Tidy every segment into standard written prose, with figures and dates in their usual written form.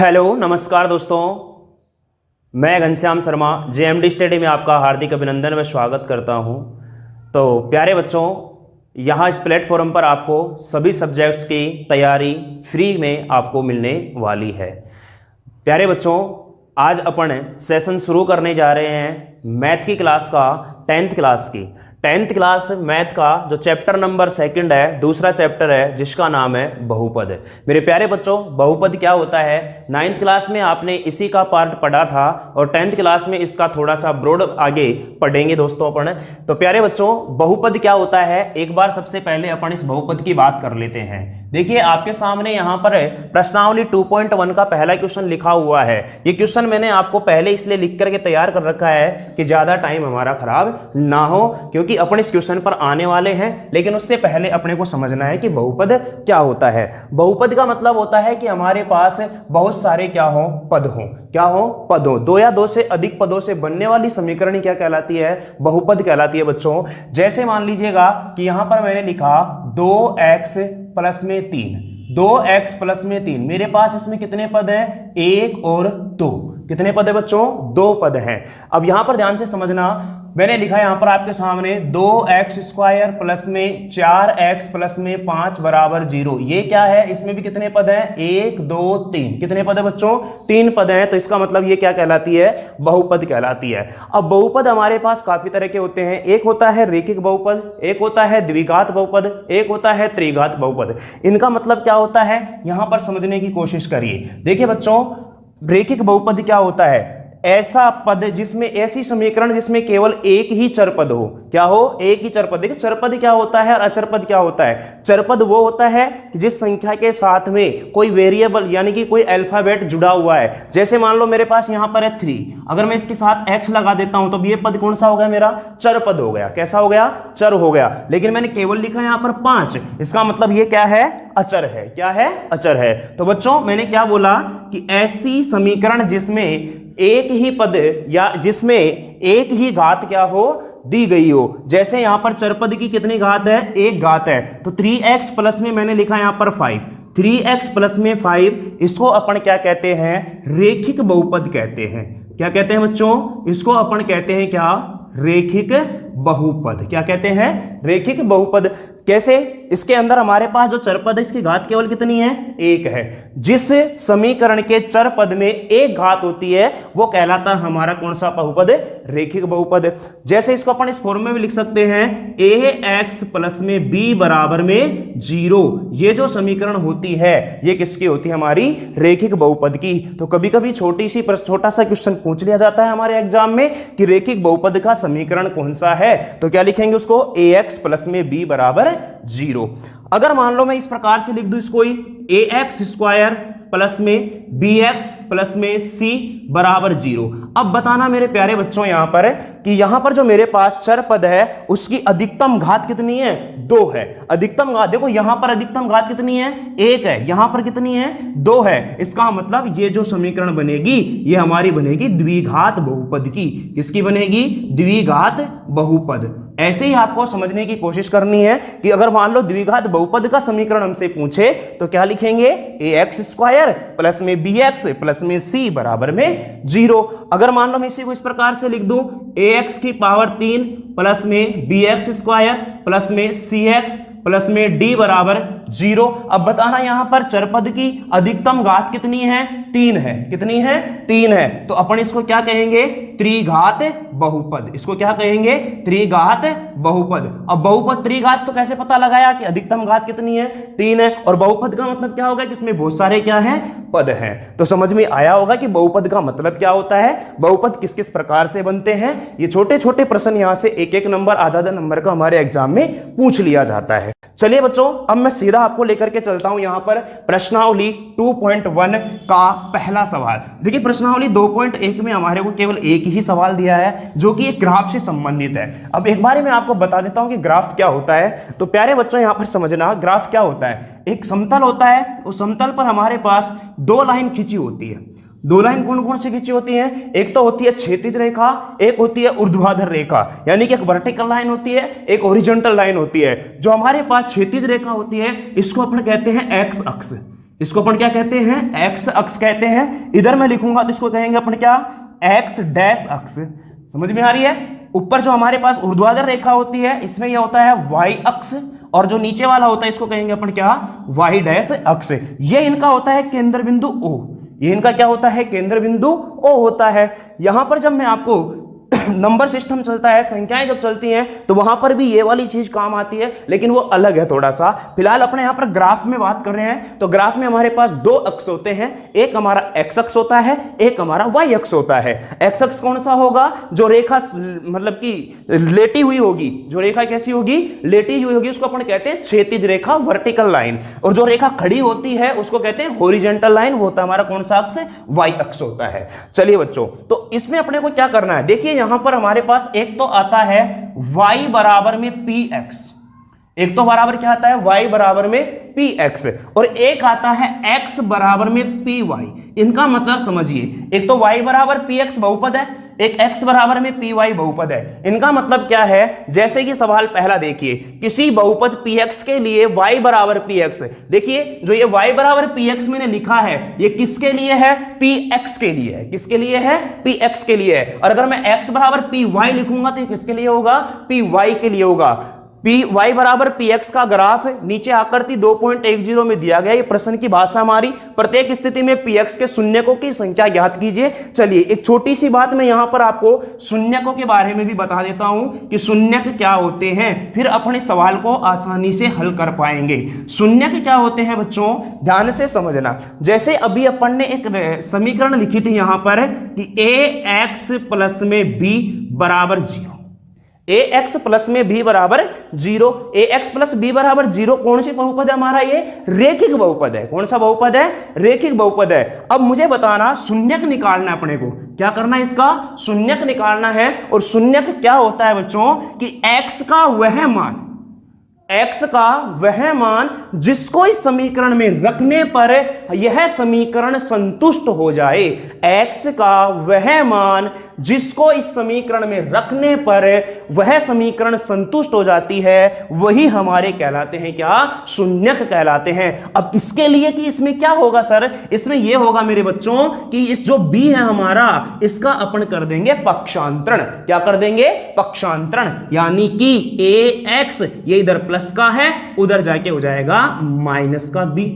Hello नमस्कार दोस्तों, मैं घनश्याम शर्मा जेएमडी स्टडी में आपका हार्दिक अभिनंदन व स्वागत करता हूं। तो प्यारे बच्चों, यहाँ इस प्लेटफॉर्म पर आपको सभी सब्जेक्ट्स की तैयारी फ्री में आपको मिलने वाली है। प्यारे बच्चों, आज अपन सेशन शुरू करने जा रहे हैं मैथ की क्लास का, 10th क्लास की। 10th क्लास मैथ का जो चैप्टर नंबर 2 है, दूसरा चैप्टर है जिसका नाम है बहुपद। मेरे प्यारे बच्चों, बहुपद क्या होता है 9th क्लास में आपने इसी का पार्ट पढ़ा था और 10th क्लास में इसका थोड़ा सा ब्रॉड आगे पढ़ेंगे दोस्तों अपन। तो प्यारे बच्चों, बहुपद क्या होता है, एक बार सबसे पहले अपन इस बहुपद की बात कर लेते हैं। देखिए आपके सामने यहाँ पर प्रश्नावली 2.1 का पहला क्वेश्चन लिखा हुआ है। ये क्वेश्चन मैंने आपको पहले इसलिए लिख करके तैयार कर रखा है कि ज्यादा टाइम हमारा खराब ना हो, क्योंकि अपन इस क्वेश्चन पर आने वाले हैं। लेकिन उससे पहले अपने को समझना है कि बहुपद क्या होता है। बहुपद का मतलब होता है कि हमारे पास बहुत सारे क्या हो, पद हो। क्या हो, पद हो। दो या दो से अधिक पदों से बनने वाली समीकरण क्या कहलाती है, बहुपद कहलाती है बच्चों। जैसे मान लीजिएगा कि यहां पर मैंने लिखा 2x प्लस में 3, 2x प्लस में 3। मेरे पास इसमें कितने पद हैं, 1 और 2। कितने पद है बच्चों, 2 पद हैं। अब यहां पर ध्यान से समझना, मैंने लिखा यहां पर आपके सामने 2x स्क्वायर प्लस में 4x प्लस में 5 बराबर 0। ये क्या है, इसमें भी कितने पद हैं, 1 2 3। कितने पद है बच्चों, 3 पद हैं। तो इसका मतलब ये क्या कहलाती है, बहुपद कहलाती है। अब बहुपद हमारे पास काफी तरह के होते हैं। एक होता है रेखिक बहुपद, एक होता है द्विघात बहुपद, एक होता है त्रिघात बहुपद। इनका मतलब क्या होता है यहां पर समझने की कोशिश करिए। देखिए बच्चों, रेखिक बहुपद क्या होता है, ऐसा पद जिसमें, ऐसी समीकरण जिसमें केवल एक ही चर पद हो। क्या हो, एक ही चर पद। देखिए चर पद क्या होता है और अचर पद क्या होता है। चर पद वो होता है कि जिस संख्या के साथ में कोई वेरिएबल यानी कि कोई अल्फाबेट जुड़ा हुआ है। जैसे मान लो मेरे पास यहां पर है 3, अगर मैं इसके साथ x लगा देता हूं तो ये पद कौन सा हो गया, मेरा चर पद हो गया। कैसा हो गया, चर हो गया। लेकिन मैंने केवल लिखा यहां पर 5, इसका मतलब ये क्या है, अचर है। क्या है, अचर है। तो बच्चों मैंने क्या बोला कि ऐसी समीकरण जिसमें एक ही पद या जिसमें एक ही घात क्या हो, दी गई हो। जैसे यहां पर चरपद की कितनी घात है, 1 घात है। तो 3x प्लस में मैंने लिखा यहां पर 5, 3x प्लस में 5, इसको अपन क्या कहते हैं, रेखिक बहुपद कहते हैं। क्या कहते हैं बच्चों, इसको अपन कहते हैं क्या, रेखिक बहुपद। क्या कहते हैं, रेखिक बहुपद। कैसे, इसके अंदर हमारे पास जो चरपद है इसकी घात केवल कितनी है, 1 है। जिस समीकरण के चरपद में एक घात होती है वो कहलाता है हमारा कौन सा बहुपद, रेखिक बहुपद। जैसे इसको अपन इस फॉर्म में भी लिख सकते हैं, ax प्लस में b बराबर में 0। ये जो समीकरण होती है ये किसकी होती है, हमारी रेखिक बहुपद की। तो कभी कभी छोटा सा क्वेश्चन पूछ लिया जाता है हमारे एग्जाम में कि रेखिक बहुपद का समीकरण कौन सा है, तो क्या लिखेंगे उसको, ax प्लस में b बराबर 0। अगर मान लो मैं इस प्रकार से लिख दूं इसको, ax स्क्वायर प्लस में bx प्लस में c बराबर 0। अब बताना मेरे प्यारे बच्चों यहां पर कि यहां पर जो मेरे पास चर पद है उसकी अधिकतम घात कितनी है, 2 है। अधिकतम घात देखो, यहां पर अधिकतम घात कितनी है, 1 है। यहां पर कितनी है, 2 है। इसका मतलब ये जो समीकरण बनेगी ये हमारी बनेगी द्विघात बहुपद की। किसकी बनेगी, द्विघात बहुपद। ऐसे ही आपको समझने की कोशिश करनी है कि अगर मान लो द्विघात बहुपद का समीकरण हमसे पूछे तो क्या लिखेंगे, ax स्क्वायर प्लस में bx प्लस में c बराबर में 0। अगर मान लो मैं इसी को इस प्रकार से लिख दूं, ax की पावर 3 प्लस में bx स्क्वायर प्लस में cx प्लस में d बराबर 0। अब बताना यहां पर चरपद की अधिकतम घात कितनी है, 3 है। कितनी है, 3 है। तो अपन इसको क्या कहेंगे, त्रिघात बहुपद। इसको क्या कहेंगे, त्रिघात बहुपद। अब बहुपद त्रिघात तो कैसे पता लगाया कि अधिकतम घात कितनी है, 3 है। और बहुपद का मतलब क्या होगा कि इसमें बहुत सारे क्या है, पद हैं। तो समझ में आया होगा कि बहुपद का मतलब क्या होता है, बहुपद किस किस प्रकार से बनते हैं। ये छोटे छोटे प्रश्न यहां से एक एक नंबर, आधा नंबर का हमारे एग्जाम में पूछ लिया जाता है। चलिए बच्चों, अब मैं सीधा आपको लेकर के चलता हूं यहां पर प्रश्नावली 2.1 का पहला सवाल। देखिए प्रश्नावली 2.1 में हमारे को केवल एक ही सवाल दिया है जो कि एक ग्राफ से संबंधित है। अब एक बार मैं आपको बता देता हूं कि ग्राफ क्या होता है। तो प्यारे बच्चों यहां पर समझना, ग्राफ क्या होता है, एक समतल होता है। उस समतल पर हमारे पास 2 लाइन खींची होती है। 2 लाइन कौन कौन सी खींची होती हैं, एक तो होती है क्षैतिज रेखा, एक होती है ऊर्ध्वाधर रेखा। यानी कि एक वर्टिकल लाइन होती है, एक हॉरिजॉन्टल लाइन होती है। जो हमारे पास क्षैतिज रेखा होती है इसको अपन कहते हैं एक्स अक्ष। इसको अपन क्या कहते हैं, एक्स अक्ष कहते हैं। इधर मैं लिखूंगा तो इसको कहेंगे अपन क्या, एक्स डैश अक्ष। समझ में आ रही है। ऊपर जो हमारे पास ऊर्ध्वाधर रेखा होती है इसमें यह होता है वाई अक्ष, और जो नीचे वाला होता है इसको कहेंगे अपन क्या, वाई डैश अक्ष। ये इनका होता है केंद्र बिंदु ओ। ये इनका क्या होता है, केंद्र बिंदु ओ होता है। यहां पर जब मैं आपको नंबर सिस्टम चलता है, संख्याएं जब चलती हैं तो वहां पर भी ये वाली चीज काम आती है, लेकिन वो अलग है थोड़ा सा। फिलहाल अपने यहां पर ग्राफ में बात कर रहे हैं, तो ग्राफ में हमारे पास दो अक्ष होते हैं, एक हमारा एक्स अक्ष होता है, एक हमारा वाई अक्ष होता है। एक्स अक्ष कौन सा होगा, जो रेखा मतलब कि लेटी हुई होगी, जो रेखा कैसी होगी, लेटी हुई होगी, उसको अपन कहते हैं क्षैतिज रेखा, वर्टिकल लाइन। और जो रेखा खड़ी होती है उसको कहते हैं हॉरिजॉन्टल लाइन, वो होता है हमारा कौन सा अक्ष, वाई अक्ष होता है। चलिए बच्चों, तो इसमें अपने को क्या करना है, देखिए यहां पर हमारे पास एक तो आता है y बराबर में px, एक तो बराबर क्या आता है, y बराबर में px, और एक आता है x बराबर में py। इनका मतलब समझिए, एक तो y बराबर px बहुपद है, एक x बराबर में py बहुपद है। इनका मतलब क्या है, जैसे कि सवाल पहला देखिए, किसी बहुपद px के लिए y बराबर px, देखिए जो ये y बराबर px मैंने लिखा है ये किसके लिए है, px के लिए है। किसके लिए है, px के लिए है। और अगर मैं x बराबर py लिखूंगा तो ये किसके लिए होगा, py के लिए होगा। y बराबर px का ग्राफ नीचे आकृति 2.10 में दिया गया। ये प्रश्न की भाषा हमारी, प्रत्येक स्थिति में px के शून्यकों की संख्या ज्ञात कीजिए। चलिए एक छोटी सी बात मैं यहां पर आपको शून्यकों के बारे में भी बता देता हूं कि शून्यक क्या होते हैं, फिर अपने सवाल को आसानी से हल कर पाएंगे। शून्यक क्या होते हैं बच्चों, ध्यान से समझना। जैसे अभी अपन ने एक समीकरण लिखी थी यहां पर कि ax प्लस में b बराबर 0, ax प्लस में b बराबर 0, ax प्लस b बराबर 0 कौन सी बहुपद है हमारा, ये रेखिक बहुपद है। कौन सा बहुपद है, रेखिक बहुपद है। अब मुझे बताना, शून्यक निकालना है अपने को, क्या करना है, इसका शून्यक निकालना है। और शून्यक क्या होता है बच्चों कि x का वह मान, x का वह मान जिसको इस समीकरण में रखने पर यह समीकरण संतुष्ट हो जाए। x का वह मान जिसको इस समीकरण में रखने पर वह समीकरण संतुष्ट हो जाती है, वही हमारे कहलाते हैं क्या, शून्यक कहलाते हैं। अब इसके लिए कि इसमें क्या होगा सर, इसमें यह होगा मेरे बच्चों कि इस जो b है हमारा, इसका अपन कर देंगे पक्षांतरण। क्या कर देंगे, पक्षांतरण। यानी कि ax ये इधर प्लस का है, उधर जाके हो जाएगा माइनस का b।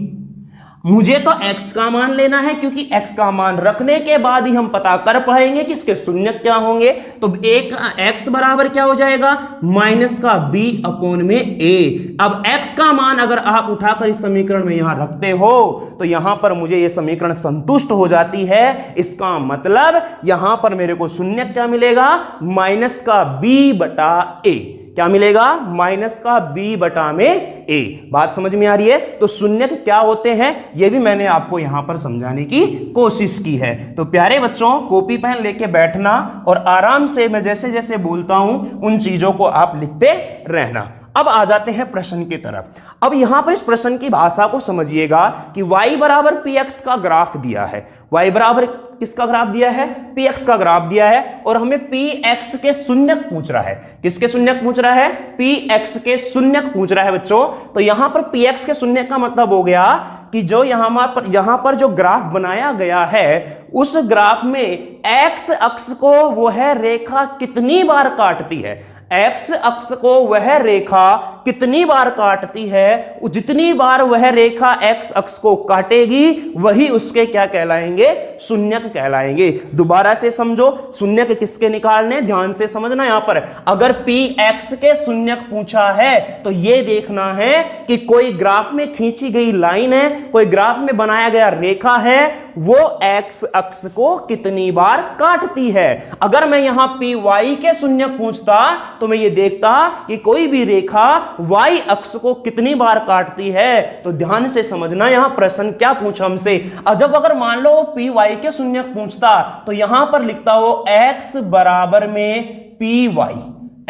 मुझे तो x का मान लेना है, क्योंकि x का मान रखने के बाद ही हम पता कर पाएंगे कि इसके शून्यक क्या होंगे। तो एक x बराबर क्या हो जाएगा, माइनस का b अपॉन में a। अब x का मान अगर आप उठाकर इस समीकरण में यहां रखते हो तो यहां पर मुझे यह समीकरण संतुष्ट हो जाती है। इसका मतलब यहां पर मेरे को शून्यक क्या मिलेगा, माइनस का b बटा a। क्या मिलेगा, माइनस का b बटा में a। बात समझ में आ रही है। तो शून्यक क्या होते हैं यह भी मैंने आपको यहां पर समझाने की कोशिश की है। तो प्यारे बच्चों, कॉपी पेन लेके बैठना और आराम से मैं जैसे जैसे बोलता हूं उन चीजों को आप लिखते रहना। अब आ जाते हैं प्रश्न की तरफ। अब यहां पर इस प्रश्न की भाषा को समझिएगा कि y बराबर px का ग्राफ दिया है। y बराबर किसका ग्राफ दिया है, px का ग्राफ दिया है, और हमें px के शून्यक पूछ रहा है। किसके शून्यक पूछ रहा है, px के शून्यक पूछ रहा है बच्चों। तो यहां पर px के शून्यक का मतलब हो गया कि जो यहां पर जो ग्राफ बनाया गया है उस ग्राफ में x अक्ष को वह रेखा कितनी बार काटती है, एक्स अक्ष को वह रेखा कितनी बार काटती है, जितनी बार वह रेखा एक्स अक्ष को काटेगी वही उसके क्या कहलाएंगे, शून्यक कहलाएंगे। दोबारा से समझो, शून्यक किसके निकालने, ध्यान से समझना। यहां पर अगर पी एक्स के शून्यक पूछा है तो यह देखना है कि कोई ग्राफ में खींची गई लाइन है, कोई ग्राफ में बनाया गया रेखा है, वो एक्स अक्ष को कितनी बार काटती है। अगर मैं यहां पी वाई के शून्यक पूछता तो मैं ये देखता कि कोई भी रेखा y अक्ष को कितनी बार काटती है। तो ध्यान से समझना यहां प्रश्न क्या पूछा हमसे। जब अगर मान लो पी वाई के शून्यक पूछता तो यहां पर लिखता हो x बराबर में पी वाई,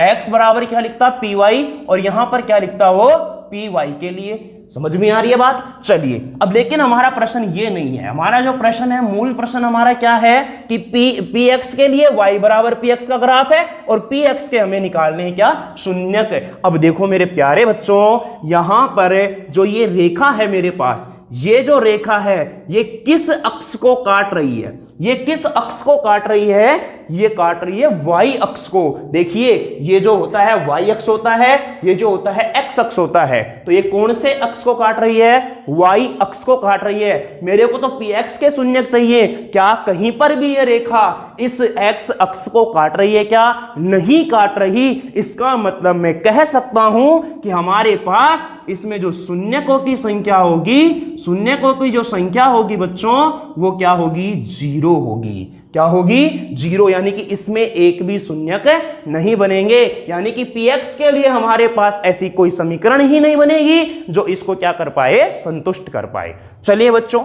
x बराबर क्या लिखता पी वाई, और यहां पर क्या लिखता हो पी वाई के लिए। समझ में आ रही है बात। चलिए अब लेकिन हमारा प्रश्न ये नहीं है, हमारा जो प्रश्न है, मूल प्रश्न हमारा क्या है कि पी एक्स के लिए y बराबर पी एक्स का ग्राफ है और पी एक्स के हमें निकालने हैं क्या, शून्यक। अब देखो मेरे प्यारे बच्चों, यहां पर जो ये रेखा है मेरे पास, ये जो रेखा है ये किस अक्ष को काट रही है, ये किस अक्ष को काट रही है, ये काट रही है वाई अक्ष को। देखिए ये जो होता है वाई अक्ष होता है, ये जो होता है एक्स अक्ष होता है, तो ये कौन से अक्ष को काट रही है, वाई अक्ष को काट रही है। मेरे को तो पी एक्स के शून्यक चाहिए, क्या कहीं पर भी ये रेखा इस एक्स अक्ष को काट रही है, क्या नहीं काट रही। इसका मतलब मैं कह सकता हूं कि हमारे पास इसमें जो शून्यकों की संख्या होगी, शून्यकों की जो संख्या होगी बच्चों वो क्या होगी, जीरो होगी। क्या होगी, जीरो, यानी कि इसमें एक भी शून्यक नहीं बनेंगे, यानी कि px के लिए हमारे पास ऐसी कोई समीकरण ही नहीं बनेगी जो इसको क्या कर पाए, संतुष्ट कर पाए। चलिए बच्चों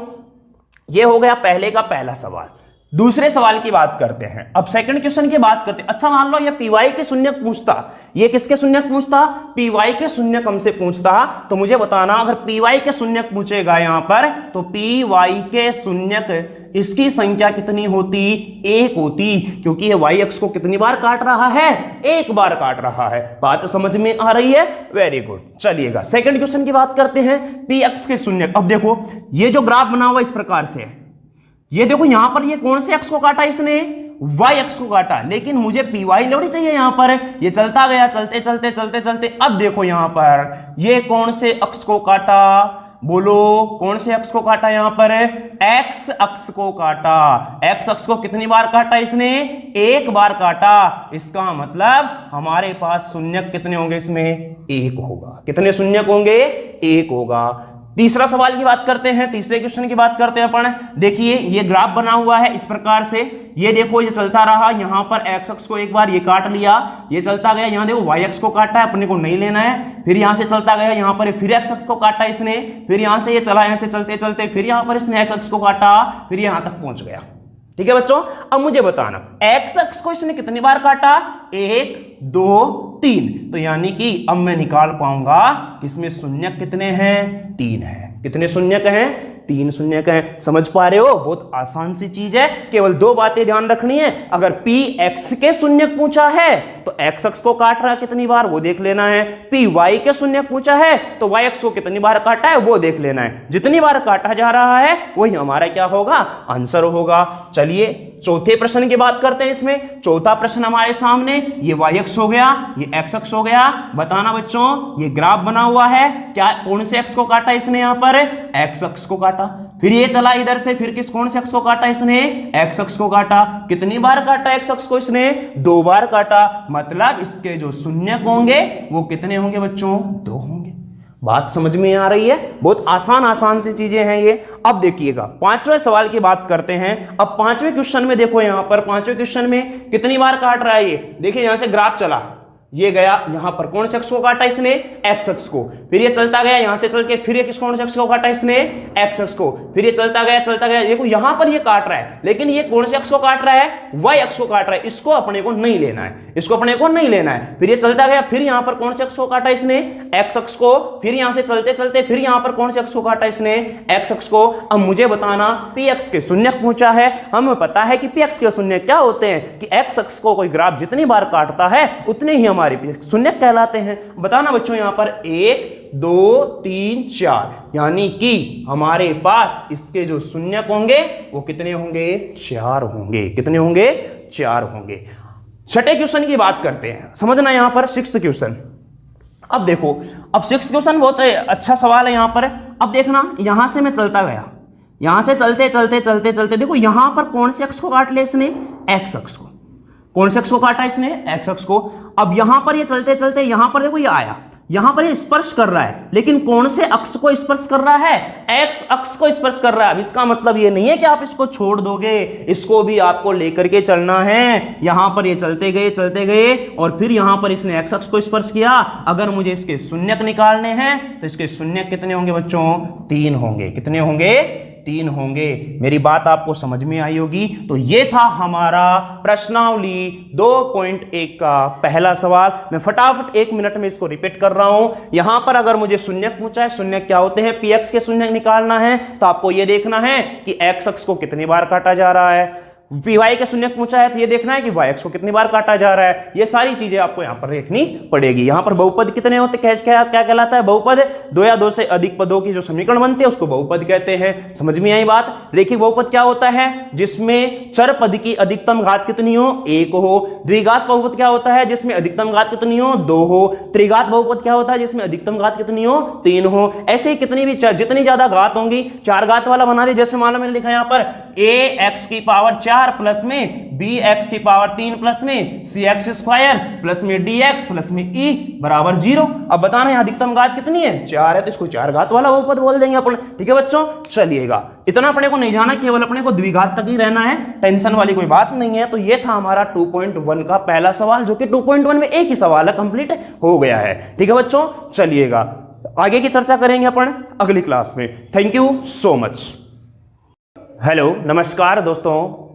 ये हो गया पहले का पहला सवाल। दूसरे सवाल की बात करते हैं, अब सेकंड क्वेश्चन की बात करते हैं। अच्छा मान लो ये पी वाई के शून्यक पूछता, ये किसके शून्यक पूछता, पी वाई के शून्यक हमसे पूछता, तो मुझे बताना अगर पी वाई के शून्यक पूछेगा यहां पर, तो पी वाई के शून्यक इसकी संख्या कितनी होती, एक होती, क्योंकि ये वाई अक्ष को कितनी बार काट रहा है, एक बार काट रहा है। बात समझ में आ रही है, वेरी गुड। चलिएगा सेकंड क्वेश्चन की बात करते हैं, पी एक्स के शून्यक। अब देखो ये जो ग्राफ बना हुआ इस प्रकार से, ये देखो यहां पर ये कौन से अक्ष को काटा इसने, वाई अक्ष को काटा, लेकिन मुझे पी वाई लोड़ी चाहिए यहां पर। ये चलता गया चलते चलते चलते चलते, अब देखो यहां पर ये कौन से अक्ष को काटा, बोलो कौन से अक्ष को काटा, यहां पर एक्स अक्ष को काटा। एक्स अक्ष को कितनी बार काटा इसने, एक बार काटा। इसका मतलब हमारे पास शून्यक कितने होंगे, इसमें एक होगा। कितने शून्यक होंगे, एक होगा। तीसरा सवाल की बात करते हैं, तीसरे क्वेश्चन की बात करते हैं अपन। देखिए ये ग्राफ बना हुआ है इस प्रकार से, ये देखो ये चलता रहा, यहां पर एक्स अक्ष को एक बार ये काट लिया, ये चलता गया, यहां देखो वाई अक्ष को काटा है, अपने को नहीं लेना है। फिर यहां से चलता गया, यहां पर फिर एक्स अक्ष को काटा इसने, फिर यहां से ये चला, यहां से चलते चलते फिर यहां पर इसने एक्स अक्ष को काटा, फिर यहां तक पहुंच गया। ठीक है बच्चों, अब मुझे बताना एक्स अक्ष को इसने कितनी बार काटा, एक, दो, तीन, तो यानी कि अब मैं निकाल पाऊंगा कि इसमें शून्यक कितने हैं, तीन है। कितने शून्यक हैं, तीन शून्यक हैं। समझ पा रहे हो, बहुत आसान सी चीज है, केवल दो बातें ध्यान रखनी है। अगर पी एक्स के शून्यक पूछा है तो एक्स अक्ष को काट रहा है कितनी बार वो देख लेना है, पी वाई के शून्यक पूछा है तो वाई अक्ष को कितनी बार काटा है वो देख लेना है। जितनी बार काटा जा रहा है वही हमारा क्या होगा, आंसर होगा। चलिए चौथे प्रश्न की बात करते हैं। इसमें चौथा प्रश्न हमारे सामने, ये वाई अक्ष हो गया, ये एक्स अक्ष हो गया। बताना बच्चों ये ग्राफ बना हुआ है, क्या कौन से अक्ष को काटा इसने, यहां पर एक्स अक्ष को काटा। फिर ये चला इधर से, फिर किस कौन से अक्ष को काटा इसने, एक्स अक्ष को काटा। कितनी बार काटा एक्स अक्ष को इसने, दो बार काटा। मतलब इसके जो शून्यक होंगे वो कितने होंगे बच्चों, दो होंगे। बात समझ में आ रही है, बहुत आसान आसान सी चीजें हैं ये। अब देखिएगा पांचवें सवाल की बात करते हैं। अब पांचवें क्वेश्चन में देखो, यहां पर पांचवें क्वेश्चन में कितनी बार काट रहा है ये, देखिए यहां से ग्राफ चला, ये गया यहां पर कौन से अक्ष को काटा इसने, एक्स अक्ष को। फिर ये चलता गया, यहां से चल के फिर ये किस कौन से अक्ष को काटा इसने, एक्स अक्ष को। फिर ये चलता गया, देखो यहां पर ये काट रहा है, लेकिन ये कौन से अक्ष को काट रहा है, वाई अक्ष को काट रहा है। इसको अपने को नहीं लेना है, इसको अपने को नहीं लेना है। फिर ये चलता गया, फिर यहां पर कौन से अक्ष को काटा इसने, एक्स अक्ष को। फिर यहां से चलते चलते फिर यहां पर कौन से अक्ष को काटा इसने, एक्स अक्ष को। अब मुझे बताना पी एक्स के शून्यक पूछा है, हमें पता है कि पी एक्स के शून्यक क्या होते हैं, कि एक्स अक्ष को कोई ग्राफ जितनी बार काटता है उतने ही हमारे पी एक्स शून्यक कहलाते हैं। बताना बच्चों यहां पर 1, 2, 3, 4, यानी कि हमारे पास इसके जो शून्यक होंगे वो कितने होंगे, 4 होंगे। कितने होंगे, 4 होंगे। छठे क्वेश्चन की बात करते हैं, समझना यहां पर सिक्स्थ क्वेश्चन। अब देखो, अब सिक्स्थ क्वेश्चन बहुत अच्छा सवाल है यहां पर। अब देखना यहां से मैं चलता गया, यहां से चलते चलते चलते चलते देखो यहां पर कौन से अक्ष को काट ले इसने, एक्स अक्ष को। कौन से अक्ष को काटा इसने, एक्स अक्ष को। अब यहां पर ये चलते चलते यहां पर देखो ये आया, यहां पर ये स्पर्श कर रहा है, लेकिन कौन से अक्ष को स्पर्श कर रहा है, एक्स अक्ष को स्पर्श कर रहा है। अब इसका मतलब ये नहीं है कि आप इसको छोड़ दोगे, इसको भी आपको लेकर के चलना है। यहां पर ये चलते गए और फिर यहां पर इसने एक्स अक्ष को स्पर्श किया। अगर मुझे इसके शून्यक निकालने हैं तो इसके शून्यक कितने होंगे बच्चों, 3 होंगे। कितने होंगे, 3 होंगे। मेरी बात आपको समझ में आई होगी। तो ये था हमारा प्रश्नावली 2.1 का पहला सवाल। मैं फटाफट 1 मिनट में इसको रिपीट कर रहा हूं। यहां पर अगर मुझे शून्यक पूछा है, शून्यक क्या होते हैं, पी एक्स के शून्यक निकालना है, तो आपको यह देखना है कि एक्स अक्ष को कितनी बार काटा जा रहा है, Vy के शून्यक पूछा है तो ये देखना है कि Yx को कितनी बार काटा जा रहा है, ये सारी चीजें आपको यहाँ पर देखनी पड़ेगी। यहाँ पर बहुपद कितने होते क्या कहलाता है बहुपद, दो या दो से अधिक पदों की जो समीकरण बनते हैं उसको बहुपद कहते हैं। समझ में आई बात। रैखिक बहुपद क्या होता है, जिसमें चर पद की अधिकतम घात कितनी हो, 1 हो। द्विघात बहुपद क्या होता है, जिसमें अधिकतम घात कितनी हो, 2 हो। त्रिघात बहुपद क्या होता है, जिसमें अधिकतम घात कितनी हो, 3 हो। ऐसे ही कितनी भी जितनी ज्यादा घात होंगी, चार घात वाला बना दे। जैसे मान लो मैंने लिखा यहाँ पर ax की पावर 4 प्लस में bx की पावर 3 प्लस में cx स्क्वायर प्लस में dx प्लस में e बराबर 0। अब बताना है अधिकतम घात कितनी है, 4 है, तो इसको चार घात वाला बहुपद बोल देंगे अपन। ठीक है बच्चों, चलिएगा इतना अपने को नहीं जाना, केवल अपने को द्विघात तक ही रहना है, टेंशन वाली कोई बात नहीं है। तो ये था हमारा 2.1 का पहला सवाल, जो कि 2.1 में एक ही सवाल है, कंप्लीट हो गया है। ठीक है बच्चों, चलिएगा आगे की चर्चा करेंगे अपन अगली क्लास में। Thank you so much. Hello नमस्कार दोस्तों,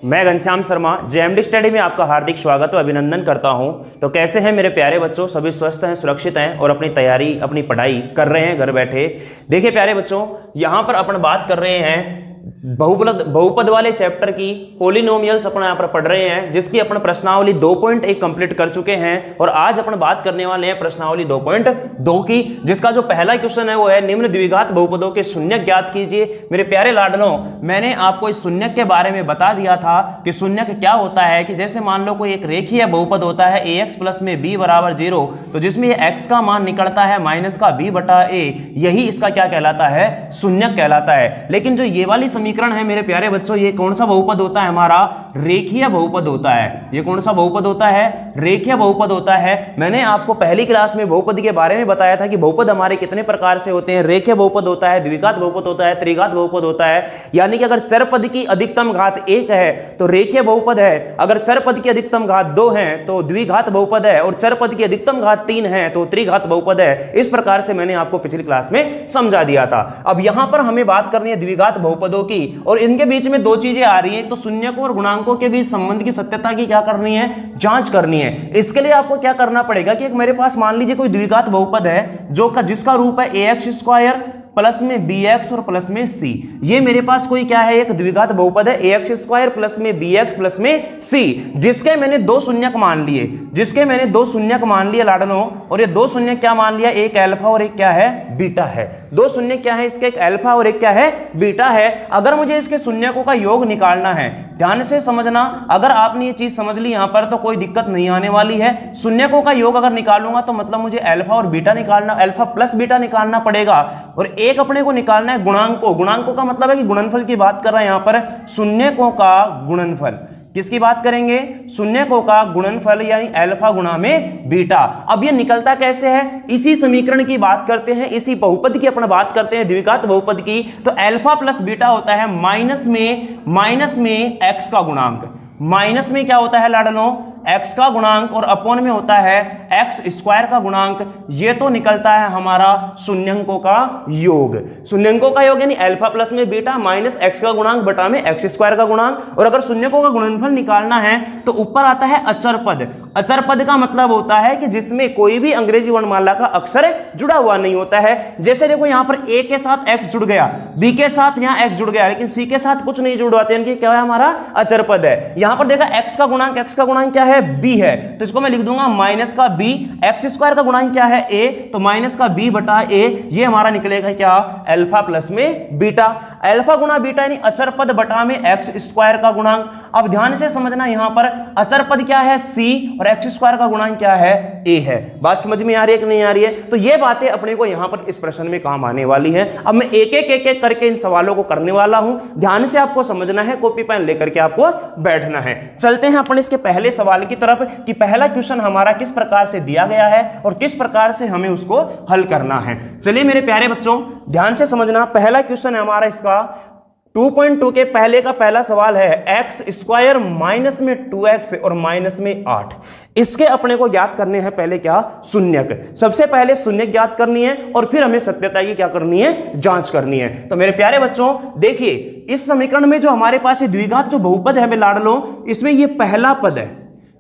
मैं घनश्याम शर्मा जेएमडी स्टडी में आपका हार्दिक स्वागत और अभिनंदन करता हूं। तो कैसे हैं मेरे प्यारे बच्चों, सभी स्वस्थ हैं, सुरक्षित हैं और अपनी तैयारी अपनी पढ़ाई कर रहे हैं घर बैठे। देखिए प्यारे बच्चों, यहां पर अपन बात कर रहे हैं बहुपद वाले चैप्टर की पॉलिनोमियल्स अपन यहाँ पर पढ़ रहे हैं, जिसकी अपन प्रश्नावली 2.1 कंप्लीट कर चुके हैं। और आज अपन बात करने वाले हैं प्रश्नावली 2.2 की, जिसका जो पहला क्वेश्चन है वो है निम्न द्विघात बहुपदों के शून्यक ज्ञात कीजिए। मेरे प्यारे लाडलों, मैंने आपको इस शून्यक के बारे में बता दिया था कि शून्यक क्या होता है। कि जैसे मान लो कोई एक रेखीय बहुपद होता है ax प्लस में b बराबर 0, तो जिसमें x का मान निकलता है माइनस का b बटा a, यही इसका क्या कहलाता है, शून्यक कहलाता है। लेकिन जो ये वाली समीकरण है मेरे प्यारे बच्चों, ये कौन सा बहुपद होता है, हमारा रेखीय बहुपद होता है। ये कौन सा बहुपद होता है, रेखीय बहुपद होता है। मैंने आपको पहली क्लास में बहुपद के बारे में बताया था कि बहुपद हमारे कितने प्रकार से होते हैं। रेखीय बहुपद होता है, द्विघात बहुपद होता है, त्रिघात बहुपद होता है। यानी कि अगर चर पद की अधिकतम घात 1 है तो रेखीय बहुपद है, अगर चर पद की अधिकतम घात 2 है तो द्विघात बहुपद है, और चर पद की अधिकतम घात 3 है तो त्रिघात बहुपद है। इस प्रकार से मैंने आपको पिछली क्लास में समझा दिया था। अब यहां पर हमें बात करनी है द्विघात बहुपदों की, और इनके बीच में दो चीजें आ रही हैं। तो शून्यकों और गुणांकों के बीच संबंध की सत्यता की क्या करनी है, जांच करनी है। इसके लिए आपको क्या करना पड़ेगा कि एक मेरे पास मान लीजिए कोई द्विघात बहुपद है जिसका रूप है ax स्क्वायर प्लस में bx और प्लस में c। ये मेरे पास कोई क्या है, एक द्विघात बहुपद है ax स्क्वायर प्लस में bx प्लस में c, जिसके मैंने दो शून्यक मान लिए लाडलों। और ये दो शून्यक क्या मान लिया, एक अल्फा और एक क्या है, बीटा है। दो शून्यक क्या है इसके, एक अल्फा और एक क्या है, बीटा है। अगर मुझे इसके शून्यकों का योग निकालना है, ध्यान से समझना, अगर आपने ये चीज समझ ली यहां पर तो कोई दिक्कत नहीं आने वाली है। शून्यकों का योग अगर निकालूंगा तो मतलब मुझे अल्फा और बीटा निकालना, अल्फा प्लस बीटा निकालना पड़ेगा। और एक अपने को निकालना है गुणांकों का मतलब है कि गुणनफल की बात कर रहा है यहां पर, शून्यकों का गुणनफल। किसकी बात करेंगे, शून्यकों का गुणनफल, यानी अल्फा गुणा में बीटा। अब ये निकलता कैसे है, इसी समीकरण की बात करते हैं, इसी बहुपद की अपन बात करते हैं, द्विघात बहुपद की। तो अल्फा प्लस बीटा होता है माइनस में एक्स का गुणांक। माइनस में क्या होता है लाडलों, x का गुणांक, और अपोन में होता है x स्क्वायर का गुणांक। ये तो निकलता है हमारा शून्यकों का योग। शून्यकों का योग यानी अल्फा प्लस में बीटा माइनस x का गुणांक बटा में x स्क्वायर का गुणांक। और अगर शून्यकों का गुणनफल निकालना है तो ऊपर आता है अचर पद। अचर पद का मतलब होता है कि जिसमें कोई भी अंग्रेजी वर्णमाला का अक्षर जुड़ा हुआ नहीं होता है। जैसे देखो यहां पर a के साथ x जुड़ गया, b के साथ यहां x जुड़ गया, लेकिन c के साथ कुछ नहीं जुड़वाते, इनकी क्या है, हमारा अचर पद है। यहां पर देखा x का गुणांक क्या है, b है, तो इसको मैं लिख दूंगा माइनस का b। x स्क्वायर का गुणांक क्या है, a, तो माइनस का b बटा a। ये हमारा निकलेगा क्या, अल्फा प्लस में बीटा। अल्फा गुणा बीटा यानी अचर पद बटा में x स्क्वायर का गुणांक। अब ध्यान से समझना, यहां पर अचर पद क्या है, c, और x स्क्वायर का गुणांक क्या है, a है। बात समझ में आ रही है कि नहीं आ रही है। तो ये बातें अपने को यहां पर इस प्रश्न में काम आने वाली है। अब मैं एक एक करके इन सवालों को करने वाला हूं, ध्यान से आपको समझना है, कॉपी पेन लेकर के आपको बैठना है। चलते हैं अपन इसके पहले सवाल की तरफ कि पहला क्वेश्चन हमारा किस प्रकार से दिया गया है और किस प्रकार से हमें उसको हल करना है। चलिए मेरे प्यारे बच्चों, ध्यान से समझना, पहला क्वेश्चन है हमारा इसका 2.2 के पहले का पहला सवाल है x स्क्वायर माइनस में 2x और माइनस में 8। इसके अपने को ज्ञात करने हैं पहले क्या, शून्यक। सबसे पहले शून्यक ज्ञात करनी है और फिर हमें सत्यता की क्या करनी है, जांच करनी है। तो मेरे प्यारे बच्चों देखिए, इस समीकरण में जो हमारे पास द्विघात जो बहुपद है, मैं लाड लो, इसमें ये पहला पद है,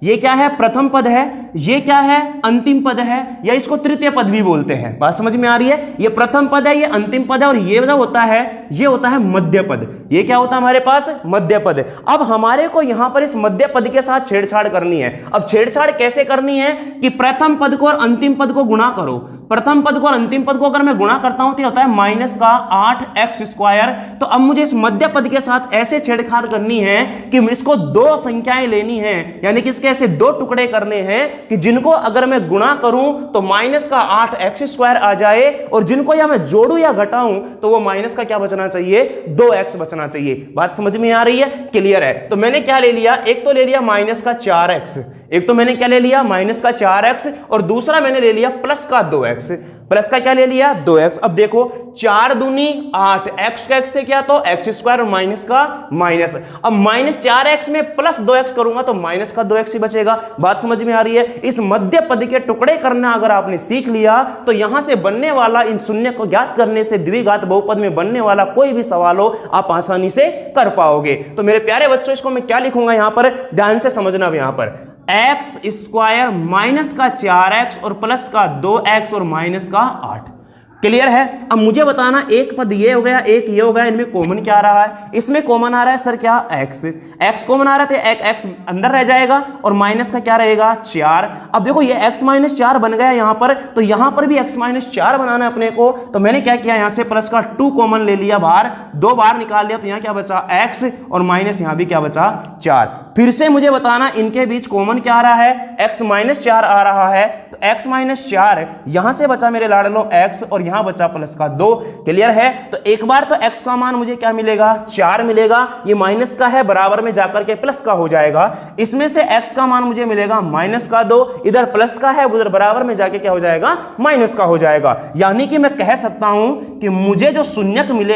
ये क्या है, प्रथम पद है, ये क्या है, अंतिम पद है, या इसको तृतीय पद भी बोलते हैं। बात समझ में आ रही है? ये प्रथम पद है, ये अंतिम पद है, और ये जो होता है ये होता है मध्य पद। ये क्या होता है हमारे पास, मध्य पद। अब हमारे को यहां पर इस मध्य पद के साथ छेड़छाड़ करनी है। अब छेड़छाड़ कैसे करनी है कि प्रथम पद को और अंतिम पद को गुणा करो। प्रथम पद को और अंतिम पद को अगर मैं गुणा करता हूं तो होता है माइनस का 8x²। तो अब मुझे इस मध्य पद के साथ ऐसे छेड़छाड़ करनी है कि इसको दो संख्याएं लेनी है, यानी कि इसके ऐसे दो टुकड़े करने हैं कि जिनको अगर मैं गुणा करूं तो माइनस का 8x² आ जाए, और जिनको या मैं जोड़ू या घटाऊं तो वो माइनस का क्या बचना चाहिए, 2x बचना चाहिए। बात समझ में आ रही है? क्लियर है? तो मैंने क्या ले लिया, एक तो ले लिया माइनस का 4x, एक तो मैंने क्या ले लिया, माइनस का 4x, और दूसरा मैंने ले लिया प्लस का 2x। प्लस का क्या ले लिया, 2x। अब देखो 4 दूनी 8, x का x से क्या, तो x² और माइनस का माइनस। अब -4x में प्लस 2x करूंगा तो माइनस का 2x ही बचेगा। बात समझ में आ रही है? इस मध्य पद के टुकड़े करना अगर आपने सीख लिया तो यहां से बनने वाला, इन शून्य को ज्ञात करने से द्विघात बहुपद में बनने वाला कोई भी सवाल हो आप आसानी से कर पाओगे। तो मेरे प्यारे बच्चों, इसको मैं क्या लिखूंगा यहां पर, ध्यान से समझना। यहां पर x² माइनस का 4x और प्लस का 2x और माइनस का 8। क्लियर है? अब मुझे बताना, एक पद ये हो गया, एक ये हो गया, इनमें कॉमन क्या आ रहा है? इसमें कॉमन आ रहा है सर क्या, x कॉमन आ रहा है, तो एक x अंदर रह जाएगा और माइनस का क्या रहेगा, 4। अब देखो ये x - 4 बन गया यहां पर, तो यहां पर भी x - 4 बनाना है अपने को। तो मैंने क्या किया, यहां से प्लस का 2 कॉमन ले लिया बाहर, 2 बाहर निकाल लिया, तो यहां क्या बचा, x, और माइनस यहां भी क्या बचा, 4। फिर से मुझे बताना इनके बीच कॉमन क्या आ रहा है, x - 4 आ रहा है, तो x - 4 यहां से बचा मेरे लाडलो x, और यहां बचा प्लस का 2। क्लियर है? तो एक बार तो x का मान मुझे क्या मिलेगा, 4 मिलेगा, ये माइनस का है, बराबर में जाकर के प्लस का हो जाएगा। इसमें से x का मान मुझे मिलेगा माइनस का 2, इधर प्लस का है, उधर बराबर में जाके क्या हो जाएगा, माइनस का हो जाएगा। यानी कि मैं कह सकता हूं कि मुझे जो शून्यक मिले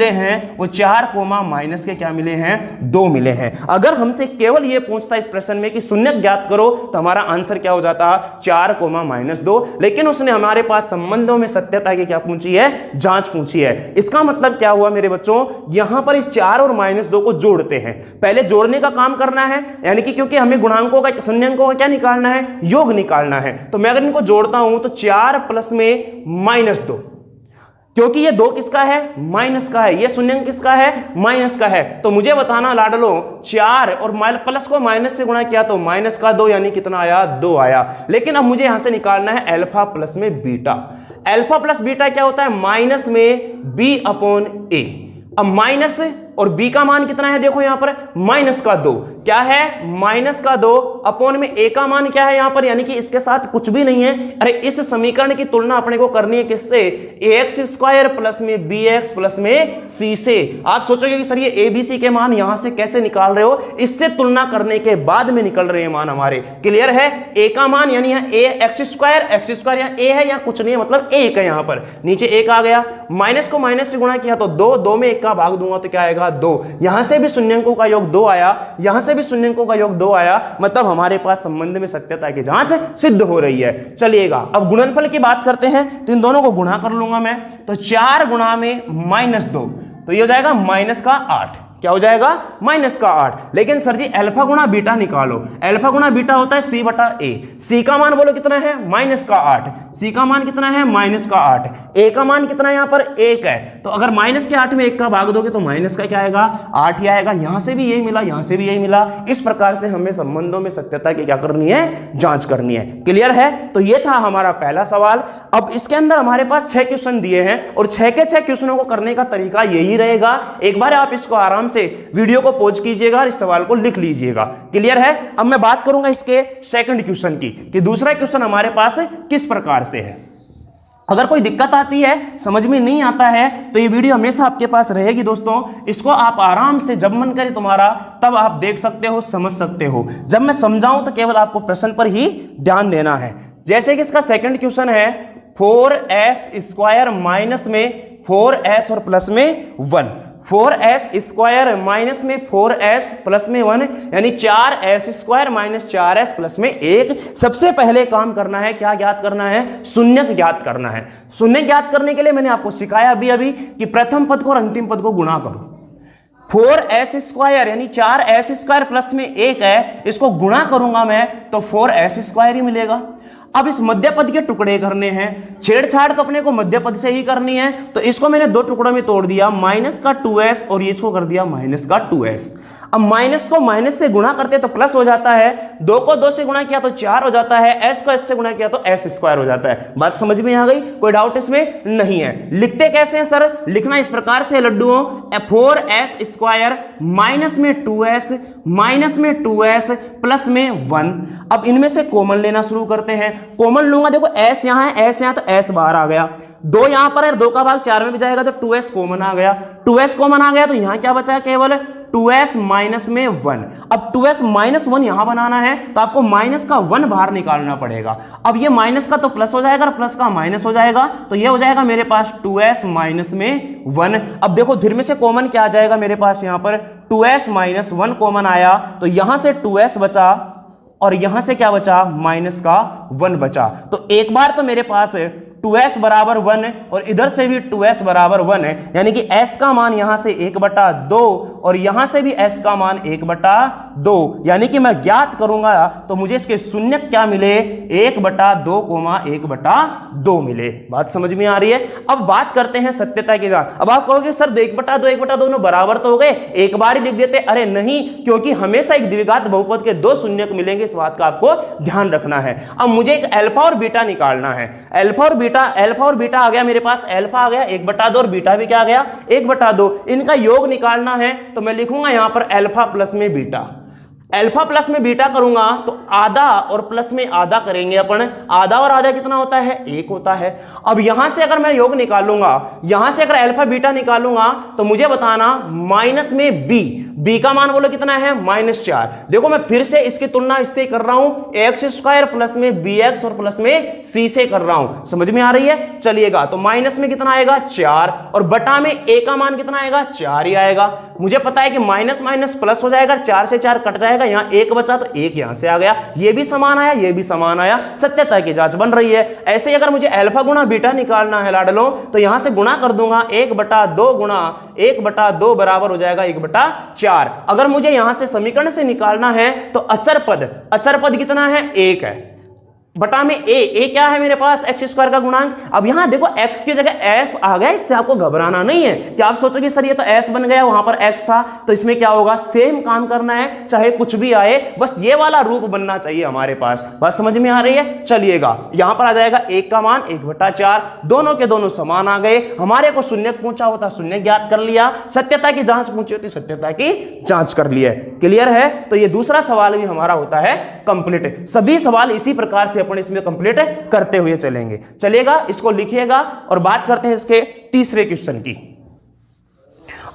हैं वो 4 माइनस के क्या मिले हैं, 2 मिले हैं। अगर हमसे केवल ये पूछता इस प्रश्न में कि शून्यक ज्ञात करो तो हमारा आंसर क्या हो जाता, 4 -2। लेकिन उसने हमारे पास संबंधों में सत्यता की क्या पूछी है, जांच पूछी है। इसका मतलब क्या हुआ मेरे बच्चों, यहां पर इस 4 और -2 को जोड़ते हैं। पहले जोड़ने का काम करना है, यानी कि क्योंकि हमें गुणांकों का, शून्यंकों का क्या निकालना है, योग निकालना है। तो मैं अगर इनको जोड़ता हूं तो 4 प्लस में -2, क्योंकि ये 2 किसका है, माइनस का है, ये शून्यंक किसका है, माइनस का है। तो मुझे बताना लाडलो, 4 और प्लस को माइनस से गुणा किया तो माइनस का 2, यानी कितना आया, 2 आया। लेकिन अब मुझे यहां से निकालना है अल्फा प्लस में बीटा। अल्फा प्लस बीटा क्या होता है, माइनस में b/a। अब माइनस और b का मान कितना है, देखो यहां पर -2 क्या है, -2 अपॉन में a का मान क्या है यहां पर, यानी कि इसके साथ कुछ भी नहीं है। अरे इस समीकरण की तुलना अपने को करनी है किससे, ax² प्लस में bx प्लस में c से। आप सोचोगे कि सर ये a b c के मान यहां से कैसे निकाल रहे हो, इससे तुलना करने के बाद में निकल रहे हैं मान हमारे। क्लियर है? a का मान यानी x² या a है या कुछ नहीं है, मतलब 1 है, यहां पर नीचे 1 आ गया। माइनस को माइनस से गुणा किया तो 2 में 1 का भाग दूंगा तो क्या आएगा, 2। यहां से भी शून्यंकों का योग 2 आया, यहां से भी शून्यंकों का योग 2 आया, मतलब हमारे पास संबंध में सत्यता की जांच सिद्ध हो रही है। चलिएगा अब गुणनफल की बात करते हैं, तो इन दोनों को गुणा कर लूंगा मैं, तो 4 गुणा में -2, तो ये हो जाएगा -8। क्या हो जाएगा, -8। लेकिन सर जी अल्फा गुणा बीटा निकालो, अल्फा गुणा बीटा होता है c/a। c का मान बोलो कितना है, -8। c का मान कितना है, -8। a का मान कितना है, यहां पर 1 है, तो अगर -8 में 1 का भाग दोगे तो माइनस का क्या आएगा, 8 ही आएगा। यहां से भी यही मिला, यहां से भी यही मिला। इस प्रकार से हमें संबंधों में सत्यता की क्या करनी है, जांच करनी है। क्लियर है? तो ये था हमारा पहला सवाल। अब इसके अंदर हमारे पास 6 क्वेश्चन दिए हैं और 6 के 6 क्वेश्चनों को करने का तरीका यही रहेगा। एक बार आप इसको आराम से वीडियो को पॉज कीजिएगा और इस सवाल को लिख लीजिएगा। क्लियर है? अब मैं बात करूंगा इसके सेकंड क्वेश्चन की, कि दूसरा क्वेश्चन हमारे पास किस प्रकार से है। अगर कोई दिक्कत आती है, समझ में नहीं आता है, तो ये वीडियो हमेशा आपके पास रहेगी दोस्तों। इसको आप आराम से जब मन करे तुम्हारा तब आप देख सकते हो, समझ सकते हो। जब मैं समझाऊं तो केवल आपको प्रश्न पर ही ध्यान देना है। जैसे कि इसका सेकंड क्वेश्चन है, 4s² माइनस में 4s और प्लस में 1, 4s² माइनस में 4s प्लस में 1, यानी 4s² माइनस 4s प्लस में 1। सबसे पहले काम करना है, क्या ज्ञात करना है, शून्यक ज्ञात करना है। शून्यक ज्ञात करने के लिए मैंने आपको सिखाया अभी कि प्रथम पद को और अंतिम पद को गुणा करो। 4s² यानी 4s² प्लस में 1 है, इसको गुणा करूंगा मैं तो 4s² ही मिलेगा। अब इस मध्य पद के टुकड़े करने हैं, छेड़छाड़ तो अपने को मध्य पद से ही करनी है, तो इसको मैंने दो टुकड़ों में तोड़ दिया, माइनस का 2s और इसको कर दिया माइनस का 2s। अब माइनस को माइनस से गुणा करते तो प्लस हो जाता है, 2 को 2 से गुणा किया तो 4 हो जाता है, s को s से गुणा किया तो s² हो जाता है। बात समझ में आ गई? कोई डाउट इसमें नहीं है। लिखते कैसे हैं सर? लिखना इस प्रकार से लड्डुओं, 4s² माइनस में 2s माइनस में 2s प्लस में 1। अब इनमें से कॉमन लेना शुरू करते हैं। कॉमन लूंगा, देखो s यहां है, s यहां, तो s बाहर आ गया, 2 यहां पर है, 2 का भाग 4 में भी जाएगा तो 2s कॉमन आ गया, 2s कॉमन आ गया तो यहां क्या बचा? केवल 2s माइनस में 1। अब 2s माइनस 1 यहां बनाना है तो आपको माइनस का 1 बाहर निकालना पड़ेगा। अब ये माइनस का तो प्लस हो जाएगा और प्लस का माइनस हो जाएगा, तो ये हो जाएगा मेरे पास 2s माइनस में 1। अब देखो फिर में से कॉमन क्या आ जाएगा मेरे पास? यहां पर 2s माइनस 1 कॉमन आया तो यहां से 2s बचा और यहां से क्या बचा? माइनस का 1 बचा। तो एक बार तो मेरे पास 2s बराबर 1 और इधर से भी 2s बराबर 1 है, यानी कि s का मान यहां से 1/2 और यहां से भी s का मान 1/2, यानी कि मैं ज्ञात करूंगा तो मुझे इसके शून्य क्या मिले? 1/2, 1/2 मिले। बात समझ में आ रही है? अब बात करते हैं सत्यता की जांच। अब आप कहोगे सर 1/2 दोनों बराबर तो हो गए, एक बार ही लिख देते। अरे नहीं, क्योंकि हमेशा एक द्विघात बहुपद के 2 शून्य मिलेंगे, इस बात का आपको ध्यान रखना है। अब मुझे एक अल्फा और बीटा निकालना है। अल्फा और बीटा आ गया मेरे पास, अल्फा आ गया 1/2 और बीटा भी क्या आ गया? 1/2। इनका योग निकालना है तो मैं लिखूंगा यहां पर अल्फा प्लस में बीटा। अल्फा प्लस में बीटा करूंगा तो आधा और प्लस में आधा करेंगे अपन, आधा और आधा कितना होता है? 1 होता है। अब यहां से अगर मैं योग निकालूंगा, यहां से अगर अल्फा बीटा निकालूंगा तो मुझे बताना माइनस में बी का मान बोलो कितना है? -4। देखो मैं फिर से इसकी तुलना इससे कर रहा हूं, x² प्लस में bx और प्लस में c से कर रहा हूं। समझ में आ रही है? चलिएगा, तो माइनस में कितना आएगा? 4 और बटा में a का मान कितना आएगा? 4 ही आएगा। मुझे पता है कि माइनस माइनस प्लस हो जाएगा, 4 से 4 कट जाएगा, यहां 1 बचा तो 1 यहां से आ गया, ये भी समान आया, ये भी समान आया। सत्यता की जांच बन रही है। ऐसे ही अगर मुझे अल्फा गुणा बीटा निकालना है लाडलो, तो यहां से गुणा कर दूंगा, 1/2 गुणा 1/2 बराबर हो जाएगा 1/4। अगर मुझे यहां से समीकरण से निकालना है तो अचर पद कितना है? 1 है, बटा में a क्या है मेरे पास? x² का गुणांक। अब यहां देखो x की जगह s आ गया, इससे आपको घबराना नहीं है कि आप सोचोगे सर ये तो s बन गया, वहां पर x था, तो इसमें क्या होगा? सेम काम करना है, चाहे कुछ भी आए, बस ये वाला रूप बनना चाहिए हमारे पास। बात समझ में आ रही है? चलिएगा, यहां पर आ जाएगा 1 का मान 1/4, दोनों के दोनों समान आ गए। हमारे को शून्य पूछा होता, शून्य ज्ञात कर लिया। सत्यता की जांच पूछी होती, सत्यता की जांच कर लिया। क्लियर है? तो ये दूसरा सवाल भी हमारा होता है कंप्लीट। सभी सवाल इसी प्रकार से अपन इसमें कंप्लीट करते हुए चलेंगे। चलेगा, इसको लिखिएगा और बात करते हैं इसके तीसरे क्वेश्चन की।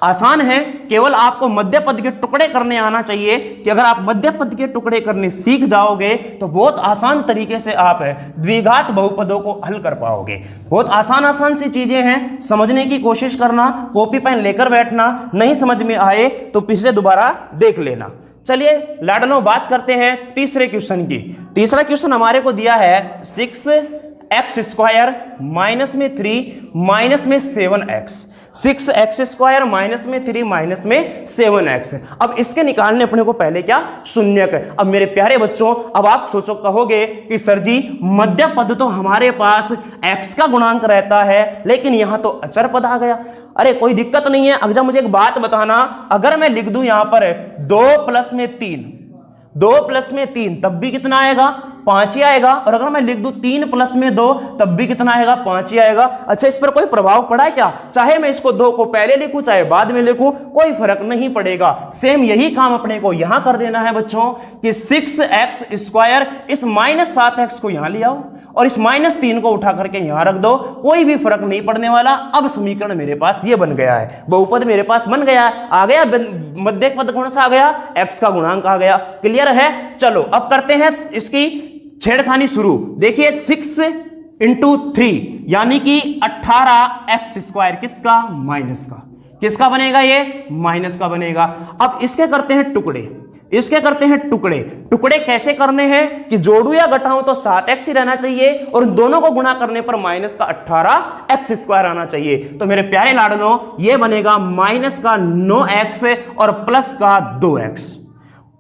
आसान है, केवल आपको मध्य पद के टुकड़े करने आना चाहिए कि अगर आप मध्य पद के टुकड़े करने सीख जाओगे तो बहुत आसान तरीके से आप द्विघात बहुपदों को हल कर पाओगे। बहुत आसान सी चीजें हैं, समझने की कोशिश करना, कॉपी पेन लेकर बैठना, नहीं समझ में आए तो फिर से दोबारा देख लेना। चलिए लाडलो, बात करते हैं तीसरे क्वेश्चन की। तीसरा क्वेश्चन हमारे को दिया है 6x² माइनस में 3 माइनस में 7x। 6x² माइनस में 3 माइनस में 7x। अब इसके निकालने अपने को पहले क्या? शून्यक। अब मेरे प्यारे बच्चों, अब आप सोचो, कहोगे कि सर जी मध्य पद तो हमारे पास x का गुणांक रहता है, लेकिन यहां तो अचर पद आ गया। अरे कोई दिक्कत नहीं है। अगर मुझे एक बात बताना, अगर मैं लिख दूं यहां पर 2 प्लस में 3 तब भी कितना आएगा? 5 ही आएगा। और अगर मैं लिख दूं 3 प्लस में 2 तब भी कितना आएगा? 5 ही आएगा। अच्छा, इस पर कोई प्रभाव पड़ा है क्या? चाहे मैं इसको 2 को पहले लिखूं चाहे बाद में लिखूं, कोई फर्क नहीं पड़ेगा। सेम यही काम अपने को यहां कर देना है बच्चों कि 6x² इस -7x को यहां ले आओ और इस -3 को उठा करके यहां रख दो, कोई भी फर्क नहीं पड़ने वाला। अब समीकरण मेरे पास ये बन गया है, बहुपद मेरे पास बन गया है। आ गया मध्य पद कौन सा आ गया? x का गुणांक आ गया। क्लियर है? चलो अब करते हैं इसकी छेड़खानी शुरू। देखिए 6 × 3 यानी कि 18x², किसका? माइनस का। किसका बनेगा? ये माइनस का बनेगा। अब इसके करते हैं टुकड़े। इसके करते हैं टुकड़े। टुकड़े कैसे करने हैं कि जोड़ू या घटाऊं तो 7x ही रहना चाहिए और दोनों को गुणा करने पर माइनस का 18x² आना चाहिए। तो मेरे प्यारे लाडलों, ये बनेगा माइनस का 9x और प्लस का 2x।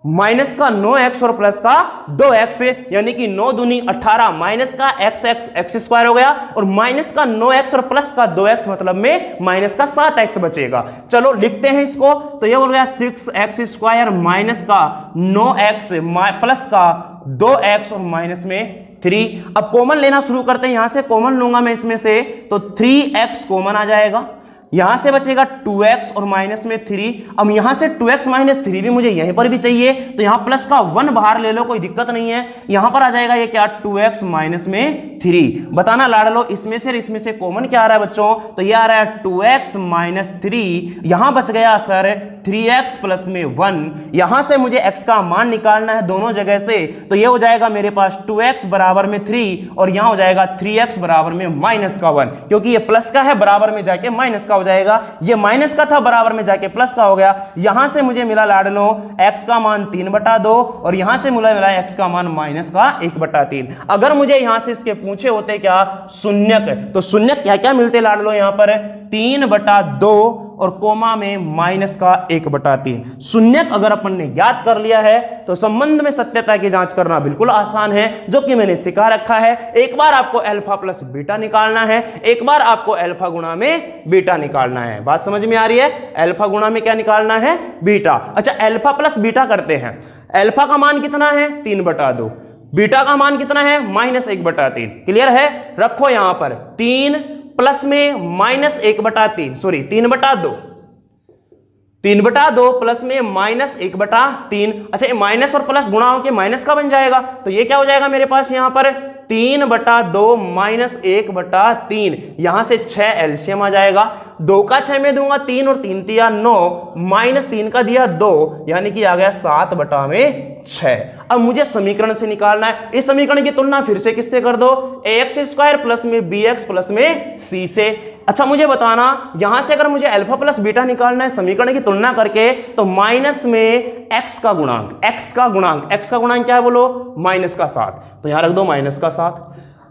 माइनस का 9x और प्लस का 2x, यानी कि 9 दूनी 18 माइनस का x² हो गया और माइनस का 9x और प्लस का 2x मतलब में माइनस का 7x बचेगा। चलो लिखते हैं इसको। तो ये हो गया 6x² माइनस का 9x प्लस का 2x और माइनस में 3। अब कॉमन लेना शुरू करते हैं। यहां से कॉमन लूंगा मैं इसमें से, तो 3x कॉमन आ जाएगा। यहां से बचेगा 2x और माइनस में 3। अब यहां से 2x माइनस 3 भी मुझे यहीं पर भी चाहिए, तो यहां प्लस का 1 बाहर ले लो, कोई दिक्कत नहीं है। यहां पर आ जाएगा ये क्या, 2x माइनस में 3। बताना लाडलो, इसमें से कॉमन क्या आ रहा है बच्चों, तो ये आ रहा है 2x माइनस 3। यहां बच गया सर 3x प्लस में 1। यहां से मुझे x का मान निकालना है दोनों जगह से, तो ये हो जाएगा मेरे पास 2x बराबर में 3 और यहां हो जाएगा 3x बराबर में माइनस का 1, क्योंकि ये प्लस का है बराबर में जाके माइनस का हो जाएगा। ये माइनस का था बराबर में जाके प्लस का हो गया। यहां से मुझे मिला लाडलो x का मान 3/2 और यहां से मिला x का मान माइनस का 1/3। अगर मुझे यहां से इसके पूछे होते क्या शून्यक, तो शून्यक क्या क्या मिलते लाडलो, यहां पर 3/2 और कोमा में माइनस का 1/3। शून्यक अगर अपन ने ज्ञात कर लिया है तो संबंध में सत्यता की जांच करना बिल्कुल आसान है, जो कि मैंने सिखा रखा है। एक बार आपको अल्फा प्लस बीटा निकालना है, एक बार आपको अल्फा गुणा में बीटा निकालना है। बात समझ में आ रही है? अल्फा गुणा में क्या निकालना है, बीटा। अच्छा, अल्फा प्लस बीटा करते हैं। अल्फा का मान कितना है, 3/2। बीटा का मान कितना है, -1/3। क्लियर है? रखो यहां पर 3 प्लस में माइनस 1/3, सॉरी 3/2, 3/2 प्लस में माइनस 1/3। अच्छा, ये माइनस और प्लस गुणा होकर माइनस का बन जाएगा, तो ये क्या हो जाएगा मेरे पास यहां पर 3/2 माइनस 1/3। यहां से 6 एलसीएम आ जाएगा। 2 का 6 में दूंगा 3 और 3 दिया 9 माइनस 3 का दिया 2, यानी कि आ गया 7/6। अब मुझे समीकरण से निकालना है। इस समीकरण की तुलना फिर से किससे कर दो, ax² प्लस में bx प्लस में c से। अच्छा, मुझे बताना यहां से अगर मुझे अल्फा प्लस बीटा निकालना है समीकरण की तुलना करके, तो माइनस में x का गुणांक, x का गुणांक क्या है बोलो, माइनस का 7। तो यहां रख दो माइनस का 7।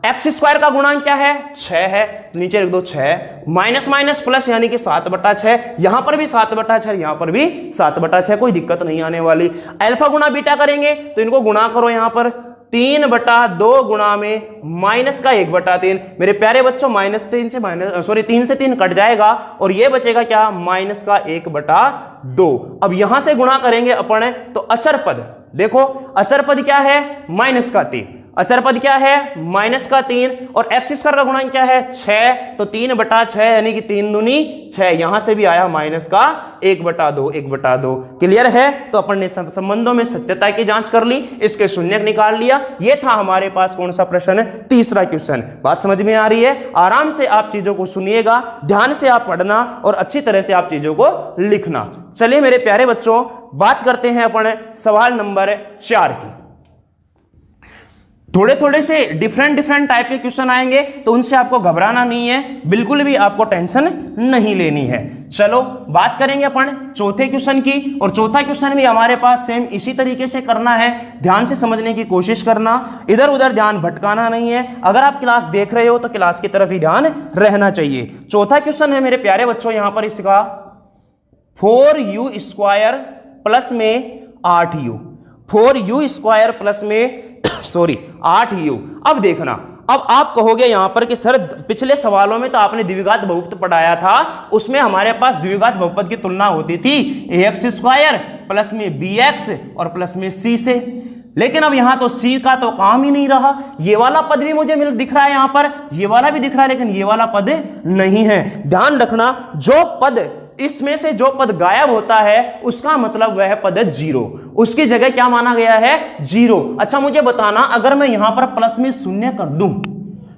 x² का गुणांक क्या है, 6 है, नीचे रख दो 6। माइनस माइनस प्लस यानी कि 7/6। यहां पर भी 7/6, यहां पर भी 7/6, कोई दिक्कत नहीं आने वाली। अल्फा गुणा बीटा करेंगे तो इनको गुणा करो, यहां पर 3/2 गुणा में माइनस का 1/3। मेरे प्यारे बच्चों, -3 से 3 कट जाएगा और ये बचेगा क्या, माइनस का 1/2। अब यहां से गुणा करेंगे अपन, तो अचर पद देखो, अचर पद क्या है, माइनस का 3। अचर पद क्या है, माइनस का 3 और x² का गुणांक क्या है, 6। तो 3/6 यानी कि 3 दूनी 6। यहां से भी आया माइनस का 1/2। क्लियर है? तो अपन ने संबंधों में सत्यता की जांच कर ली, इसके शून्यक निकाल लिया। ये था हमारे पास कौन सा प्रश्न, तीसरा क्वेश्चन। बात समझ में आ रही है? आराम से आप चीजों को सुनिएगा, ध्यान से आप पढ़ना और अच्छी तरह से आप चीजों को लिखना। चलिए मेरे प्यारे बच्चों, बात करते हैं अपन सवाल नंबर 4 की। थोड़े से डिफरेंट टाइप के क्वेश्चन आएंगे, तो उनसे आपको घबराना नहीं है, बिल्कुल भी आपको टेंशन नहीं लेनी है। चलो बात करेंगे अपन चौथे क्वेश्चन की, और चौथा क्वेश्चन भी हमारे पास सेम इसी तरीके से करना है। ध्यान से समझने की कोशिश करना, इधर उधर ध्यान भटकाना नहीं है। अगर आप क्लास देख रहे हो तो क्लास की तरफ ही ध्यान रहना चाहिए। चौथा क्वेश्चन है मेरे प्यारे बच्चों, यहां पर इसका 4u² प्लस में 8u, 4u² प्लस में 8u। अब देखना, अब आप कहोगे यहां पर कि सर पिछले सवालों में तो आपने द्विघात बहुपद पढ़ाया था, उसमें हमारे पास द्विघात बहुपद की तुलना होती थी ax² प्लस में bx और प्लस में c से। लेकिन अब यहां तो c का तो काम ही नहीं रहा। ये वाला पद भी मुझे दिख रहा है, यहां पर ये वाला भी दिख रहा है, लेकिन ये वाला पद नहीं है। ध्यान रखना, जो पद इसमें से जो पद गायब होता है उसका मतलब वह पद 0, उसकी जगह क्या माना गया है, 0। अच्छा, मुझे बताना, अगर मैं यहां पर प्लस में 0 कर दूं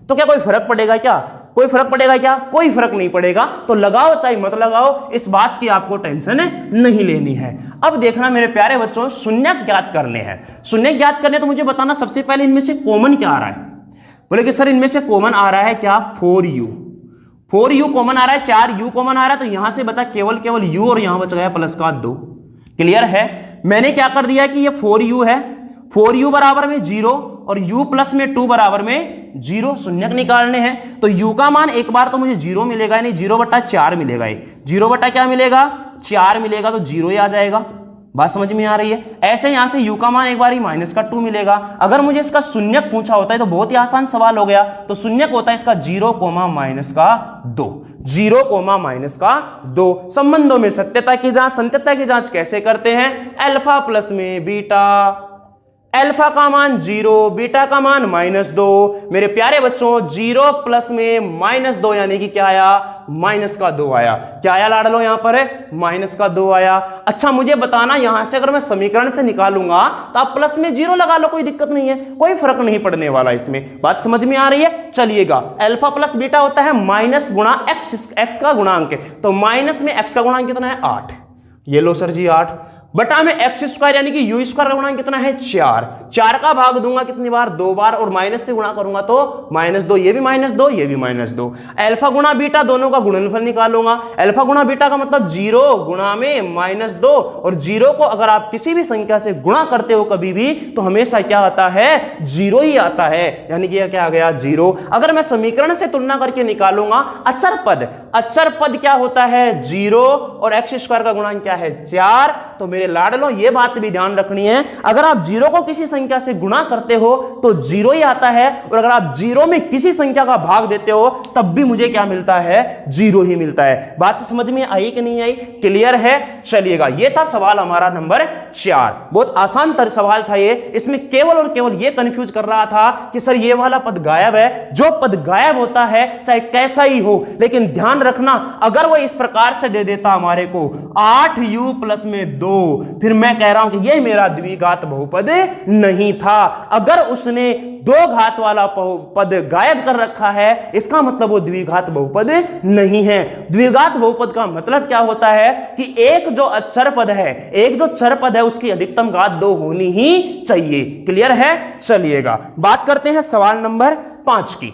तो क्या कोई फर्क पड़ेगा क्या, कोई फर्क पड़ेगा क्या, कोई फर्क नहीं पड़ेगा। तो लगाओ चाहे मत लगाओ, इस बात की आपको टेंशन नहीं लेनी है। अब देखना मेरे प्यारे बच्चों, शून्यक ज्ञात करने हैं। शून्यक ज्ञात करने तो मुझे बताना सबसे पहले इनमें से कॉमन क्या आ रहा है। बोले कि सर इनमें से कॉमन आ रहा है क्या, 4u कॉमन आ रहा है, 4u कॉमन आ रहा है, तो यहां से बचा केवल u और यहां बच गया प्लस का 2। क्लियर है? मैंने क्या कर दिया कि ये 4u है, 4u बराबर में 0 और u प्लस में 2 बराबर में 0, शून्यक निकालने हैं। तो u का मान एक बार तो मुझे 0 मिलेगा, यानी 0/4 मिलेगा। ये 0 क्या मिलेगा? 4 मिलेगा, तो 0 ही आ जाएगा। बात समझ में आ रही है? ऐसे यहां से u का मान एक बार ही -2 मिलेगा। अगर मुझे इसका शून्यक पूछा होता है तो बहुत ही आसान सवाल हो गया। तो शून्यक होता है इसका 0, -2, 0, -2। संबंधों में सत्यता की जांच, संत्यता की जांच कैसे करते हैं? अल्फा प्लस में बीटा, अल्फा का मान 0, बीटा का मान -2। मेरे प्यारे बच्चों 0 प्लस में -2 यानी कि क्या आया? -2 आया। क्या आया लाडलो? यहां पर -2 आया। अच्छा मुझे बताना, यहां से अगर मैं समीकरण से निकालूंगा तो आप प्लस में 0 लगा लो, कोई दिक्कत नहीं है, कोई फर्क नहीं पड़ने वाला इसमें। बात समझ में आ रही है? चलिएगा, अल्फा प्लस बीटा होता है माइनस गुणा एक्स का गुणांक, तो माइनस में एक्स का गुणांक कितना है? 8। ये लो सर जी 8 बटा में एक्स स्क्वायर यानी कि यू स्क्वायर का गुणांक कितना है? 4 का भाग दूंगा कितनी बार? 2 बार, और माइनस से गुणा करूंगा तो -2, ये भी -2, ये भी -2। अल्फा गुणा बीटा दोनों का गुणनफल निकालूंगा। अल्फा गुणा बीटा का मतलब 0 गुणा में -2, और 0 को अगर आप किसी भी संख्या से गुणा करते हो कभी भी तो हमेशा क्या आता है? 0 ही आता है, यानी कि क्या आ गया? 0। अगर मैं समीकरण से तुलना करके निकालूंगा अचर पद क्या होता है? 0, और एक्स स्क्वायर का गुणांक क्या है? 4। तो मेरे लाडलो ये बात भी ध्यान रखनी है, अगर आप 0 को किसी संख्या से गुणा करते हो तो 0 ही आता है, और अगर आप 0 में किसी संख्या का भाग देते हो तब भी मुझे क्या मिलता है? 0 ही मिलता है। बात समझ में आई कि नहीं आई? क्लियर है? चलिएगा, ये था सवाल हमारा नंबर 4। बहुत आसान सवाल था ये। इसमें केवल और केवल ये कंफ्यूज कर रहा था कि सर ये वाला पद गायब है। जो पद गायब होता है चाहे कैसा ही हो, लेकिन ध्यान रखना अगर वो इस प्रकार से दे देता हमारे को 8u प्लस में 2, फिर मैं कह रहा हूं कि यह मेरा द्विघात बहुपद नहीं था। अगर उसने 2 घात वाला पद गायब कर रखा है इसका मतलब वो द्विघात बहुपद नहीं है। द्विघात बहुपद का मतलब क्या होता है कि एक जो अचर पद है, एक जो चर पद है, उसकी अधिकतम घात 2 होनी ही चाहिए। क्लियर है? चलिएगा, बात करते हैं सवाल नंबर 5 की।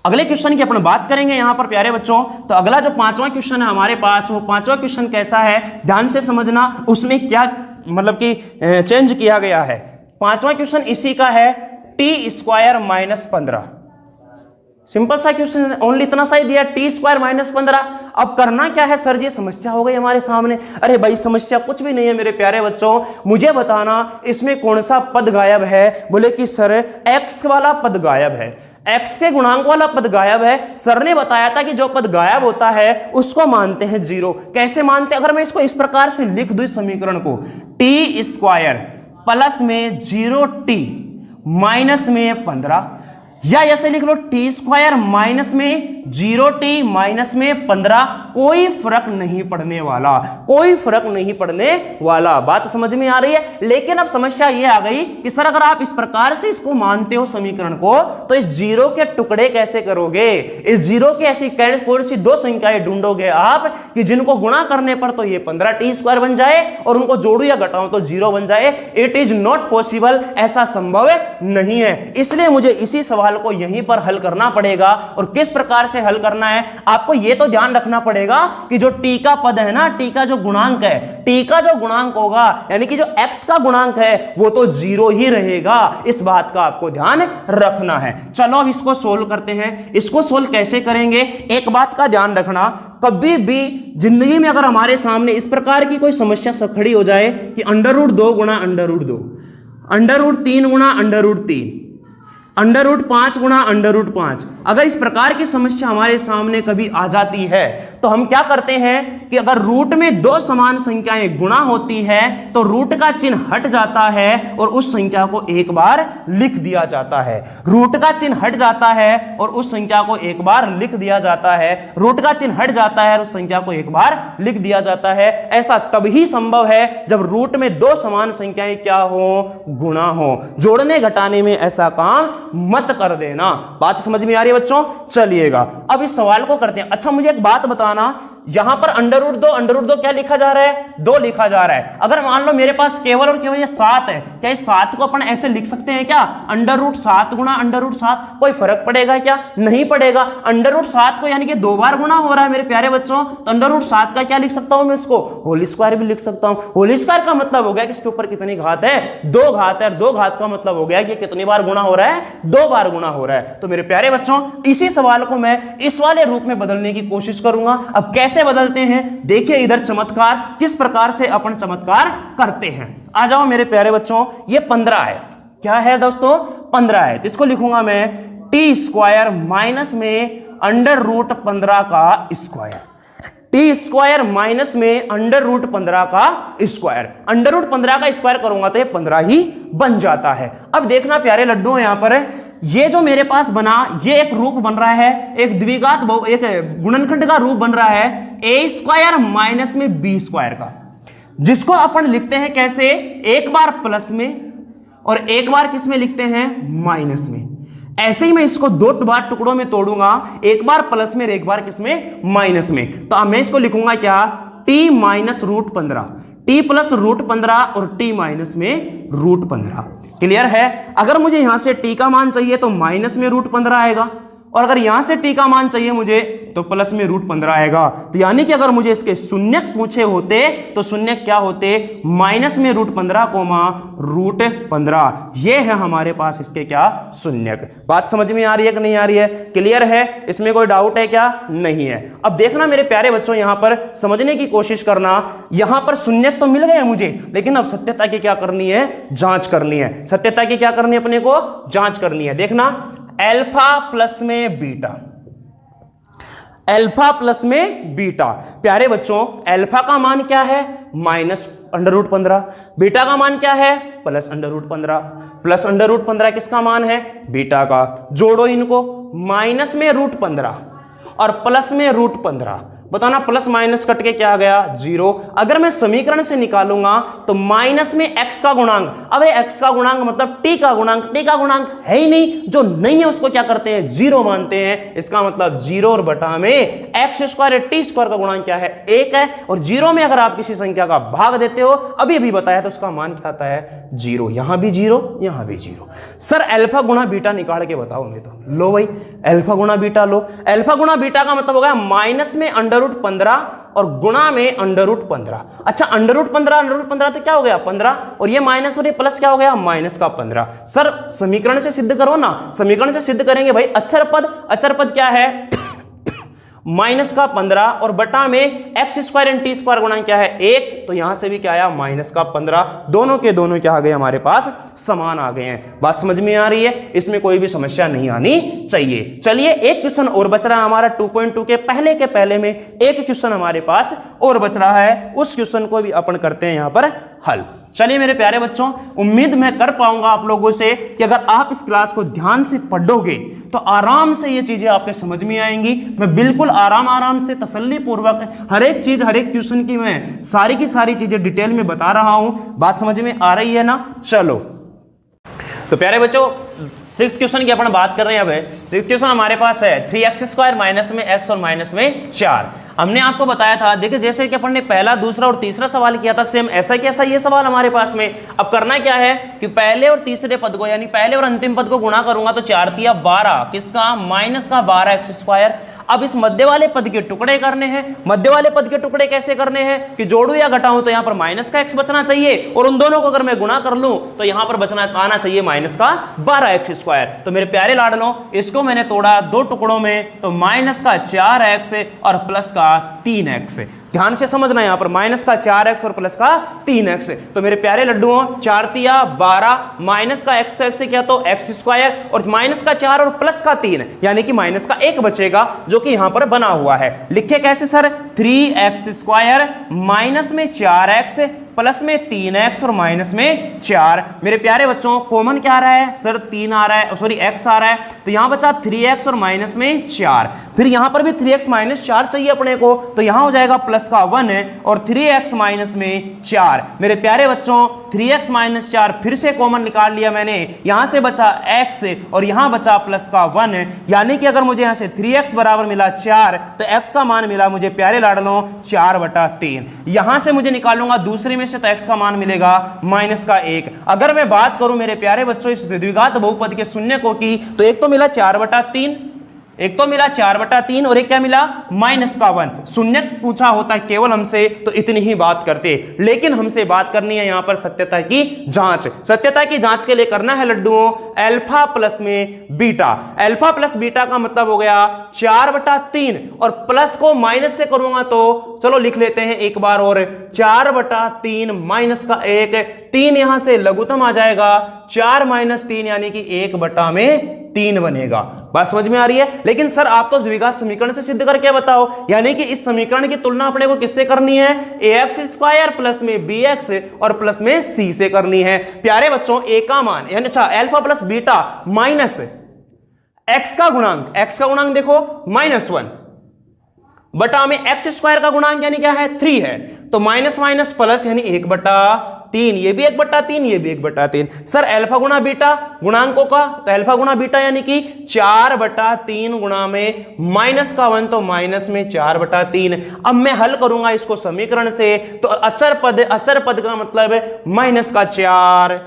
अगले क्वेश्चन की अपन बात करेंगे यहां पर प्यारे बच्चों। तो अगला जो 5वां क्वेश्चन है हमारे पास, वो 5वां क्वेश्चन कैसा है ध्यान से समझना, उसमें क्या मतलब कि चेंज किया गया है। 5वां क्वेश्चन इसी का है, t² -15। सिंपल सा क्वेश्चन, ओनली इतना सा ही दिया, t² -15। अब करना क्या है सर जी? समस्या हो गई हमारे सामने। अरे भाई समस्या कुछ भी नहीं है मेरे प्यारे बच्चों, मुझे बताना इसमें कौन सा पद गायब है। बोले कि सर x वाला पद गायब है, x के गुणांक वाला पद गायब है। सर ने बताया था कि जो पद गायब होता है उसको मानते हैं 0। कैसे मानते? अगर मैं इसको इस प्रकार से लिख दूं समीकरण को, t² प्लस में 0t माइनस में 15, या ऐसे लिख लो t² माइनस में 0t माइनस में 15, कोई फर्क नहीं पड़ने वाला, कोई फर्क नहीं पड़ने वाला। बात समझ में आ रही है? लेकिन अब समस्या ये आ गई कि सर अगर आप इस प्रकार से इसको मानते हो समीकरण को, तो इस 0 के टुकड़े कैसे करोगे? इस 0 की ऐसी कौन सी 2 संख्याएं ढूंढोगे आप कि जिनको गुणा करने पर तो ये 15t² बन जाए और उनको जोड़ू या घटाऊं तो 0 बन जाए? इट इज नॉट पॉसिबल, ऐसा संभव नहीं है। इसलिए मुझे इसी सवाल को यहीं पर हल करना पड़ेगा। और किस प्रकार से हल करना है आपको यह तो ध्यान रखना पड़ेगा कि जो t का पद है ना, t का जो गुणांक है, t का जो गुणांक होगा यानी कि जो x का गुणांक है वो तो 0 ही रहेगा। इस बात का आपको ध्यान रखना है। चलो अब इसको सोल्व करते हैं। इसको सोल्व कैसे करेंगे? एक बात का ध्यान रखना, कभी भी जिंदगी में अगर हमारे सामने इस प्रकार की कोई समस्या खड़ी हो जाए कि √2 गुणा √2, √3 गुणा √3, √5 गुणा √5, अगर इस प्रकार की समस्या हमारे सामने कभी आ जाती है तो हम क्या करते हैं कि अगर रूट में 2 समान संख्याएं गुणा होती है तो रूट का चिन्ह हट जाता है और उस संख्या को एक बार लिख दिया जाता है। रूट का चिन्ह हट जाता है और उस संख्या को एक बार लिख दिया जाता है। रूट का चिन्ह हट जाता है और उस संख्या को एक बार लिख दिया जाता है। ऐसा तभी संभव है जब रूट में 2 समान संख्याएं क्या हो? गुणा हो। जोड़ने घटाने में ऐसा काम मत कर देना। बात समझ में आ रही है बच्चों? चलिएगा अब इस सवाल को करते हैं। अच्छा मुझे एक बात बताना, बनाना, यहां पर अंडर रूट 2 क्या लिखा जा रहा है, 2 लिखा जा रहा है। अगर मान लो मेरे पास केवल और केवल ये 7 है, क्या इस 7 को अपन ऐसे लिख सकते हैं क्या, अंडर रूट 7 गुणा अंडर रूट 7, कोई फर्क पड़ेगा क्या, नहीं पड़ेगा। अंडर रूट 7 को यानी कि 2 बार गुणा हो रहा है मेरे प्यारे बच्चों, तो अंडर रूट 7 का क्या लिख सकता हूं मैं, इसको होल स्क्वायर भी लिख सकता हूं। होल स्क्वायर का मतलब हो गया कि इसके ऊपर कितनी घात है, 2 घात है, और 2 घात का मतलब हो गया कि कितनी बार गुणा हो रहा है, 2 बार गुणा हो रहा है। तो मेरे प्यारे बच्चों इसी सवाल को मैं इस वाले रूप में बदलने की कोशिश करूंगा। अब कैसे बदलते हैं देखिए, इधर चमत्कार, किस प्रकार से अपन चमत्कार करते हैं। आ जाओ मेरे प्यारे बच्चों, ये 15 है, क्या है दोस्तों, 15 है, तो इसको लिखूंगा मैं टी स्क्वायर माइनस में अंडर रूट 15 का स्क्वायर, टी स्क्वायर माइनस में अंडर रूट 15 का स्क्वायर। अंडर रूट 15 का स्क्वायर करूंगा तो ये 15 ही बन जाता है। अब देखना प्यारे लड्डू, यहां पर ये जो मेरे पास बना, ये एक रूप बन रहा है, एक द्विघात एक गुणनखंड का रूप बन रहा है ए स्क्वायर माइनस में बी स्क्वायर का, जिसको अपन लिखते हैं कैसे, एक बार प्लस में और एक बार किस में लिखते हैं, माइनस में। ऐसे ही मैं इसको 2 बार टुकड़ों में तोड़ूंगा, एक बार प्लस में और एक बार किसमें, माइनस में। तो अब मैं इसको लिखूंगा क्या, T minus root 15, T plus root 15 और टी माइनस में रूट 15। क्लियर है। अगर मुझे यहां से टी का मान चाहिए तो माइनस में रूट 15 आएगा, और अगर यहां से टी का मान चाहिए मुझे तो प्लस में रूट 15 आएगा। तो यानी कि अगर मुझे इसके शून्यक पूछे होते तो शून्यक क्या होते, माइनस में रूट 15 कोमा रूट 15। ये है हमारे पास इसके क्या, शून्यक। बात समझ में आ रही है कि नहीं आ रही है, क्लियर है, इसमें कोई डाउट है क्या, नहीं है। अब देखना मेरे प्यारे बच्चों, यहां पर समझने की कोशिश करना, यहां पर शून्यक तो मिल गए मुझे, लेकिन अब सत्यता की क्या करनी है, जांच करनी है। सत्यता की क्या करनी है, अपने को जांच करनी है। देखना अल्फा प्लस में बीटा, अल्फा प्लस में बीटा। प्यारे बच्चों अल्फा का मान क्या है, माइनस अंडर रूट 15, बीटा का मान क्या है, plus under root 15। Plus under root 15 किसका मान है, बीटा का। जोड़ो इनको, माइनस में रूट 15 और प्लस में रूट 15, बताना प्लस माइनस कट के क्या आ गया, 0। अगर मैं समीकरण से निकालूंगा तो माइनस में x का गुणांक, अब ये x का गुणांक मतलब t का गुणांक, t का गुणांक है ही नहीं, जो नहीं है उसको क्या करते हैं, 0 मानते हैं। इसका मतलब 0 और बटा में x स्क्वायर टी स्क्वायर का गुणांक क्या है, 1 है। और 0 में अगर आप किसी संख्या का भाग देते हो, अभी अभी बताया, तो उसका मान क्या आता है, 0। यहां भी 0, यहां भी 0। सर अल्फा गुणा बीटा निकाल के बताओ। नहीं तो लो भाई, अल्फा गुणा बीटा लो। अल्फा गुणा बीटा का मतलब होगा माइनस में अंडर रूट 15 और गुणा में अंडर रूट 15। अच्छा अंडर रूट 15 तो क्या हो गया, 15, और ये माइनस और ये प्लस क्या हो गया, माइनस का 15। सर समीकरण से सिद्ध करो ना, समीकरण से सिद्ध करेंगे भाई। अचर पद क्या है, माइनस का 15 और बटा में x square and T square गुणा क्या है, 1। तो यहां से भी क्या आया, माइनस का 15। दोनों के दोनों क्या आ गए, हमारे पास समान आ गए हैं। बात समझ में आ रही है, इसमें कोई भी समस्या नहीं आनी चाहिए। चलिए एक क्वेश्चन और बच रहा है हमारा 2.2 के पहले में एक क्वेश्चन हमारे पास और बच रहा है, उस क्वेश्चन को भी अपन करते हैं यहां पर हल। चलिए मेरे प्यारे बच्चों, उम्मीद मैं कर पाऊंगा आप लोगों से कि अगर आप इस क्लास को ध्यान से पढ़ोगे तो आराम से ये चीजें आपके समझ में आएंगी। मैं बिल्कुल आराम से तसल्ली पूर्वक हर एक चीज, हर एक क्वेश्चन की मैं सारी की सारी चीजें डिटेल में बता रहा हूं। बात समझ में आ रही है ना। चलो तो प्यारे बच्चों 6th क्वेश्चन की अपन बात कर रहे हैं। अब 6th क्वेश्चन हमारे पास है 3x स्क्वायर माइनस में x और माइनस में 4। हमने आपको बताया था, देखिए जैसे कि अपन ने पहला, दूसरा और तीसरा सवाल किया था, सेम ऐसा कैसा ये सवाल हमारे पास में। अब करना क्या है कि पहले और तीसरे पद को, यानी पहले और अंतिम पद को गुणा करूंगा तो 4 तिया 12, किसका, माइनस का 12x स्क्वायर। अब इस मध्य वाले पद के टुकड़े करने हैं। मध्य वाले पद के टुकड़े कैसे करने हैं कि जोड़ू या घटाऊं, तो यहां पर माइनस का x बचना चाहिए, और उन दोनों को अगर मैं गुणा कर लूं तो यहां पर बचना आना चाहिए माइनस का 12x स्क्वायर। तो मेरे प्यारे लाडलों, इसको मैंने तोड़ा 2 टुकड़ों में, तो माइनस का 4x और प्लस का 3x। ध्यान से समझना, यहां पर माइनस का 4x और प्लस का 3x। तो मेरे प्यारे लड्डुओं, 4 तिया 12, माइनस का x तो x से क्या, तो x स्क्वायर, और माइनस का 4 और प्लस का 3, यानी कि माइनस का 1 बचेगा, जो कि यहां पर बना हुआ है। लिखे कैसे सर, 3x स्क्वायर माइनस में 4x प्लस में 3x और माइनस में 4। मेरे प्यारे बच्चों कॉमन क्या आ रहा है सर, 3 आ रहा है, सॉरी x आ रहा है, तो यहां बचा 3x और माइनस में 4। फिर यहां पर भी 3x माइनस 4 चाहिए अपने को, तो यहां हो जाएगा प्लस का 1 है और 3x माइनस में 4। मेरे प्यारे बच्चों 3x माइनस 4 फिर से कॉमन निकाल लिया मैंने, यहां से बचा x और यहां बचा प्लस का 1, यानी कि अगर मुझे यहां से 3x बराबर मिला 4 तो x का मान मिला मुझे प्यारे लाडलों 4/3। यहां से मुझे निकालूंगा दूसरे में से तो x का मान मिलेगा माइनस का 1। अगर मैं बात करूं मेरे प्यारे बच्चों इस द्विघात बहुपद के शून्यकों की तो एक तो मिला 4/3, एक तो मिला 4/3 और एक क्या मिला माइनस का 1। शून्य पूछा होता है केवल हमसे तो इतनी ही बात करते, लेकिन हमसे बात करनी है यहां पर सत्यता की जांच। सत्यता की जांच के लिए करना है लड्डुओं अल्फा प्लस में बीटा। अल्फा प्लस बीटा का मतलब हो गया 4/3 और प्लस को माइनस से करूंगा तो चलो लिख लेते हैं एक बार और 4/3 माइनस का 1, 3 यहां से लघुत्तम आ जाएगा 4 - 3 यानी कि 1/3 बनेगा। बात समझ में आ रही है? लेकिन सर आप तो द्विघात समीकरण से सिद्ध करके बताओ, यानी कि इस समीकरण की तुलना अपने को किससे करनी है? ax² प्लस में bx और प्लस में c से करनी है। प्यारे बच्चों a का मान यानी अच्छा alpha plus beta minus x का गुणांक देखो -1 बटा में x² का गुणांक यानी क्या है 3 है, तो माइनस माइनस प्लस यानी 1/3, ये भी 1/3, ये भी 1/3। सर अल्फा गुणा बीटा गुणांकों का, तो अल्फा गुणा बीटा यानी कि 4/3 गुणा में माइनस का 1 तो माइनस में 4/3। अब मैं हल करूंगा इसको समीकरण से तो अचर पद का मतलब है माइनस का 4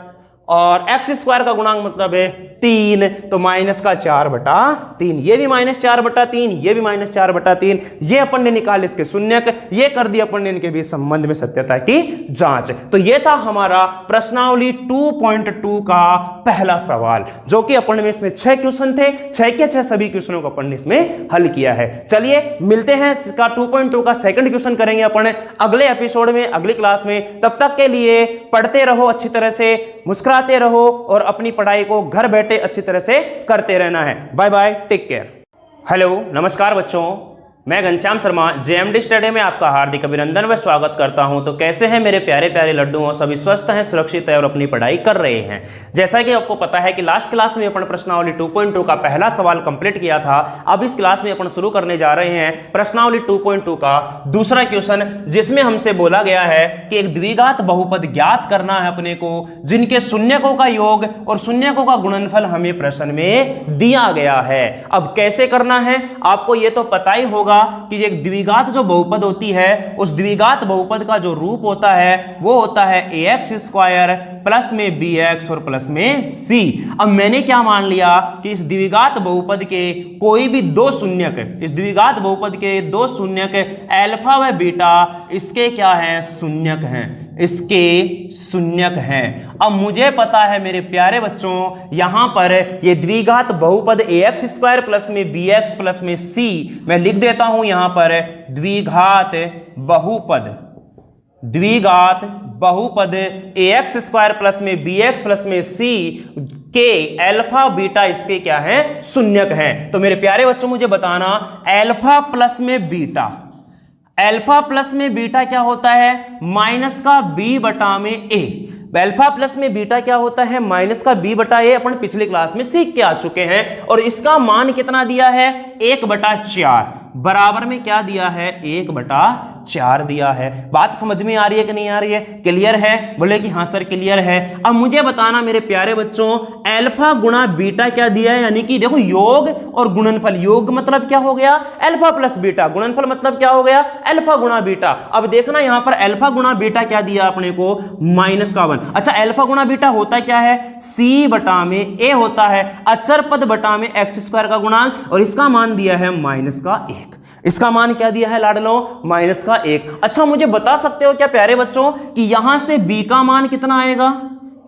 और x² का गुणांक मतलब है 3, तो माइनस का 4/3, ये भी -4/3, ये भी -4/3। ये अपन ने निकाले इसके शून्यक, ये कर दिया अपन ने इनके बीच संबंध में सत्यता की जांच। तो ये था हमारा प्रश्नावली 2.2 का पहला सवाल, जो कि अपन में इसमें 6 क्वेश्चन थे, 6 के 6 सभी क्वेश्चनों को अपन ने इसमें हल किया है। चलिए मिलते हैं इसका 2.2 का सेकंड क्वेश्चन करेंगे अपन अगले एपिसोड में, अगली क्लास में। तब तक के लिए पढ़ते रहो अच्छी तरह से, मुस्कुराते रहो और अपनी पढ़ाई को घर बैठे अच्छी तरह से करते रहना है। Bye bye, take care. Hello नमस्कार बच्चों, मैं घनश्याम शर्मा जेएमडी स्टडी में आपका हार्दिक अभिनंदन व स्वागत करता हूं। तो कैसे हैं मेरे प्यारे प्यारे लड्डुओं, सभी स्वस्थ हैं, सुरक्षित है और अपनी पढ़ाई कर रहे हैं। जैसा कि आपको पता है कि लास्ट क्लास में अपन प्रश्नावली 2.2 का पहला सवाल कंप्लीट किया था। अब इस क्लास में अपन शुरू करने जा रहे हैं प्रश्नावली 2.2 का दूसरा क्वेश्चन, जिसमें हमसे बोला गया है कि एक द्विघात बहुपद ज्ञात करना है अपने को, जिनके शून्यकों का योग और शून्यकों का गुणनफल हमें प्रश्न में दिया गया है। अब कैसे करना है आपको ये तो पता ही होगा कि एक द्विघात जो बहुपद होती है उस द्विघात बहुपद का जो रूप होता है वो होता है ax² प्लस में bx और प्लस में c। अब मैंने क्या मान लिया कि इस द्विघात बहुपद के कोई भी दो शून्यक, इस द्विघात बहुपद के दो शून्यक अल्फा व बीटा इसके क्या हैं? शून्यक हैं, इसके शून्यक हैं। अब मुझे पता है मेरे प्यारे बच्चों यहां पर ये द्विघात बहुपद ax² प्लस में bx प्लस में c, मैं लिख देता हूं यहां पर द्विघात बहुपद ax² प्लस में bx प्लस में c के अल्फा बीटा इसके क्या हैं? शून्यक हैं। तो मेरे प्यारे बच्चों मुझे बताना अल्फा प्लस में बीटा क्या होता है? माइनस का b बटा में a। अल्फा प्लस में बीटा क्या होता है? माइनस का b बटा a। अपन पिछली क्लास में सीख के आ चुके हैं और इसका मान कितना दिया है? 1/4 बराबर में क्या दिया है? 1/4 दिया है। बात समझ में आ रही है कि नहीं आ रही है? क्लियर है? बोले कि हाँ सर क्लियर है। अब मुझे बताना मेरे प्यारे बच्चों अल्फा गुणा बीटा क्या दिया है, यानी कि देखो योग और गुणनफल। योग मतलब क्या हो गया? Alpha plus beta. गुणनफल मतलब क्या हो गया? अल्फा गुणा बीटा। अब देखना यहां पर अल्फा गुणा बीटा क्या दिया अपने को? -1। अच्छा अल्फा गुणा बीटा होता क्या है? c बटा में a होता है, अचर पद बटा में x² का गुणांक, और इसका मान दिया है -1। इसका मान क्या दिया है लाडलो? -1। अच्छा मुझे बता सकते हो क्या प्यारे बच्चों कि यहां से b का मान कितना आएगा?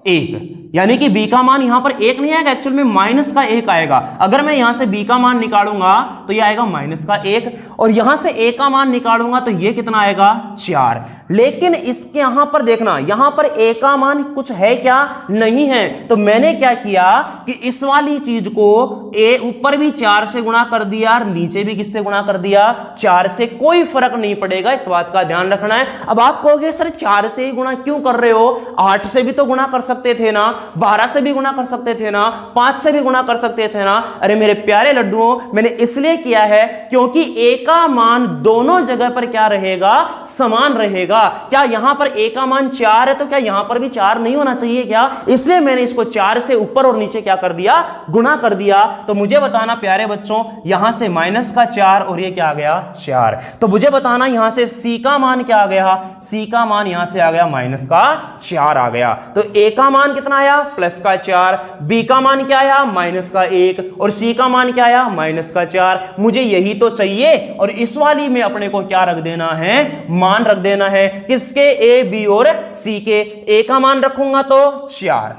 1, यानी कि b का मान यहां पर 1 नहीं आएगा, एक्चुअल में -1 आएगा। अगर मैं यहां से b का मान निकालूंगा तो ये आएगा -1 और यहां से a का मान निकालूंगा तो ये कितना आएगा? 4। लेकिन इसके यहां पर देखना, यहां पर a का मान कुछ है क्या? नहीं है। तो मैंने क्या किया कि इस वाली चीज को a ऊपर भी 4 से गुणा कर दिया और नीचे भी किससे गुणा कर दिया? 4 से। कोई फर्क नहीं पड़ेगा, इस बात का ध्यान रखना है। अब आप कहोगे सर 4 से ही गुणा क्यों कर रहे हो? 8 से भी तो गुणा कर सकते थे ना। 12 से भी गुणा कर सकते थे ना, 5 से भी गुणा कर सकते थे ना। अरे मेरे प्यारे लड्डुओं, मैंने इसलिए किया है क्योंकि a का मान दोनों जगह पर क्या रहेगा, समान रहेगा। क्या यहां पर a का मान 4 है तो क्या यहां पर भी 4 नहीं होना चाहिए क्या? इसलिए मैंने इसको 4 से ऊपर और नीचे क्या कर दिया, गुणा कर दिया। तो मुझे बताना प्यारे बच्चों, यहां से माइनस का 4 और ये क्या आ गया 4। तो मुझे बताना यहां से c का मान क्या आ गया, c का मान यहां से आ गया माइनस का 4 आ गया। तो a का मान कितना आया, प्लस का 4, b का मान क्या आया, माइनस का 1, और c का मान क्या आया, माइनस का 4। मुझे यही तो चाहिए, और इस वाली में अपने को क्या रख देना है, मान रख देना है। किसके, a b और c के। a का मान रखूंगा तो 4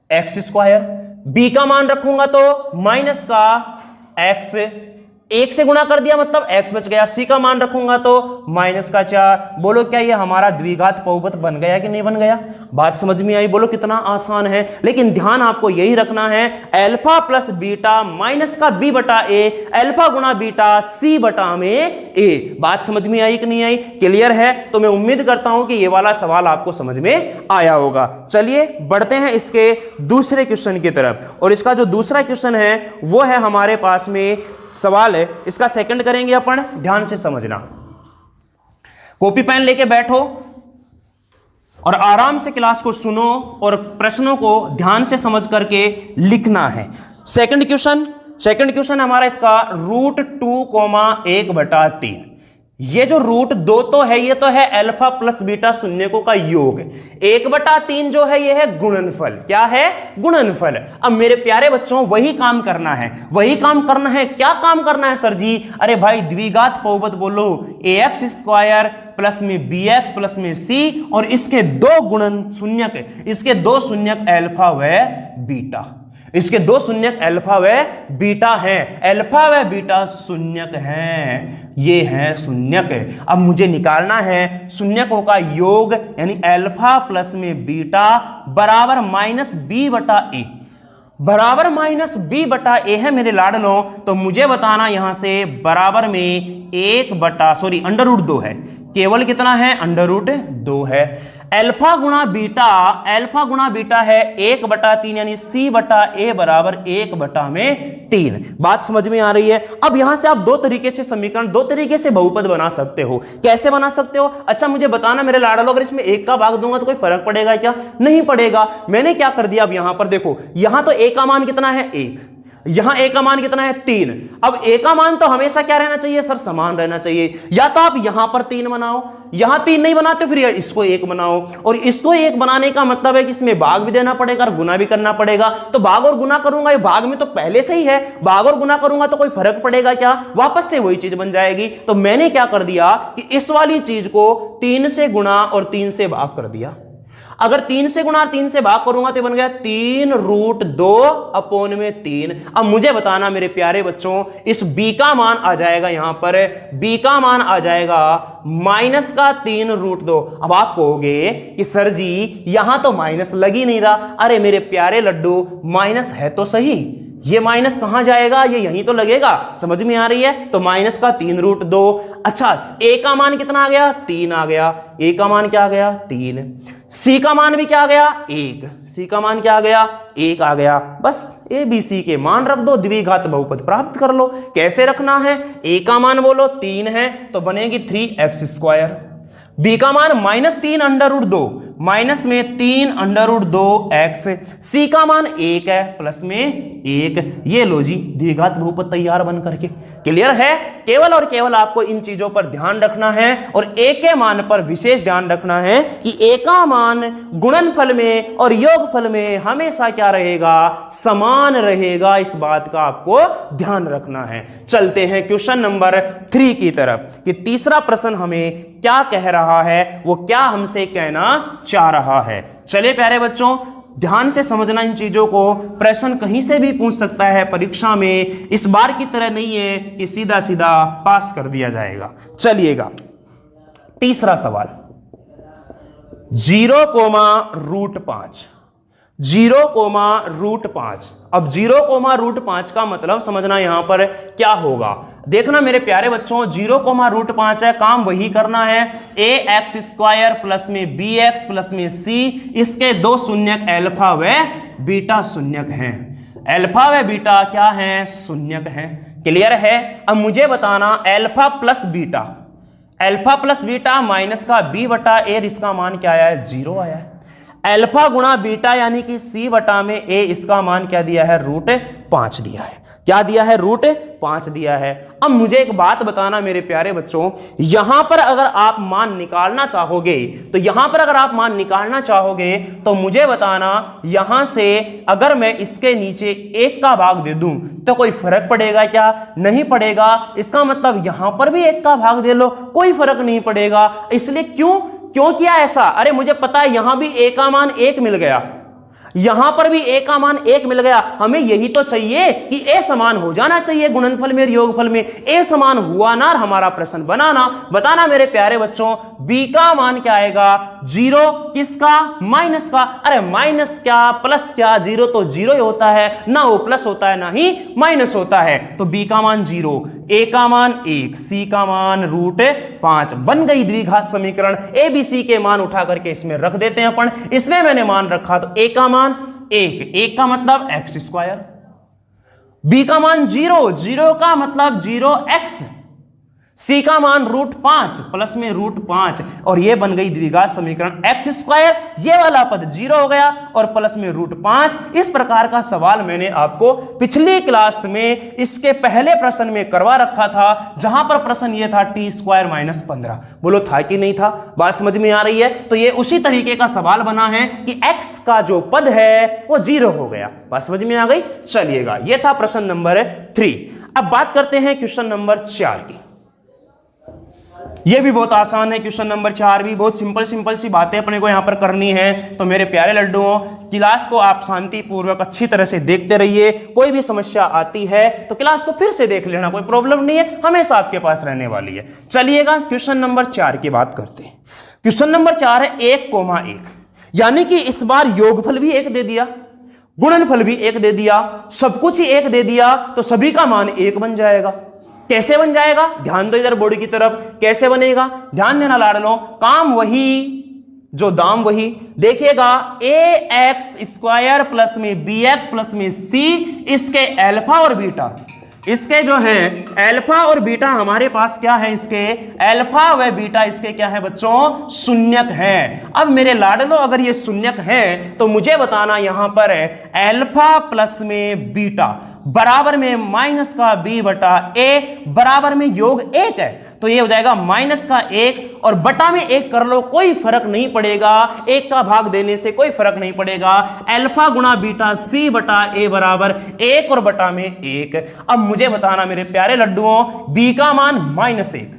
एक्स स्क्वायर, b का मान रखूंगा तो माइनस का x, 1 से गुणा कर दिया मतलब x बच गया। c का मान रखूंगा तो माइनस का 4। बोलो क्या ये हमारा द्विघात बहुपद बन गया कि नहीं बन गया? बात समझ में आई? बोलो कितना आसान है। लेकिन ध्यान आपको यही रखना है, अल्फा प्लस बीटा माइनस का b बटा a, अल्फा गुणा बीटा c बटा में a। बात समझ में आई कि नहीं आई? क्लियर है? तो मैं उम्मीद करता हूं कि ये वाला सवाल आपको समझ में आया होगा। चलिए बढ़ते हैं इसके दूसरे क्वेश्चन की तरफ, और इसका जो दूसरा क्वेश्चन है वो है हमारे पास में सवाल है, इसका सेकंड करेंगे अपन। ध्यान से समझना, कॉपी पेन लेके बैठो और आराम से क्लास को सुनो और प्रश्नों को ध्यान से समझ करके लिखना है। सेकंड क्वेश्चन हमारा इसका √2,1/3। ये जो √2 तो है, ये तो है अल्फा प्लस बीटा शून्यकों का योग। 1/3 जो है ये है गुणनफल। क्या है? गुणनफल। अब मेरे प्यारे बच्चों वही काम करना है, क्या काम करना है सर जी? अरे भाई द्विघात बहुपद बोलो, ax स्क्वायर प्लस में bx प्लस में c, और इसके दो गुणन शून्यक, इसके दो शून्यक अल्फा व बीटा, इसके दो शून्यक अल्फा व बीटा हैं। अल्फा व बीटा शून्यक हैं, ये हैं शून्यक। अब मुझे निकालना है शून्यकों का योग, यानी अल्फा प्लस में बीटा बराबर माइनस b बटा a, बराबर माइनस b बटा a है मेरे लाडलों। तो मुझे बताना यहां से बराबर में √2 है। केवल कितना है? √2 है। अल्फा गुणा बीटा है 1/3, यानी c बटा a बराबर 1/3। बात समझ में आ रही है? अब यहां से आप दो तरीके से समीकरण, दो तरीके से बहुपद बना सकते हो। कैसे बना सकते हो? अच्छा मुझे बताना मेरे लाडलो, अगर इसमें 1 का भाग दूंगा तो कोई फर्क पड़ेगा क्या? नहीं पड़ेगा। मैंने क्या कर दिया, अब यहां पर देखो, यहां तो a का मान कितना है 1, यहां a का मान कितना है 3। अब a का मान तो हमेशा क्या रहना चाहिए सर? समान रहना चाहिए। या तो आप यहां पर 3 बनाओ, यहां 3 नहीं बनाते फिर इसको 1 बनाओ, और इसको 1 बनाने का मतलब है कि इसमें भाग भी देना पड़ेगा और गुना भी करना पड़ेगा। तो भाग और गुना करूंगा, ये भाग में तो पहले से ही है, भाग और गुना करूंगा तो कोई फर्क पड़ेगा क्या? वापस से वही चीज बन जाएगी। तो मैंने क्या कर दिया कि इस वाली चीज को 3 से गुणा और 3 से भाग कर दिया। अगर 3 से गुणा और 3 से भाग करूंगा तो बन गया 3√2/3। अब मुझे बताना मेरे प्यारे बच्चों, इस b का मान आ जाएगा, यहां पर b का मान आ जाएगा माइनस का 3√2। अब आप कहोगे कि सर जी यहां तो माइनस लग ही नहीं रहा। अरे मेरे प्यारे लड्डू, माइनस है तो सही, ये माइनस कहां जाएगा? ये यहीं तो लगेगा। समझ में आ रही है? तो माइनस का 3√2। अच्छा a का मान कितना आ गया? 3 आ गया। a का मान क्या आ गया? 3। c का मान भी क्या आ गया? 1। c का मान क्या आ गया? 1 आ गया। बस a b c के मान रख दो, द्विघात बहुपद प्राप्त कर लो। कैसे रखना है? a का मान बोलो 3 है तो बनेगी 3x स्क्वायर। b का मान -3√2, माइनस में 3√2x। c का मान 1 है प्लस में 1। ये लो जी द्विघात बहुपद तैयार बन करके। क्लियर है? केवल और केवल आपको इन चीजों पर ध्यान रखना है, और a के मान पर विशेष ध्यान रखना है कि a का मान गुणनफल में और योगफल में हमेशा क्या रहेगा? समान रहेगा। इस बात का आपको ध्यान रखना है। चलते हैं क्वेश्चन नंबर 3 की तरफ, कि तीसरा प्रश्न हमें क्या कह रहा है, वो क्या हमसे कहना चाह रहा है। चलिए प्यारे बच्चों ध्यान से समझना इन चीजों को। प्रश्न कहीं से भी पूछ सकता है परीक्षा में, इस बार की तरह नहीं है कि सीधा सीधा पास कर दिया जाएगा। चलिएगा तीसरा सवाल, 0,√5। अब 0,√5 का मतलब समझना यहां पर क्या होगा, देखना मेरे प्यारे बच्चों, 0,√5 है, काम वही करना है, ax² प्लस में bx प्लस में c, इसके दो शून्यक अल्फा व बीटा शून्यक हैं, अल्फा व बीटा क्या है, शून्यक हैं। क्लियर है। अब मुझे बताना अल्फा प्लस बीटा माइनस का b बटा a, इसका मान क्या आया है, 0 आया है। अल्फा गुणा बीटा यानी कि c बटा में a, इसका मान क्या दिया है, √5 दिया है। क्या दिया है, √5 दिया है। अब मुझे एक बात बताना मेरे प्यारे बच्चों, यहां पर अगर आप मान निकालना चाहोगे तो मुझे बताना, यहां से अगर मैं इसके नीचे 1 का भाग दे दूं तो कोई फर्क पड़ेगा क्या, नहीं पड़ेगा। इसका मतलब यहां पर भी 1 का भाग दे लो, कोई फर्क नहीं पड़ेगा। इसलिए क्यों किया ऐसा, अरे मुझे पता है यहां भी a का मान 1 मिल गया, यहां पर भी a का मान 1 मिल गया। हमें यही तो चाहिए कि a समान हो जाना चाहिए गुणनफल में और योगफल में। a समान हुआ ना, हमारा प्रश्न बताना मेरे प्यारे बच्चों, b का मान क्या आएगा, 0, किसका, माइनस का। अरे माइनस क्या प्लस क्या, 0 तो 0 ही होता है ना, वो प्लस होता है ना ही माइनस होता है। तो b का मान 0, a का मान 1, c का मान √5। बन गई द्विघात समीकरण। a b c के मान उठा करके इसमें रख देते हैं अपन, इसमें मैंने मान रखा तो a का मान 1 का मतलब x², b का मान 0 का मतलब 0x, c का मान √5 प्लस में √5, और ये बन गई द्विघात समीकरण। x², ये वाला पद 0 हो गया और प्लस में √5। इस प्रकार का सवाल मैंने आपको पिछली क्लास में इसके पहले प्रश्न में करवा रखा था, जहां पर प्रश्न ये था t² - 15। बोलो था कि नहीं था, बात समझ में आ रही है। तो ये उसी तरीके का सवाल बना है कि x का जो पद है वो 0 हो गया, बात समझ में आ गई। चलिएगा, ये था प्रश्न नंबर 3। अब बात करते हैं क्वेश्चन नंबर 4 की। यह भी बहुत आसान है, क्वेश्चन नंबर 4 भी बहुत सिंपल सी बातें अपने को यहां पर करनी है। तो मेरे प्यारे लड्डुओं, क्लास को आप शांतिपूर्वक अच्छी तरह से देखते रहिए। कोई भी समस्या आती है तो क्लास को फिर से देख लेना, कोई प्रॉब्लम नहीं है, हमेशा आपके पास रहने वाली है। चलिएगा क्वेश्चन नंबर 4 की बात करते हैं। क्वेश्चन नंबर 4 है 1,1, यानी कि इस बार योगफल भी 1 दे दिया, गुणनफल भी 1 दे दिया, सब कुछ ही 1 दे दिया, तो सभी का मान 1 बन जाएगा। कैसे बन जाएगा, ध्यान दो इधर बोर्ड की तरफ, कैसे बनेगा, ध्यान देना लाडलो। काम वही जो दाम वही, देखिएगा ax² प्लस में bx प्लस में c, इसके अल्फा और बीटा, इसके जो है अल्फा और बीटा हमारे पास क्या है, इसके अल्फा व बीटा इसके क्या है बच्चों, शून्यक है। अब मेरे लाडलो अगर ये शून्यक है तो मुझे बताना यहां पर अल्फा प्लस में बीटा बराबर में माइनस का b बटा a बराबर में योग 1 है, तो ये हो जाएगा माइनस का 1 और बटा में 1 कर लो, कोई फर्क नहीं पड़ेगा, 1 का भाग देने से कोई फर्क नहीं पड़ेगा। अल्फा गुणा बीटा c बटा a बराबर 1 और बटा में 1। अब मुझे बताना मेरे प्यारे लड्डुओं, b का मान -1,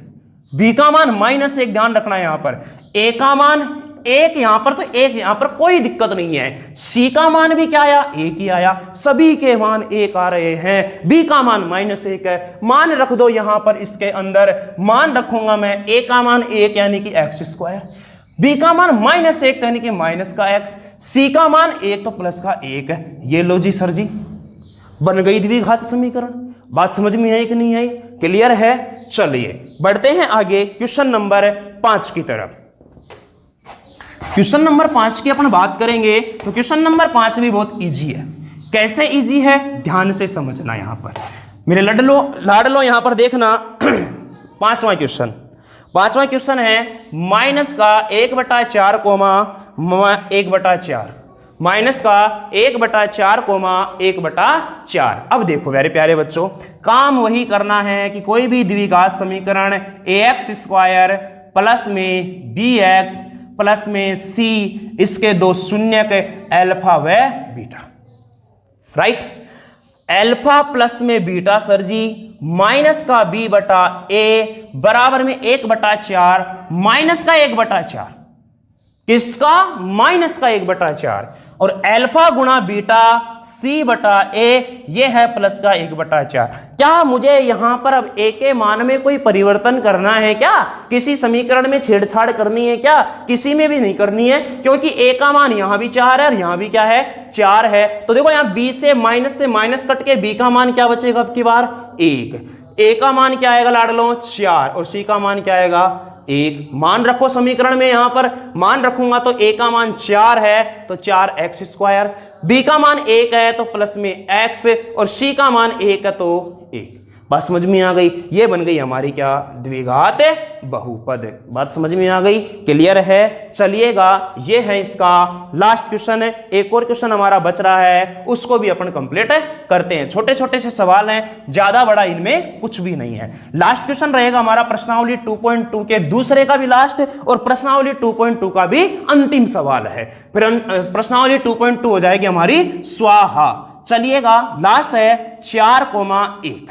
b का मान -1, ध्यान रखना यहां पर, a का मान 1 यहां पर, तो 1 यहां पर कोई दिक्कत नहीं है। c का मान भी क्या आया, 1 ही आया, सभी के मान 1 आ रहे हैं। b का मान -1 है, मान रख दो यहां पर, इसके अंदर मान रखूंगा मैं, a का मान 1 यानी कि x², b का मान -1 यानी कि माइनस का x, c का मान 1 तो प्लस का 1 है। ये लो जी सर जी, बन गई द्विघात समीकरण। बात समझ में आई कि नहीं आई, क्लियर है। चलिए बढ़ते हैं आगे क्वेश्चन नंबर 5 की तरफ। क्वेश्चन नंबर 5 की अपन बात करेंगे तो क्वेश्चन नंबर 5 भी बहुत इजी है। कैसे इजी है, ध्यान से समझना यहां पर मेरे लाडलो यहां पर देखना। पांचवा क्वेश्चन है माइनस का 1/4 1/4, माइनस का 1/4 1/4। अब देखो मेरे प्यारे बच्चों, काम वही करना है कि कोई भी द्विघात समीकरण ax² प्लस में bx प्लस में c, इसके दो शून्यक अल्फा व बीटा, राइट। अल्फा प्लस में बीटा सर जी, माइनस का b बटा a बराबर में 1/4 माइनस का 1/4, किसका? माइनस का 1/4 और अल्फा गुणा बीटा c बटा ए ये है प्लस का 1/4। क्या मुझे यहां पर अब a के मान में कोई परिवर्तन करना है क्या? किसी समीकरण में छेड़छाड़ करनी है क्या? किसी में भी नहीं करनी है, क्योंकि a का मान यहां भी 4 है और यहां भी क्या है? 4 है। तो देखो यहां b से माइनस कट के b का मान क्या बचेगा अब की बार? 1। a का मान क्या आएगा लाडलो? 4 और c का मान क्या आएगा? 1। मान रखो समीकरण में, यहां पर मान रखूंगा तो a का मान 4 है तो 4x², b का मान 1 है तो प्लस में x और c का मान 1 है तो 1। बात समझ में आ गई? ये बन गई हमारी क्या? द्विघात बहुपद। बात समझ में आ गई? क्लियर है? चलिएगा ये है इसका लास्ट क्वेश्चन। एक और क्वेश्चन हमारा बच रहा है, उसको भी अपन कंप्लीट करते हैं। छोटे छोटे से सवाल हैं, ज्यादा बड़ा इनमें कुछ भी नहीं है। लास्ट क्वेश्चन रहेगा हमारा प्रश्नावली 2.2 के दूसरे का भी लास्ट और प्रश्नावली 2.2 का भी अंतिम सवाल है। फिर प्रश्नावली 2.2 हो जाएगी हमारी स्वाहा। चलिएगा लास्ट है 4,1।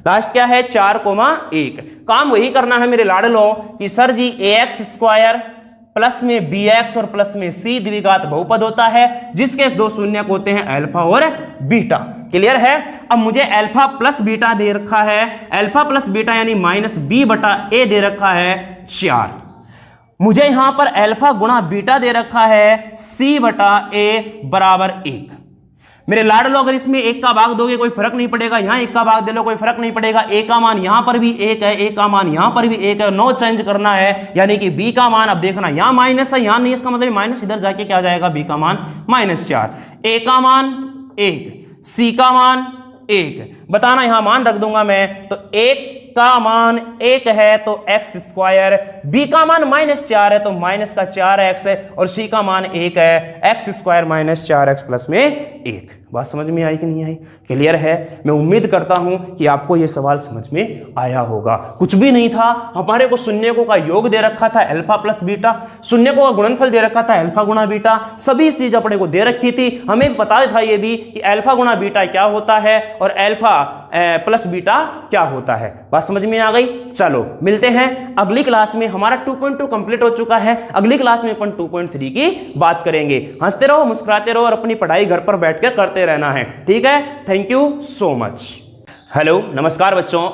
लास्ट क्या है? 4,1। काम वही करना है मेरे लाडलों कि सर जी ax² प्लस में bx और प्लस में c द्विघात बहुपद होता है जिसके 2 शून्यक होते हैं अल्फा और बीटा। क्लियर है? अब मुझे अल्फा प्लस बीटा दे रखा है, अल्फा प्लस बीटा यानी -b/a दे रखा है 4। मुझे यहां पर अल्फा गुणा बीटा दे रखा है c/a बराबर 1। मेरे लाडलो अगर इसमें 1 का भाग दोगे कोई फर्क नहीं पड़ेगा, यहां 1 का भाग दे लो कोई फर्क नहीं पड़ेगा। a का मान यहां पर भी 1 है, a का मान यहां पर भी 1 है, नो चेंज करना है। यानी कि b का मान अब देखना यहां माइनस है यहां नहीं, इसका मतलब माइनस इधर जाके क्या जाएगा? b का मान -4, a का मान 1, c का मान 1। बताना यहां मान रख दूंगा मैं, तो 1 का मान 1 है तो x², b का मान -4 है तो माइनस का 4x और c का मान 1 है, x² - 4x प्लस में 1। बात समझ में आई कि नहीं आई? क्लियर है? मैं उम्मीद करता हूं कि आपको यह सवाल समझ में आया होगा। कुछ भी नहीं था, हमारे को शून्यकों का योग दे रखा था अल्फा प्लस बीटा, शून्यकों का गुणनफल दे रखा था अल्फा गुणा बीटा, सभी चीज अपने को दे रखी थी। हमें पता था ये भी कि अल्फा गुणा बीटा क्या होता है और अल्फा प्लस बीटा क्या होता है। बात समझ में आ गई? चलो मिलते हैं अगली क्लास में। हमारा 2.2 कंप्लीट हो चुका है, अगली क्लास में अपन 2.3 की बात करेंगे। हंसते रहो, मुस्कुराते रहो और अपनी पढ़ाई घर पर बैठकर करते रहना है, ठीक है? Thank you so much. Hello, नमस्कार बच्चों,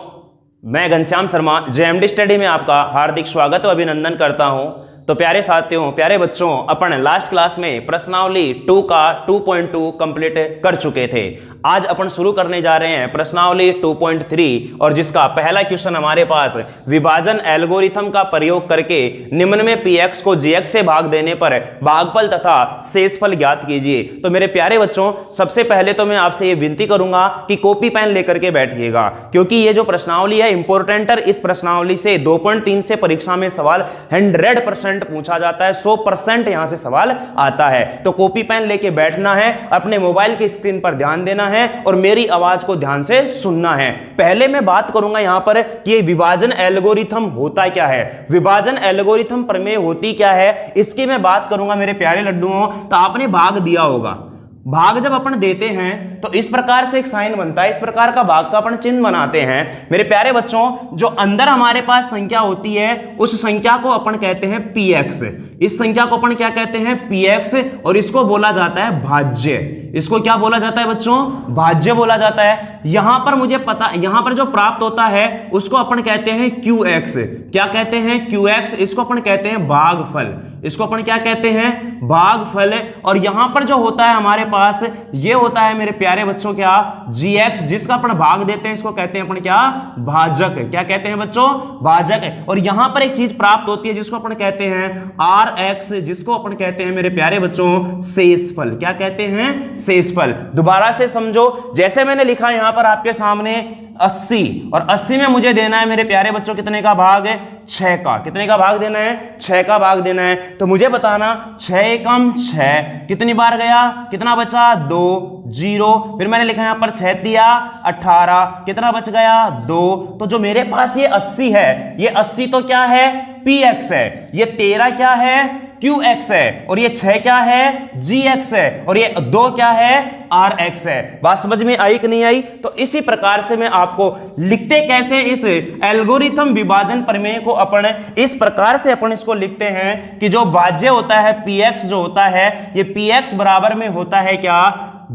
मैं घनश्याम शर्मा JMD स्टडी में आपका हार्दिक स्वागत और अभिनंदन करता हूं। तो प्यारे साथियों, प्यारे बच्चों, अपन लास्ट क्लास में प्रश्नावली 2 का 2.2 कंप्लीट कर चुके थे। आज अपन शुरू करने जा रहे हैं प्रश्नावली 2.3 और जिसका पहला क्वेश्चन हमारे पास विभाजन एल्गोरिथम का प्रयोग करके निम्न में px को gx से भाग देने पर भागफल तथा शेषफल ज्ञात कीजिए। तो मेरे प्यारे बच्चों, सबसे पहले तो मैं आपसे ये विनती करूंगा कि कॉपी पेन लेकर के बैठिएगा, क्योंकि ये जो प्रश्नावली है इंपॉर्टेंट है। इस प्रश्नावली से 2.3 से परीक्षा में सवाल 100% पूछा जाता है, 100% यहां से सवाल आता है। तो कॉपी पेन लेके बैठना है, अपने मोबाइल की स्क्रीन पर ध्यान देना है और मेरी आवाज को ध्यान से सुनना है। पहले मैं बात करूंगा यहां पर कि ये विभाजन एल्गोरिथम होता क्या है, विभाजन एल्गोरिथम प्रमेय होती क्या है, इसकी मैं बात करूंगा मेरे प्यारे लड्डुओं। तो आपने भाग दिया होगा, भाग जब अपन देते हैं तो इस प्रकार से एक साइन बनता है, इस प्रकार का भाग का अपन चिन्ह बनाते हैं। मेरे प्यारे बच्चों, जो अंदर हमारे पास संख्या होती है उस संख्या को अपन कहते हैं px। इस संख्या को अपन क्या कहते हैं? px। और इसको बोला जाता है भाज्य। इसको क्या बोला जाता है बच्चों? भाज्य बोला जाता है। यहां पर मुझे पता, यहां पर जो प्राप्त होता है उसको अपन कहते हैं qx। क्या कहते हैं? qx। इसको अपन कहते हैं भागफल। इसको अपन क्या कहते हैं? भागफल। और यहां पर जो होता है हमारे पास ये होता है मेरे प्यारे बच्चों क्या? gx, जिसका अपन भाग देते हैं इसको कहते हैं अपन क्या? भाजक। क्या कहते हैं बच्चों? भाजक। और यहां पर एक चीज प्राप्त होती है जिसको अपन कहते हैं rx, जिसको अपन कहते हैं मेरे प्यारे बच्चों शेषफल। क्या कहते हैं? शेषफल। दोबारा से समझो, जैसे मैंने लिखा यहां पर आपके सामने 80 और 80 में मुझे देना है मेरे प्यारे बच्चों कितने का भाग है? 6 का। कितने का भाग देना है? 6 का भाग देना है। तो मुझे बताना 6 एकम 6 कितनी बार गया? कितना बचा? 2 0। फिर मैंने लिखा यहां पर 6 दिया 18, कितना बच गया? 2। तो जो मेरे पास ये 80 है, ये 80 तो क्या है? px है। ये 13 क्या है? QX है और ये 6 क्या है GX है और ये 2 क्या है RX है। बात समझ में आई कि नहीं आई? तो इसी प्रकार से मैं आपको लिखते कैसे इस एल्गोरिथम विभाजन प्रमेय को अपन इस प्रकार से अपन इसको लिखते हैं कि जो भाज्य होता है PX जो होता है ये PX बराबर में होता है क्या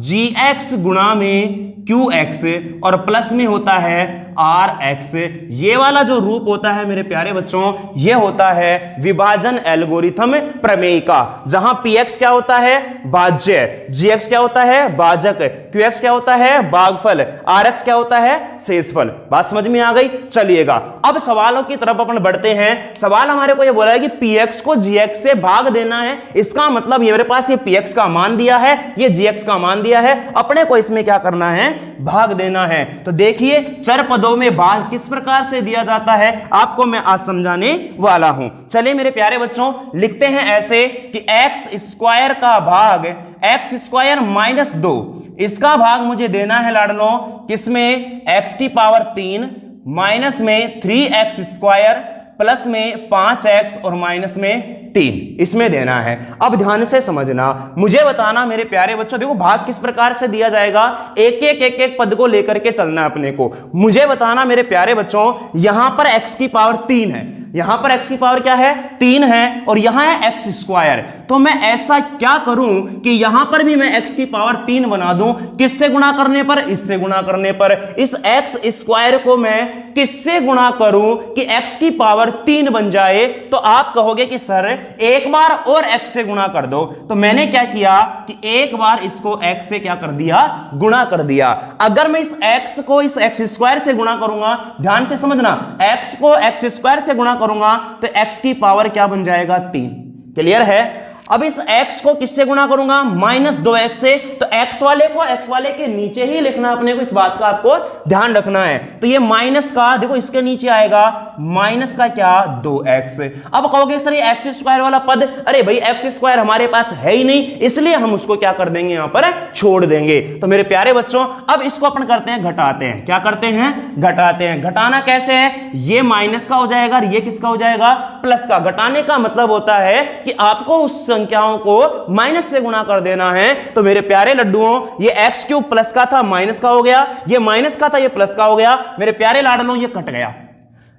GX गुणा में QX और प्लस में होता है RX। ये वाला जो रूप होता है मेरे प्यारे बच्चों ये होता है विभाजन एल्गोरिथम प्रमेय का, जहां PX क्या होता है भाज्य, GX क्या होता है भाजक, QX क्या होता है भागफल, RX क्या होता है शेषफल। बात समझ में आ गई? चलिएगा अब सवालों की तरफ अपन बढ़ते हैं। सवाल हमारे को ये बोला है कि PX को GX से भाग देना है। इसका मतलब ये मेरे पास ये PX का मान दिया है, ये GX का मान दिया है, अपने को इसमें क्या करना है भाग देना है। तो देखिए चर पदों में भाग किस प्रकार से दिया जाता है आपको मैं आज समझाने वाला हूं। चलिए मेरे प्यारे बच्चों लिखते हैं ऐसे कि एक्स स्क्वायर का भाग एक्स स्क्वायर माइनस 2 इसका भाग मुझे देना है लाडलो किसमें x की पावर 3 माइनस में 3x स्क्वायर प्लस में 5x और माइनस में 3 इसमें देना है। अब ध्यान से समझना, मुझे बताना मेरे प्यारे बच्चों, देखो भाग किस प्रकार से दिया जाएगा, एक पद को लेकर के चलना है अपने को। मुझे बताना मेरे प्यारे बच्चों यहां पर x की पावर 3 है, यहां पर x की पावर क्या है 3 है और यहां है x स्क्वायर। तो मैं ऐसा क्या करूं कि यहां पर भी मैं x की पावर 3 बना दूं, किससे गुणा करने पर, इससे गुणा करने पर। इस x स्क्वायर को मैं किससे गुणा करूं कि x की पावर 3 बन जाए। तो आप कहोगे कि सर एक बार और x से गुणा कर दो। तो मैंने क्या किया कि एक बार इसको x से क्या कर दिया गुणा कर दिया। अगर मैं इस x को इस x स्क्वायर से गुणा करूंगा, ध्यान से समझना, x को x स्क्वायर से गुणा करूंगा तो x की पावर क्या बन जाएगा 3। क्लियर है? अब इस x को किससे गुणा करूंगा माइनस 2x से, तो x वाले को x वाले के नीचे ही लिखना अपने को, इस बात का आपको ध्यान रखना है। तो ये माइनस का देखो इसके नीचे आएगा माइनस का क्या 2x। अब कहोगे सर ये एक्स स्क्वायर वाला पद, अरे भाई एक्स स्क्वायर हमारे पास है ही नहीं, इसलिए हम उसको क्या कर देंगे यहां पर छोड़ देंगे। तो मेरे प्यारे बच्चों अब इसको अपन करते हैं घटाते हैं। क्या करते हैं घटाते हैं। घटाना कैसे है, ये माइनस का हो जाएगा, ये किसका हो जाएगा प्लस का। घटाने का मतलब होता है कि आपको उस संख्याओं को माइनस से गुणा कर देना है। तो मेरे प्यारे लड्डुओं ये एक्स क्यूब प्लस का था माइनस का हो गया, ये माइनस का था ये प्लस का हो गया। मेरे प्यारे लाडलों ये कट गया,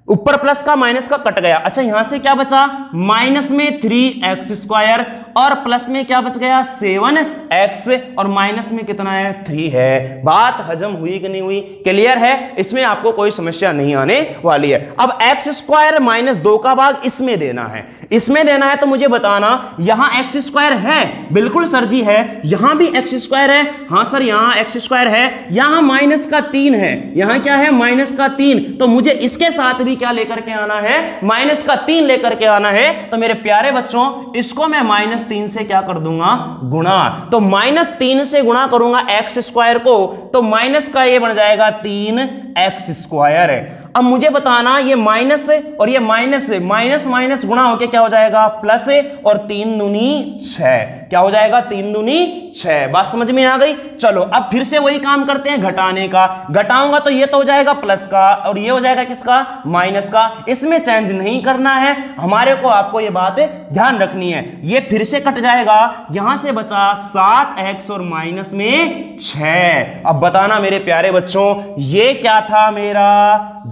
ऊपर प्लस का माइनस का कट गया। अच्छा यहां से क्या बचा, माइनस में 3x स्क्वायर और प्लस में क्या बच गया 7x और माइनस में कितना है 3 है। बात हजम हुई कि नहीं हुई? क्लियर है? इसमें आपको कोई समस्या नहीं आने वाली है। अब x स्क्वायर माइनस 2 का भाग इसमें देना है, इसमें देना है। तो मुझे बताना यहां x स्क्वायर है, बिल्कुल सर जी है। यहां भी x स्क्वायर है, हां सर यहां x स्क्वायर है। यहां माइनस का 3 है, यहां क्या है माइनस का 3। तो मुझे इसके साथ भी क्या लेकर के आना है माइनस का 3 लेकर के आना है। तो मेरे प्यारे बच्चों इसको मैं माइनस 3 से क्या कर दूंगा गुणा। तो माइनस 3 से गुणा करूंगा एक्स स्क्वायर को, तो माइनस का ये बन जाएगा 3x स्क्वायर है। अब मुझे बताना ये माइनस और ये माइनस माइनस माइनस गुणा होके क्या हो जाएगा प्लस और 3 दूनी 6। क्या हो जाएगा 3 दूनी 6। बात समझ में आ गई? चलो अब फिर से वही काम करते हैं घटाने का। घटाऊंगा तो ये तो हो जाएगा प्लस का और ये हो जाएगा किसका माइनस का। इसमें चेंज नहीं करना है हमारे को, आपको ये बात ध्यान रखनी है। ये फिर से कट जाएगा, यहां से बचा 7x और माइनस में 6। अब बताना मेरे प्यारे बच्चों ये क्या था मेरा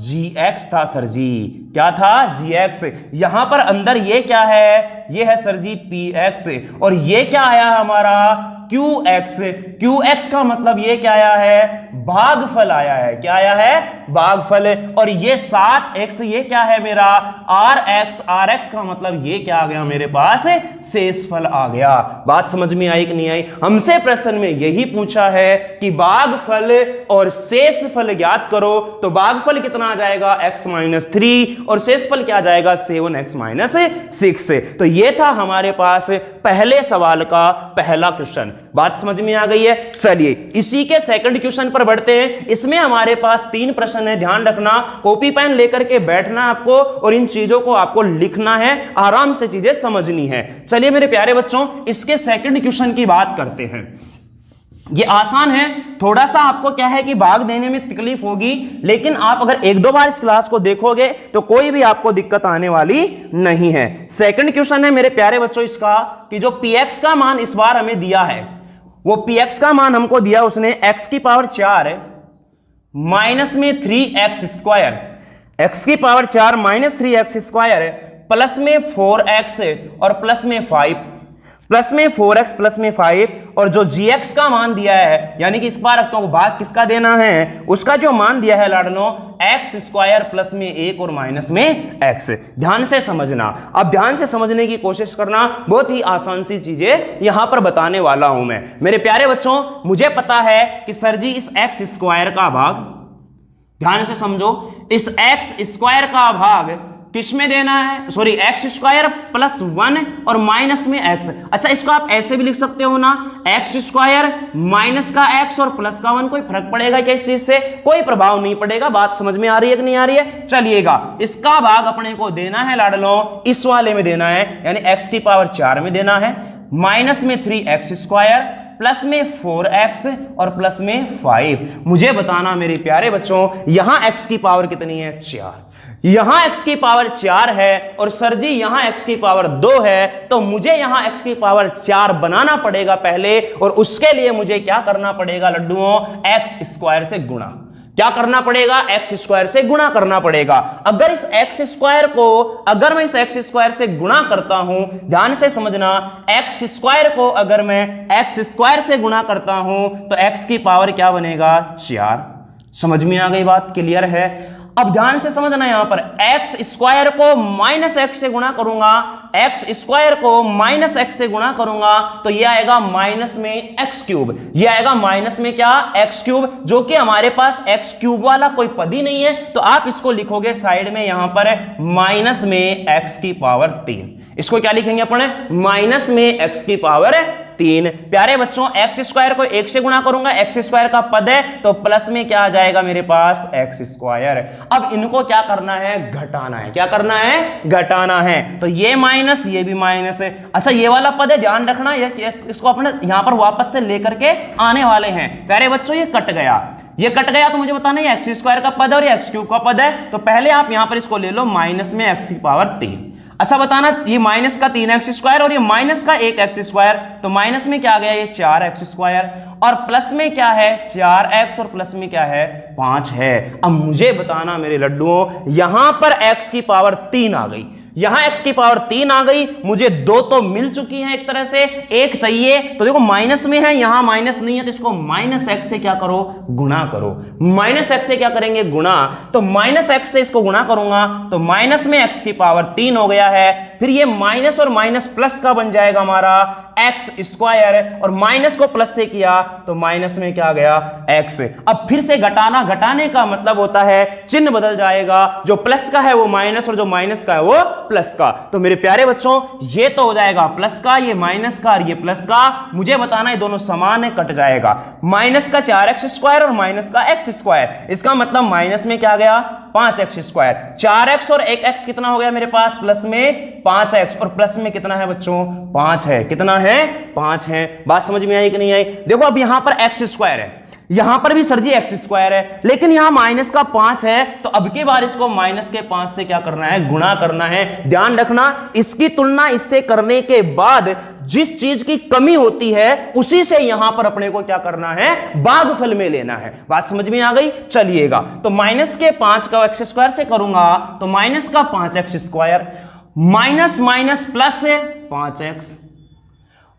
gx था सर जी। क्या था gx। यहां पर अंदर ये क्या है, ये है सर जी px और ये क्या आया हमारा qx। qx का मतलब ये क्या आया है भागफल आया है। क्या आया है भागफल। और ये 7x ये क्या है मेरा rx। rx का मतलब ये क्या आ गया मेरे पास शेषफल आ गया। बात समझ में आई कि नहीं आई? हमसे प्रश्न में यही पूछा है कि भागफल और शेषफल ज्ञात करो। तो भागफल कितना आ जाएगा x माइनस 3 और शेषफल क्या आ जाएगा 7x माइनस 6। तो ये था हमारे पास पहले सवाल का पहला क्वेश्चन। बात समझ में आ गई है? चलिए इसी के सेकंड क्वेश्चन पर बढ़ते हैं। इसमें हमारे पास 3 प्रश्न है, ध्यान रखना, कॉपी पेन लेकर के बैठना आपको और इन चीजों को आपको लिखना है, आराम से चीजें समझनी है। चलिए मेरे प्यारे बच्चों इसके सेकंड क्वेश्चन की बात करते हैं। ये आसान है, थोड़ा सा आपको क्या है कि भाग देने में तकलीफ होगी, लेकिन आप अगर एक दो बार इस क्लास को देखोगे तो कोई भी आपको दिक्कत आने वाली नहीं है। सेकंड क्वेश्चन है मेरे प्यारे बच्चों इसका कि जो px का मान इस बार हमें दिया है, वो px का मान हमको दिया उसने x की पावर 4 माइनस में 3x स्क्वायर, x की power 4 minus 3x square plus में 4x और प्लस में 5, प्लस में 4x प्लस में 5, और जो gx का मान दिया है यानी कि इस बार आपको भाग किसका देना है, उसका जो मान दिया है लाडलो x स्क्वायर प्लस में 1 और माइनस में x। ध्यान से समझना, अब ध्यान से समझने की कोशिश करना, बहुत ही आसान सी चीजें यहां पर बताने वाला हूं मैं। मेरे प्यारे बच्चों मुझे पता है कि सर जी इस x स्क्वायर का भाग, ध्यान से समझो, इस x स्क्वायर का भाग किस में देना है, सॉरी x स्क्वायर प्लस 1 और माइनस में x। अच्छा इसको आप ऐसे भी लिख सकते हो ना, x स्क्वायर माइनस का x और प्लस का 1, कोई फर्क पड़ेगा क्या इस चीज से, कोई प्रभाव नहीं पड़ेगा। बात समझ में आ रही है कि नहीं आ रही है, चलिएगा इसका भाग अपने को देना है लाडलो, इस वाले में देना है, यानी x की पावर 4 में देना है, माइनस में 3x स्क्वायर प्लस में 4x और प्लस में 5। मुझे बताना मेरे प्यारे बच्चों यहां x की पावर कितनी है, 4, यहां x की पावर 4 है और सर जी यहां x की पावर 2 है, तो मुझे यहां x की पावर 4 बनाना पड़ेगा पहले, और उसके लिए मुझे क्या करना पड़ेगा लड्डुओं, x स्क्वायर से गुणा। क्या करना पड़ेगा, x स्क्वायर से गुणा करना पड़ेगा। अगर इस x स्क्वायर को, अगर मैं इस x स्क्वायर से गुणा करता हूं, ध्यान से समझना, x स्क्वायर को अगर मैं x स्क्वायर से गुणा करता हूं तो x की पावर क्या बनेगा, 4। समझ में आ गई बात, क्लियर है। अब ध्यान से समझना, यहां पर x स्क्वायर को माइनस x से गुणा करूंगा, x स्क्वायर को माइनस x से गुणा करूंगा तो ये आएगा माइनस में x क्यूब, ये आएगा माइनस में क्या, x क्यूब, जो कि हमारे पास x क्यूब वाला कोई पद ही नहीं है, तो आप इसको लिखोगे साइड में यहां पर माइनस में x की पावर 3। इसको क्या लिखेंगे अपन, माइनस में x की पावर 3। प्यारे बच्चों x स्क्वायर को 1 से गुणा करूंगा, x स्क्वायर का पद है तो प्लस में क्या आ जाएगा मेरे पास, x स्क्वायर। अब इनको क्या करना है, घटाना है। क्या करना है, घटाना है। तो ये माइनस, ये भी माइनस है। अच्छा ये वाला पद है, ध्यान रखना, ये इसको अपने यहां पर वापस से लेकर के आने वाले हैं। प्यारे बच्चों ये कट गया, ये कट गया, तो मुझे बताना ये x स्क्वायर का पद है और ये x क्यूब का पद है, तो पहले आप यहां पर इसको ले लो माइनस में x की पावर 3। अच्छा बताना, ये माइनस का 3x स्क्वायर और ये माइनस का 1x स्क्वायर, तो माइनस में क्या आ गया, ये 4x स्क्वायर, और प्लस में क्या है, 4x, और प्लस में क्या है, 5 है। अब मुझे बताना मेरे लड्डुओं, यहां पर x की पावर 3 आ गई, यहां x की पावर 3 आ गई, मुझे 2 तो मिल चुकी है एक तरह से, 1 चाहिए, तो देखो माइनस में है, यहां माइनस नहीं है, तो इसको माइनस x से क्या करो, गुणा करो। माइनस x से क्या करेंगे, गुणा, तो माइनस x से इसको गुणा करूंगा तो माइनस में x की पावर 3 हो गया है, फिर ये माइनस और माइनस प्लस का बन जाएगा हमारा x स्क्वायर, और माइनस को प्लस से किया तो माइनस में क्या आ गया, x। अब फिर से घटाना, घटाने का मतलब होता है चिन्ह बदल जाएगा, जो प्लस का है वो माइनस और जो माइनस का है वो प्लस का। तो मेरे प्यारे बच्चों ये तो हो जाएगा प्लस का, ये माइनस का और ये प्लस का, मुझे बताना ये दोनों समान है, कट जाएगा। माइनस का 4x स्क्वायर और माइनस का x स्क्वायर, इसका मतलब माइनस में क्या गया, 5x स्क्वायर। 4x और 1x कितना हो गया मेरे पास, प्लस में 5x, और प्लस में कितना है बच्चों, 5 है। कितना है, 5 है। बात समझ में आई कि नहीं आई। देखो अब यहां पर x स्क्वायर है, यहां पर भी सर जी x स्क्वायर है, लेकिन यहां माइनस का 5 है, तो अब की बार इसको माइनस के 5 से क्या करना है, गुणा करना है। ध्यान रखना, इसकी तुलना इससे करने के बाद जिस चीज की कमी होती है उसी से यहां पर अपने को क्या करना है, भागफल में लेना है। बात समझ में आ गई, चलिएगा। तो माइनस के 5 का x स्क्वायर से करूंगा तो माइनस का 5x square, minus minus plus है 5x,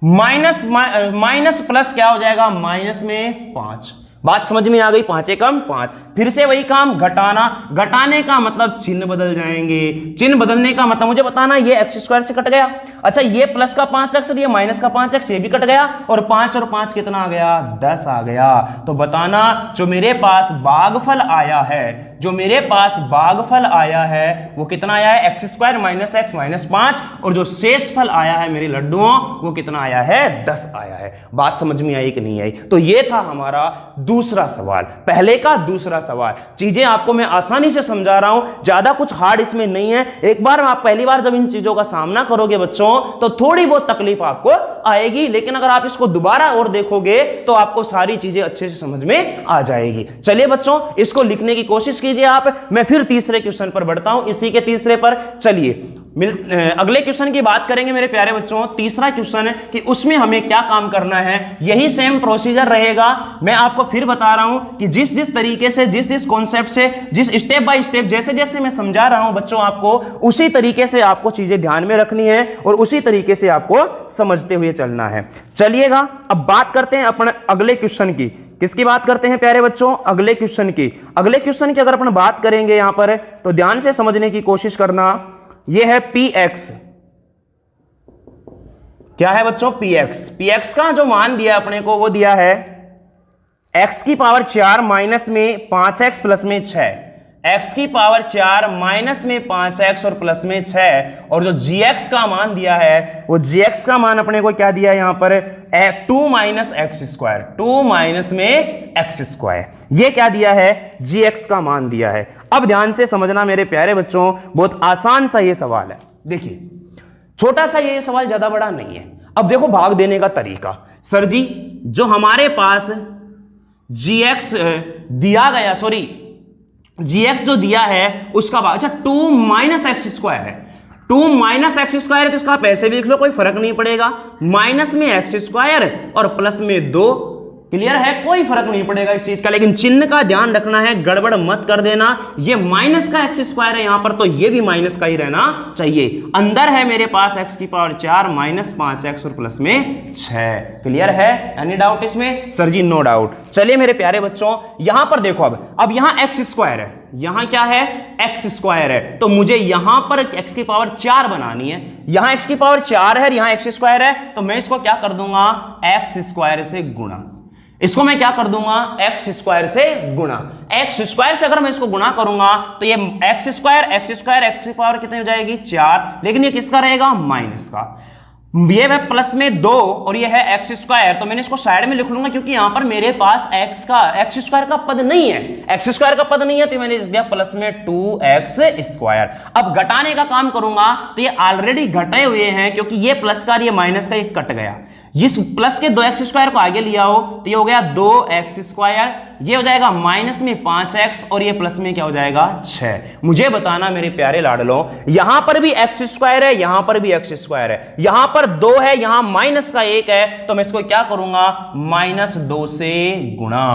माइनस माइनस प्लस क्या हो जाएगा, माइनस में 5। बात समझ में आ गई, 5 एकम 5। फिर से वही काम, घटाना, घटाने का मतलब चिन्ह बदल जाएंगे, चिन्ह बदलने का मतलब मुझे बताना, ये x स्क्वायर से कट गया। अच्छा ये प्लस का 5x और ये माइनस का 5x, ये भी कट गया, और 5 और 5 कितना आ गया, 10 आ गया। तो बताना जो मेरे पास भागफल आया है, जो मेरे पास भागफल आया है वो कितना आया है, x square minus x minus 5, और जो शेष फल आया है मेरे लड्डुओं वो कितना आया है, 10 आया है। बात समझ में आई कि नहीं आई। तो ये था हमारा दूसरा सवाल, पहले का दूसरा सवाल। चीजें आपको मैं आसानी से समझा रहा हूं, ज्यादा कुछ हार्ड इसमें नहीं है। एक बार आप पहली बार जब इन चीजों का सामना करोगे बच्चों तो थोड़ी बहुत तकलीफ आपको आएगी, लेकिन अगर आप इसको दोबारा और देखोगे तो आपको सारी चीजें अच्छे से समझ में आ जाएगी। चलिए बच्चों, इसको लिखने की कोशिश कीजिए आप। मैं फिर तीसरे क्वेश्चन पर बढ़ता हूं, इसी के तीसरे पर। चलिए अगले क्वेश्चन की बात करेंगे मेरे प्यारे बच्चों। तीसरा क्वेश्चन है कि उसमें हमें क्या काम करना है। यही सेम प्रोसीजर रहेगा। मैं आपको फिर बता रहा हूं कि जिस जिस तरीके से, जिस जिस कॉन्सेप्ट से, जिस स्टेप बाय स्टेप जैसे जैसे मैं समझा रहा हूं बच्चों आपको, उसी तरीके से आपको चीजें ध्यान में रखनी है और उसी तरीके से आपको समझते हुए चलना है। चलिएगा, अब बात करते हैं अपने अगले क्वेश्चन की। किसकी बात करते हैं प्यारे बच्चों? अगले क्वेश्चन की। अगले क्वेश्चन की अगर अपन बात करेंगे यहां पर, तो ध्यान से समझने की कोशिश करना। यह है px। क्या है बच्चों? px का जो मान दिया अपने को वो दिया है x की पावर 4 माइनस में 5x प्लस में 6, x की पावर 4 माइनस में 5x और प्लस में 6। और जो gx का मान दिया है वो gx का मान अपने को क्या दिया है यहां पर? 2 माइनस एक्स स्क्वायर, 2 माइनस में एक्स स्क्वायर। ये क्या दिया है? gx का मान दिया है। अब ध्यान से समझना मेरे प्यारे बच्चों, बहुत आसान सा ये सवाल है। देखिए, छोटा सा ये सवाल, ज्यादा बड़ा नहीं है। अब देखो भाग देने का तरीका। सर जी, जो हमारे पास gx दिया गया, सॉरी gx जो दिया है उसका भाग, अच्छा 2 माइनस एक्स स्क्वायर है, 2 माइनस एक्स स्क्वायर है तो इसका आप ऐसे भी लिख लो, कोई फर्क नहीं पड़ेगा। माइनस में एक्स स्क्वायर और प्लस में 2, क्लियर है, कोई फर्क नहीं पड़ेगा इस चीज का। लेकिन चिन्ह का ध्यान रखना है, गड़बड़ मत कर देना। ये माइनस का एक्स स्क्वायर है यहां पर, तो ये भी माइनस का ही रहना चाहिए। अंदर है मेरे पास एक्स की पावर 4 माइनस 5x और प्लस में 6। क्लियर है? एनी डाउट इसमें? सर जी नो डाउट। चलिए मेरे प्यारे बच्चों, यहां पर देखो, अब यहां एक्स स्क्वायर है, यहां क्या है? एक्स स्क्वायर है। तो मुझे यहां पर एक्स की पावर 4 बनानी है। यहां एक्स की पावर 4 है, यहां एक्स स्क्वायर है, तो मैं इसको क्या कर दूंगा? एक्स स्क्वायर से गुणा। इसको मैं क्या कर दूंगा? एक्स स्क्वायर से गुणा। एक्स स्क्वायर से अगर मैं इसको गुणा करूंगा तो ये एक्स स्क्वायर एक्स की पावर कितनी हो जाएगी? 4। लेकिन ये किसका रहेगा? माइनस का। ये है प्लस में 2 और ये है एक्स स्क्वायर, तो मैंने इसको साइड में लिख लूंगा क्योंकि यहां पर मेरे पास एक्स स्क्वायर का पद नहीं है, एक्स स्क्वायर का पद नहीं है, तो मैंने लिख दिया प्लस में 2x स्क्वायर। अब घटाने का काम करूंगा तो ये ऑलरेडी घटे हुए हैं, क्योंकि ये प्लस का ये माइनस का ये कट गया। इस प्लस के 2x स्क्वायर को आगे लिया हो तो ये हो गया 2x स्क्वायर, ये हो जाएगा माइनस में 5x और ये प्लस में क्या हो जाएगा? 6। मुझे बताना मेरे प्यारे लाडलों, यहां पर भी एक्स स्क्वायर है, यहां पर भी एक्स स्क्वायर है, यहां पर 2 है, यहां माइनस का 1 है, तो मैं इसको क्या करूंगा? -2 से गुणा,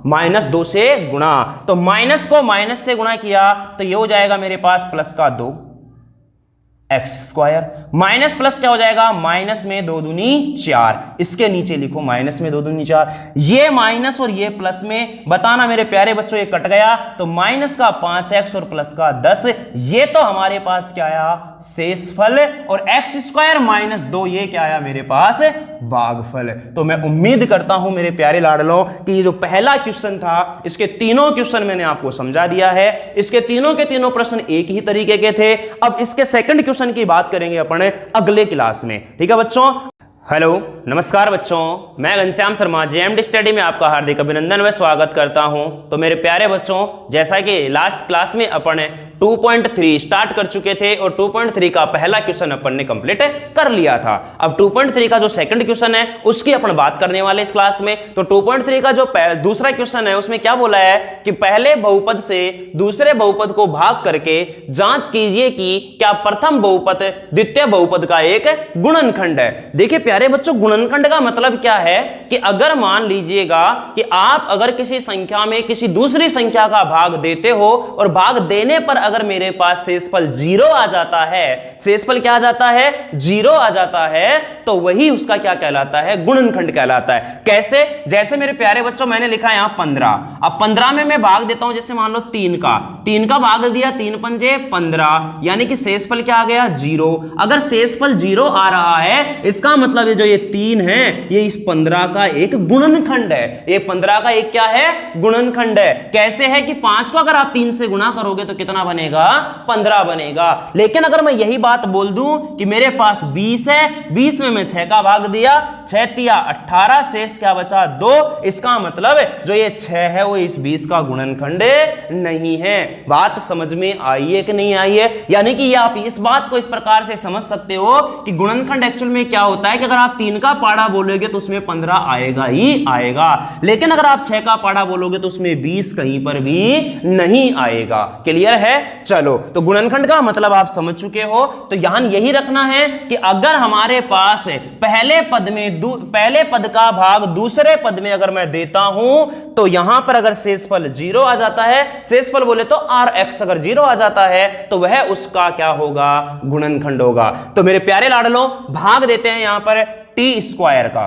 -2 से गुणा। तो माइनस को माइनस से गुणा किया तो ये हो जाएगा मेरे पास प्लस का 2 एक्स स्क्वायर, माइनस प्लस क्या हो जाएगा? माइनस में 2 दूनी 4। इसके नीचे लिखो माइनस में 2 दूनी 4। ये माइनस और ये प्लस में, बताना मेरे प्यारे बच्चों, ये कट गया तो माइनस का 5x और प्लस का 10। ये तो हमारे पास क्या आया? शेषफल। और एक्स स्क्वायर माइनस 2 ये क्या आया मेरे पास? भागफल। तो मैं उम्मीद करता हूं मेरे प्यारे लाडलों कि ये जो पहला क्वेश्चन था, इसके तीनों क्वेश्चन मैंने आपको समझा दिया है। इसके तीनों के तीनों प्रश्न एक ही तरीके के थे। अब इसके सेकंड क्वेश्चन की बात करेंगे अपन अगले क्लास में, ठीक है बच्चों? हेलो, नमस्कार बच्चों, मैं घनश्याम शर्मा जेएमडी स्टडी में आपका हार्दिक अभिनंदन व स्वागत करता हूं। तो मेरे प्यारे बच्चों, जैसा कि लास्ट क्लास में अपन 2.3 स्टार्ट कर चुके थे और 2.3 का पहला क्वेश्चन अपन ने कंप्लीट कर लिया था। अब 2.3 का जो सेकंड क्वेश्चन है उसकी अपन बात करने वाले इस क्लास में। तो 2.3 का जो दूसरा क्वेश्चन है उसमें क्या बोला है कि पहले बहुपद से दूसरे बहुपद को भाग करके जांच कीजिए कि क्या प्रथम बहुपद द्वितीय बहुपद का एक गुणनखंड है। देखिए प्यारे बच्चों, गुणनखंड का मतलब क्या है कि अगर मान लीजिएगा कि आप अगर किसी संख्या में किसी दूसरी संख्या का भाग देते हो और भाग देने पर अगर मेरे पास शेषफल 0 आ जाता है, शेषफल क्या आ जाता है? 0 आ जाता है, तो वही उसका क्या कहलाता है? गुणनखंड कहलाता है। कैसे? जैसे मेरे प्यारे बच्चों मैंने लिखा यहां 15। अब 15 में मैं भाग देता हूं, जैसे मान लो 3 का भाग दिया, 3 पंजे 15, यानी कि शेषफल क्या आ गया? 0। अगर शेषफल 0 आ रहा है, इसका मतलब जो ये 3 है ये इस 15 का एक गुणनखंड है। ये 15 का एक क्या है? गुणनखंड है। कैसे है कि 5 को अगर आप 3 से गुणा करोगे तो कितना बनेगा? बनेगा? 15 बनेगा। लेकिन अगर मैं यही बात बोल दूं कि मेरे पास 20 है, 20 में मैं 6 का भाग दिया, 6 तिया 18, शेष क्या बचा? 2। इसका मतलब जो ये 6 है वो इस 20 का गुणनखंड नहीं है। बात समझ में आई है कि नहीं आई है? यानी कि आप इस बात को इस प्रकार से समझ सकते हो कि गुणनखंड एक्चुअल में क्या होता है कि अगर आप 3 का पाड़ा बोलोगे तो उसमें 15 आएगा ही आएगा, लेकिन अगर आप 6 का पाड़ा बोलोगे तो उसमें 20 कहीं पर भी नहीं आएगा। क्लियर है? चलो, तो गुणनखंड का मतलब आप समझ चुके हो। तो यहां यही रखना है कि अगर हमारे पास पहले पद का भाग दूसरे पद में अगर मैं देता हूं तो यहां पर अगर शेषफल 0 आ जाता है, शेषफल बोले तो Rx अगर 0 आ जाता है तो वह उसका क्या होगा? गुणनखंड होगा। तो मेरे प्यारे लाडलो, भाग देते हैं यहां पर टी स्क्वायर का।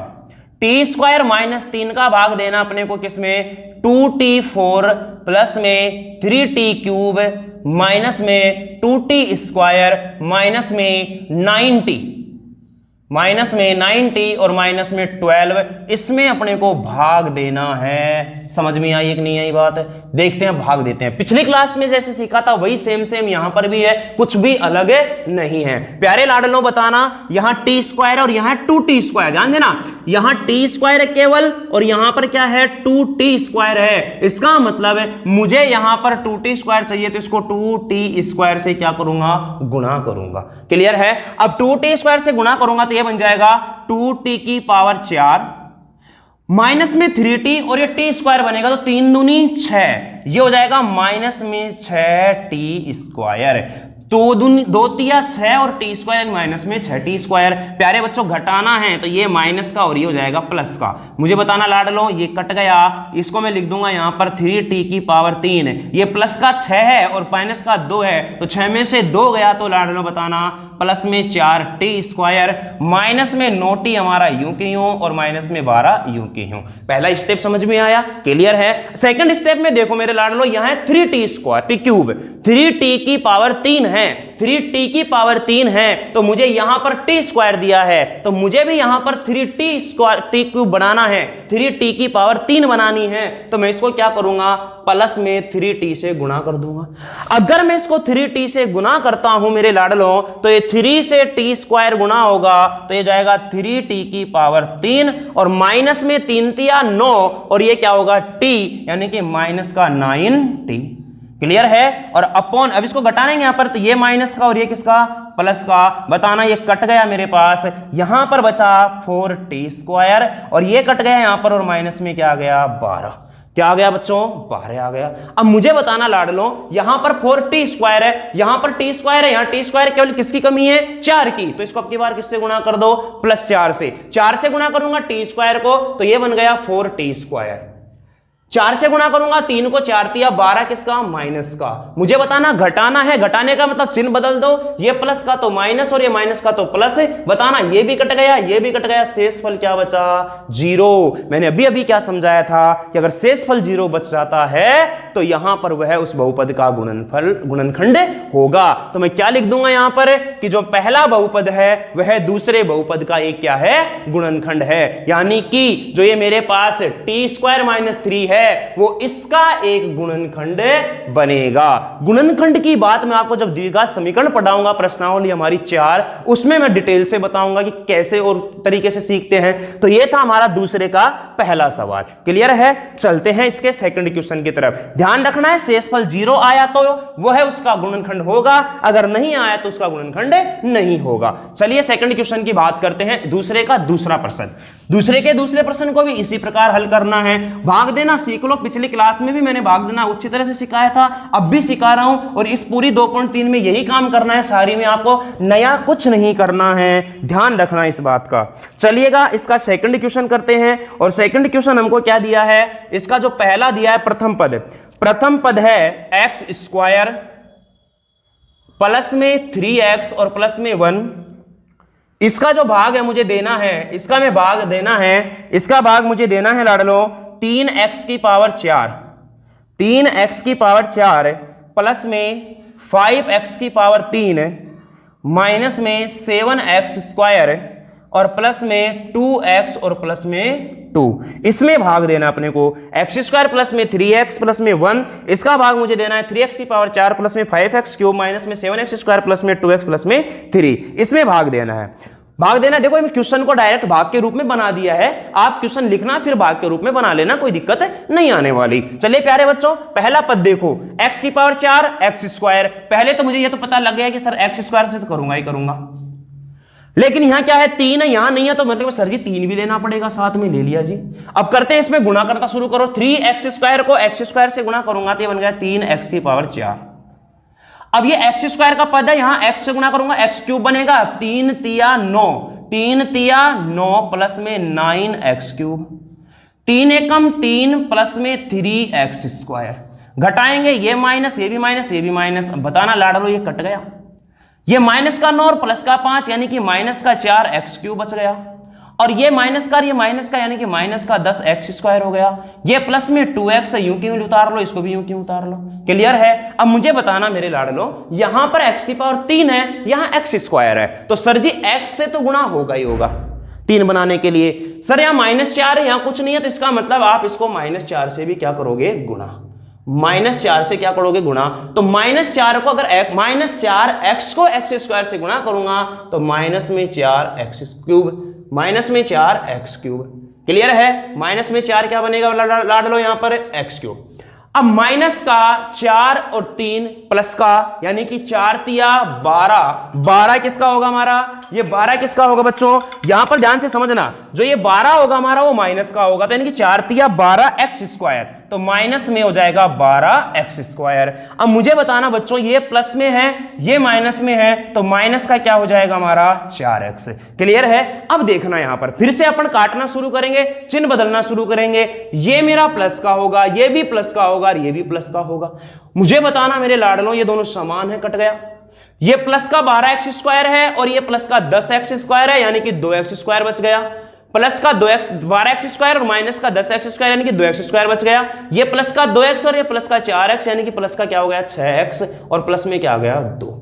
टी स्क्वायर माइनस 3 का भाग देना अपने को किसमें? 2t4 प्लस में 3t क्यूब माइनस में 2t स्क्वायर माइनस में 90 और माइनस में 12, इसमें अपने को भाग देना है। समझ में आई कि नहीं आई बात? देखते हैं, भाग देते हैं। पिछली क्लास में जैसे सीखा था वही सेम यहां पर भी है, कुछ भी अलग नहीं है। प्यारे लाडलों, बताना यहां टी स्क्वायर और यहां 2t स्क्वायर, ध्यान देना, यहां टी स्क्वायर है केवल और यहां पर क्या है? 2t स्क्वायर है। इसका मतलब है मुझे यहां पर 2t स्क्वायर चाहिए तो इसको 2t स्क्वायर से क्या करूंगा? गुणा करूंगा। क्लियर है? अब 2t स्क्वायर से गुणा करूंगा तो ये बन जाएगा 2t की पावर 4 माइनस में 3t और ये t स्क्वायर बनेगा तो 3 दूनी 6, ये हो जाएगा माइनस में 6t स्क्वायर। तो 2 तिया 6 और टी स्क्वायर माइनस में 6t स्क्वायर। प्यारे बच्चों, घटाना है तो ये माइनस का और ये हो जाएगा प्लस का। मुझे बताना लाडलो, ये कट गया, इसको मैं लिख दूंगा यहां पर 3t की पावर 3। ये प्लस का 6 है और माइनस का 2 है, तो 6 में से 2 गया तो लाडलो बताना प्लस में 4t स्क्वायर माइनस में 9t हमारा यूं की यूं और माइनस में 12 यूं की यूं। पहला स्टेप समझ में आया? क्लियर है? सेकंड स्टेप में देखो मेरे लाडलो, यहां है 3t square T cube, 3t की पावर 3 है, 3t की पावर 3 है, तो मुझे यहां पर t स्क्वायर दिया है तो मुझे भी यहां पर 3t स्क्वायर टी क्यूब बनाना है, 3t की पावर 3 बनानी है। तो मैं इसको क्या करूंगा? प्लस में 3t से गुणा कर दूंगा। अगर मैं इसको 3t से गुणा करता हूं मेरे लाडलों तो ये 3 से t स्क्वायर गुणा होगा तो ये जाएगा 3t की पावर 3 और माइनस में 3 तिया 9 और ये क्या होगा? t, यानी कि माइनस का 9t। क्लियर है? और अपॉन, अब इसको घटाएंगे यहां पर तो ये माइनस का और ये किसका? प्लस का। बताना, ये कट गया मेरे पास, यहां पर बचा 4t स्क्वायर और ये कट गया यहां पर और माइनस में क्या आ गया? 12। क्या आ गया बच्चों? 12 आ गया। अब मुझे बताना लाडलो, यहां पर 4t स्क्वायर है, यहां पर t स्क्वायर है, यहां t स्क्वायर केवल किसकी कमी है? 4 की। तो इसको अब की बार किससे गुणा कर दो? प्लस 4 से। 4 से गुणा करूंगा t स्क्वायर को तो ये बन गया 4t स्क्वायर। 4 से गुणा करूंगा 3 को 4 तिया 12 किसका? माइनस का। मुझे बताना, घटाना है, घटाने का मतलब चिन्ह बदल दो, ये प्लस का तो माइनस और ये माइनस का तो प्लस। बताना, ये भी कट गया, ये भी कट गया, शेषफल क्या बचा? 0। मैंने अभी अभी क्या समझाया था कि अगर शेषफल 0 बच जाता है तो यहां पर वह उस बहुपद का गुणनखंड होगा। तो मैं क्या लिख दूंगा यहां पर कि जो पहला बहुपद है वह दूसरे बहुपद का एक क्या है? गुणनखंड है। यानी कि जो ये मेरे पास t स्क्वायर माइनस 3 है वो इसका एक गुणनखंड बनेगा। गुणनखंड की बात मैं आपको जब द्विघात समीकरण पढ़ाऊंगा, प्रश्नावली हमारी 4, उसमें मैं डिटेल से बताऊंगा कि कैसे और तरीके से सीखते हैं। तो ये था हमारा दूसरे का पहला सवाल। क्लियर है? चलते हैं इसके सेकंड क्वेश्चन की तरफ। ध्यान रखना है, शेषफल 0 आया तो वो है उसका गुणनखंड होगा, अगर नहीं आया तो उसका गुणनखंड नहीं होगा। चलिए सेकंड क्वेश्चन की बात करते हैं, दूसरे का दूसरा प्रश्न। दूसरे के दूसरे प्रश्न को भी इसी प्रकार हल करना है। भाग देना सीख लो, पिछली क्लास में भी मैंने भाग देना अच्छी तरह से सिखाया था, अब भी सिखा रहा हूं और इस पूरी 2.3 में यही काम करना है, सारी में आपको नया कुछ नहीं करना है, ध्यान रखना इस बात का। चलिएगा इसका सेकंड क्वेश्चन करते हैं और सेकंड क्वेश्चन हमको क्या दिया है? इसका जो पहला दिया है प्रथम पद है एक्स स्क्वायर प्लस में 3x और प्लस में 1। इसका जो भाग है मुझे देना है, इसका मैं भाग देना है, इसका भाग मुझे देना है लाडलो 3x की पावर 4, 3x की पावर 4 प्लस में 5x की पावर 3 माइनस में 7x स्क्वायर और प्लस में 2x और प्लस में 2। इसमें भाग देना अपने को एक्स स्क्वायर प्लस में 3x प्लस में 1, इसका भाग मुझे देना है 3x की पावर 4 प्लस में 5x क्यूब माइनस में 7x स्क्वायर प्लस में 2x प्लस में 3, इसमें भाग देना है। भाग देना, देखो मैं क्वेश्चन को डायरेक्ट भाग के रूप में बना दिया है, आप क्वेश्चन लिखना फिर भाग के रूप में बना लेना, कोई दिक्कत नहीं आने वाली। चलिए प्यारे बच्चों, पहला पद देखो x की पावर 4 x स्क्वायर। पहले तो मुझे ये तो पता लग गया कि सर x स्क्वायर से तो करूंगा ही करूंगा, लेकिन यहां क्या है 3 है, यहां नहीं है, तो मतलब सर जी 3 भी लेना पड़ेगा, साथ में ले लिया जी। अब करते हैं इसमें गुणा करता शुरू करो, 3x स्क्वायर को x स्क्वायर से गुणा करूंगा तो ये बन गया 3x की पावर 4। अब ये एक्स स्क्वायर का पद है, यहां एक्स से गुणा करूंगा एक्स क्यूब बनेगा, 3 तिया 9, 3 तिया 9 प्लस में 9x क्यूब, 3 एकम 3 प्लस में 3x स्क्वायर। घटाएंगे ये माइनस, ये भी माइनस, ये भी माइनस। बताना लाडलो ये कट गया, ये माइनस का 9 और प्लस का 5 यानी कि माइनस का 4x क्यूब बच गया, और ये माइनस का यानी कि माइनस का 10x स्क्वायर हो गया। ये प्लस में 2x है, यूं क्यों उतार लो, इसको भी यूं क्यों उतार लो। क्लियर है? अब मुझे बताना मेरे लाडलो, यहां पर x की पावर 3 है, यहां x स्क्वायर है, तो सर जी x से तो गुणा होगा ही होगा 3 बनाने के लिए। सर यहां -4 है, यहां कुछ नहीं है, तो इसका मतलब आप इसको -4 से भी क्या करोगे, गुणा। -4 से क्या करोगे, गुणा। तो -4 को अगर -4x को x स्क्वायर से गुणा करूंगा तो माइनस में 4x क्यूब, माइनस में 4x क्यूब। क्लियर है? माइनस में 4 क्या बनेगा लाडलो यहां पर, x क्यूब। अब माइनस का 4 और 3 प्लस का यानी कि 4 तिया 12, 12 किसका होगा हमारा, ये 12 किसका होगा बच्चों, यहां पर ध्यान से समझना, जो ये 12 होगा हमारा वो माइनस का होगा, तो यानी कि 4 तिया 12x स्क्वायर, तो माइनस में हो जाएगा 12x स्क्वायर। अब मुझे बताना बच्चों, ये प्लस में है ये माइनस में है, तो माइनस का क्या हो जाएगा हमारा 4x। क्लियर है? अब देखना यहां पर फिर से अपन काटना शुरू करेंगे, चिन्ह बदलना शुरू करेंगे, ये मेरा प्लस का होगा, ये भी प्लस का होगा, ये भी प्लस का होगा। मुझे बताना मेरे लाडलों, ये दोनों समान है, कट गया। ये प्लस का 12x स्क्वायर है और ये प्लस का 10x स्क्वायर है, यानी कि 2x स्क्वायर बच गया। प्लस का 12x स्क्वायर और माइनस का 10x स्क्वायर यानी कि 2x स्क्वायर बच गया। ये प्लस का 2x और ये प्लस का 4x यानी कि प्लस का क्या हो गया 6x, और प्लस में क्या आ गया 2।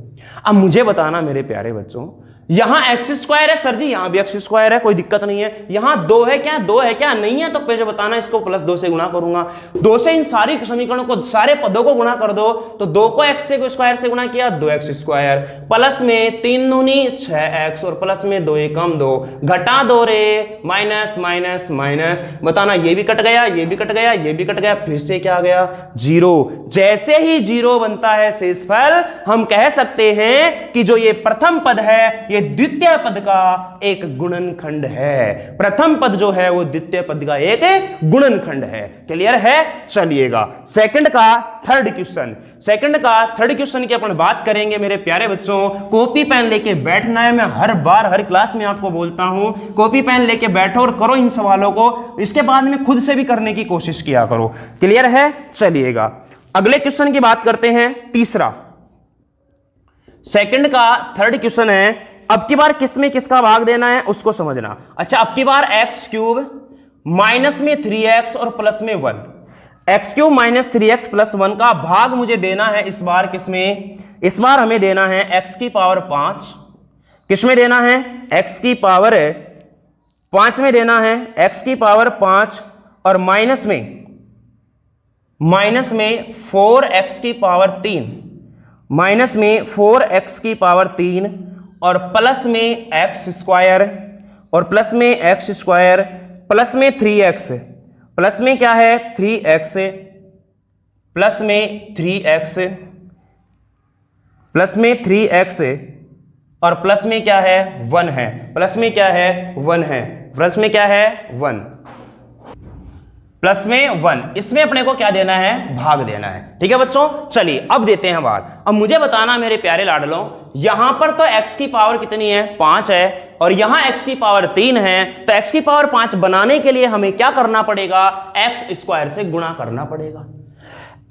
अब मुझे बताना मेरे प्यारे बच्चों, यहां x स्क्वायर है सर जी, यहां भी x स्क्वायर है, कोई दिक्कत नहीं है। यहां 2 है क्या, 2 है क्या, नहीं है, तो पहले बताना इसको प्लस 2 से गुणा करूंगा। 2 से इन सारी समीकरणों को, सारे पदों को गुणा कर दो, तो 2 को x से स्क्वायर से गुणा किया 2x स्क्वायर, प्लस में 3 दूनी 6x और प्लस में 2 एकम 2, घटा 2 रे, माइनस माइनस माइनस। बताना ये भी कट गया, ये भी कट गया, ये भी कट गया, फिर से क्या आ गया 0। जैसे ही 0 बनता है शेषफल, हम कह सकते हैं कि जो ये प्रथम पद है ये द्वितीय पद का एक गुणनखंड है। प्रथम पद जो है वो द्वितीय पद का एक गुणनखंड है। क्लियर है? चलिएगा सेकंड का थर्ड क्वेश्चन, सेकंड का थर्ड क्वेश्चन की अपन बात करेंगे मेरे प्यारे बच्चों। कॉपी पेन लेके बैठना है, मैं हर बार हर क्लास में आपको बोलता हूं, कॉपी पेन लेके बैठो और करो इन सवालों को, इसके बाद में खुद से भी करने की कोशिश किया करो। क्लियर है? चलिएगा अगले क्वेश्चन की बात करते हैं, तीसरा। सेकंड का थर्ड क्वेश्चन है, अब की बार किस में किसका भाग देना है उसको समझना। अच्छा, अब की बार x क्यूब माइनस में 3x और प्लस में 1, x cube minus 3x plus 1 का भाग मुझे देना है इस बार किसमें, इस बार हमें देना है x की पावर 5। किस में देना है, x की पावर 5 में देना है, x की पावर 5 और माइनस में 4x की पावर 3, माइनस में 4x की पावर 3 और प्लस में x स्क्वायर, और प्लस में x स्क्वायर, प्लस में 3x, प्लस में क्या है 3x, प्लस में 3x, प्लस में 3x और प्लस में क्या है 1 है, प्लस में क्या है 1 है, प्लस में क्या है 1, प्लस में 1। इसमें अपने को क्या देना है, भाग देना है। ठीक है बच्चों, चलिए अब देते हैं भाग। अब मुझे बताना मेरे प्यारे लाडलों, यहां पर तो x की पावर कितनी है 5 है और यहां x की पावर 3 है, तो x की पावर 5 बनाने के लिए हमें क्या करना पड़ेगा, x स्क्वायर से गुणा करना पड़ेगा।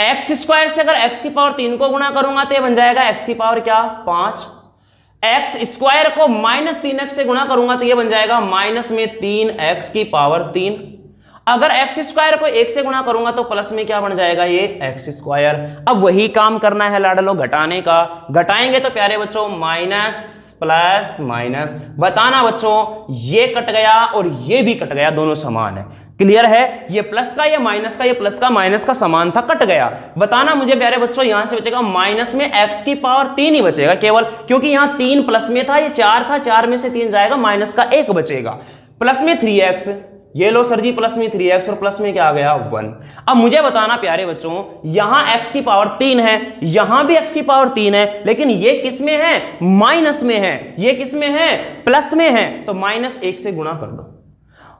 x स्क्वायर से अगर x की पावर 3 को गुणा करूंगा तो ये बन जाएगा x की पावर क्या 5, x स्क्वायर को माइनस 3x से गुणा करूंगा तो ये बन जाएगा माइनस में 3x की पावर 3। अगर x स्क्वायर को 1 से गुणा करूंगा तो प्लस में क्या बन जाएगा ये x स्क्वायर। अब वही काम करना है लाडलो घटाने का, घटाएंगे तो प्यारे बच्चों माइनस प्लस माइनस। बताना बच्चों, ये कट गया और ये भी कट गया, दोनों समान है। क्लियर है? ये प्लस का, ये माइनस का, ये प्लस का माइनस का समान था, कट गया। बताना मुझे प्यारे बच्चों, यहां से बचेगा माइनस में x की पावर 3 ही बचेगा केवल, क्योंकि यहां 3 प्लस में था, ये 4 था, 4 में से 3 जाएगा, माइनस का 1 बचेगा। प्लस में 3x, ये लो सर जी प्लस में 3x और प्लस में क्या आ गया 1। अब मुझे बताना प्यारे बच्चों, यहां x की पावर 3 है, यहां भी x की पावर 3 है, लेकिन ये किस में है? माइनस में है। ये किस में है? प्लस में है। तो -1 से गुणा कर दो।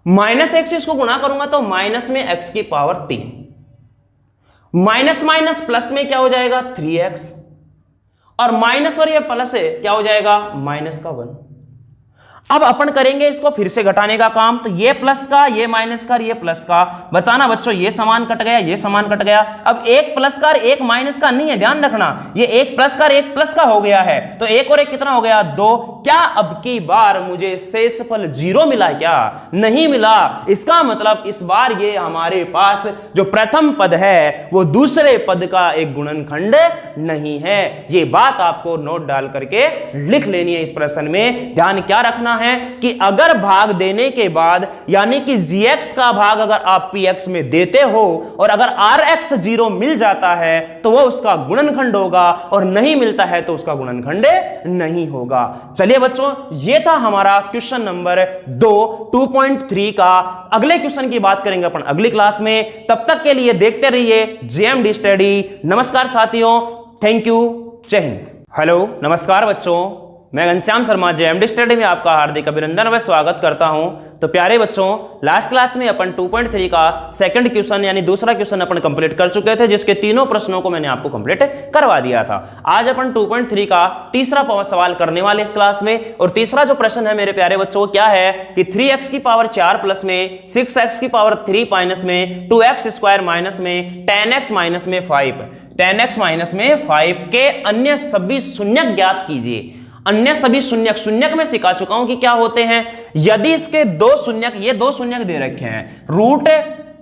-1 से इसको गुणा करूंगा तो माइनस में x की पावर 3, माइनस माइनस प्लस में क्या हो जाएगा 3x, और माइनस और ये प्लस है क्या हो जाएगा माइनस का 1। अब अपन करेंगे इसको फिर से घटाने का काम, तो ये प्लस का, ये माइनस का, ये प्लस का। बताना बच्चों, ये समान कट गया, ये समान कट गया। अब एक प्लस का और एक माइनस का नहीं है, ध्यान रखना, ये एक प्लस का और एक प्लस का हो गया है, तो एक और एक कितना हो गया 2। क्या अब की बार मुझे शेषफल 0 मिला क्या? नहीं मिला। इसका मतलब इस बार ये हमारे पास जो प्रथम पद है वो दूसरे पद का एक गुणनखंड नहीं है। ये बात आपको नोट डाल करके लिख लेनी है इस प्रश्न में। ध्यान क्या रखना है कि अगर भाग देने के बाद, यानी कि gx का भाग अगर आप px में देते हो और अगर rx 0 मिल जाता है तो वो उसका गुणनखंड होगा, और नहीं मिलता है तो उसका गुणनखंड नहीं होगा। चलिए बच्चों, ये था हमारा क्वेश्चन नंबर 2.3 का। अगले क्वेश्चन की बात करेंगे अपन अगली क्लास में। तब तक के लिए देखते रहिए जेएमडी स्टडी। नमस्कार साथियों, थैंक यू, जय हिंद। हेलो, नमस्कार बच्चों, मैं घनश्याम शर्मा जेएमडी स्टडी में आपका हार्दिक अभिनंदन व स्वागत करता हूं। तो प्यारे बच्चों, लास्ट क्लास में अपन 2.3 का सेकंड क्वेश्चन यानी दूसरा क्वेश्चन अपन कंप्लीट कर चुके थे, जिसके तीनों प्रश्नों को मैंने आपको कंप्लीट करवा दिया था। आज अपन 2.3 का तीसरा सवाल करने वाले इस क्लास में। और तीसरा जो प्रश्न है मेरे प्यारे बच्चों क्या है कि 3x की पावर 4 प्लस में, 6x की पावर 3 माइनस में, 2x स्क्वायर माइनस में, 10x माइनस में 5, 10x माइनस में 5 के अन्य सभी शून्यक ज्ञात कीजिए। अन्य सभी शून्यक, शून्यक में सिखा चुका हूं कि क्या होते हैं। यदि इसके दो शून्यक, ये दो शून्यक दे रखे हैं, रूट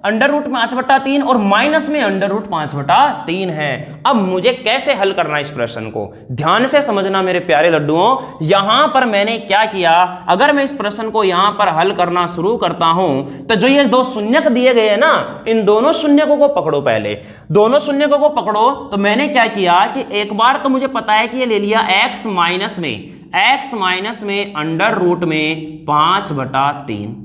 अंडर रूट 5/3 और माइनस में अंडर रूट 5/3 है। अब मुझे कैसे हल करना है इस प्रश्न को, ध्यान से समझना मेरे प्यारे लड्डुओं। यहां पर मैंने क्या किया, अगर मैं इस प्रश्न को यहां पर हल करना शुरू करता हूं तो जो ये दो शून्यक दिए गए हैं ना, इन दोनों शून्यकों को पकड़ो। पहले दोनों शून्यकों को पकड़ो। तो मैंने क्या किया कि एक बार तो मुझे पता है कि ये ले लिया x माइनस में अंडर रूट में 5/3।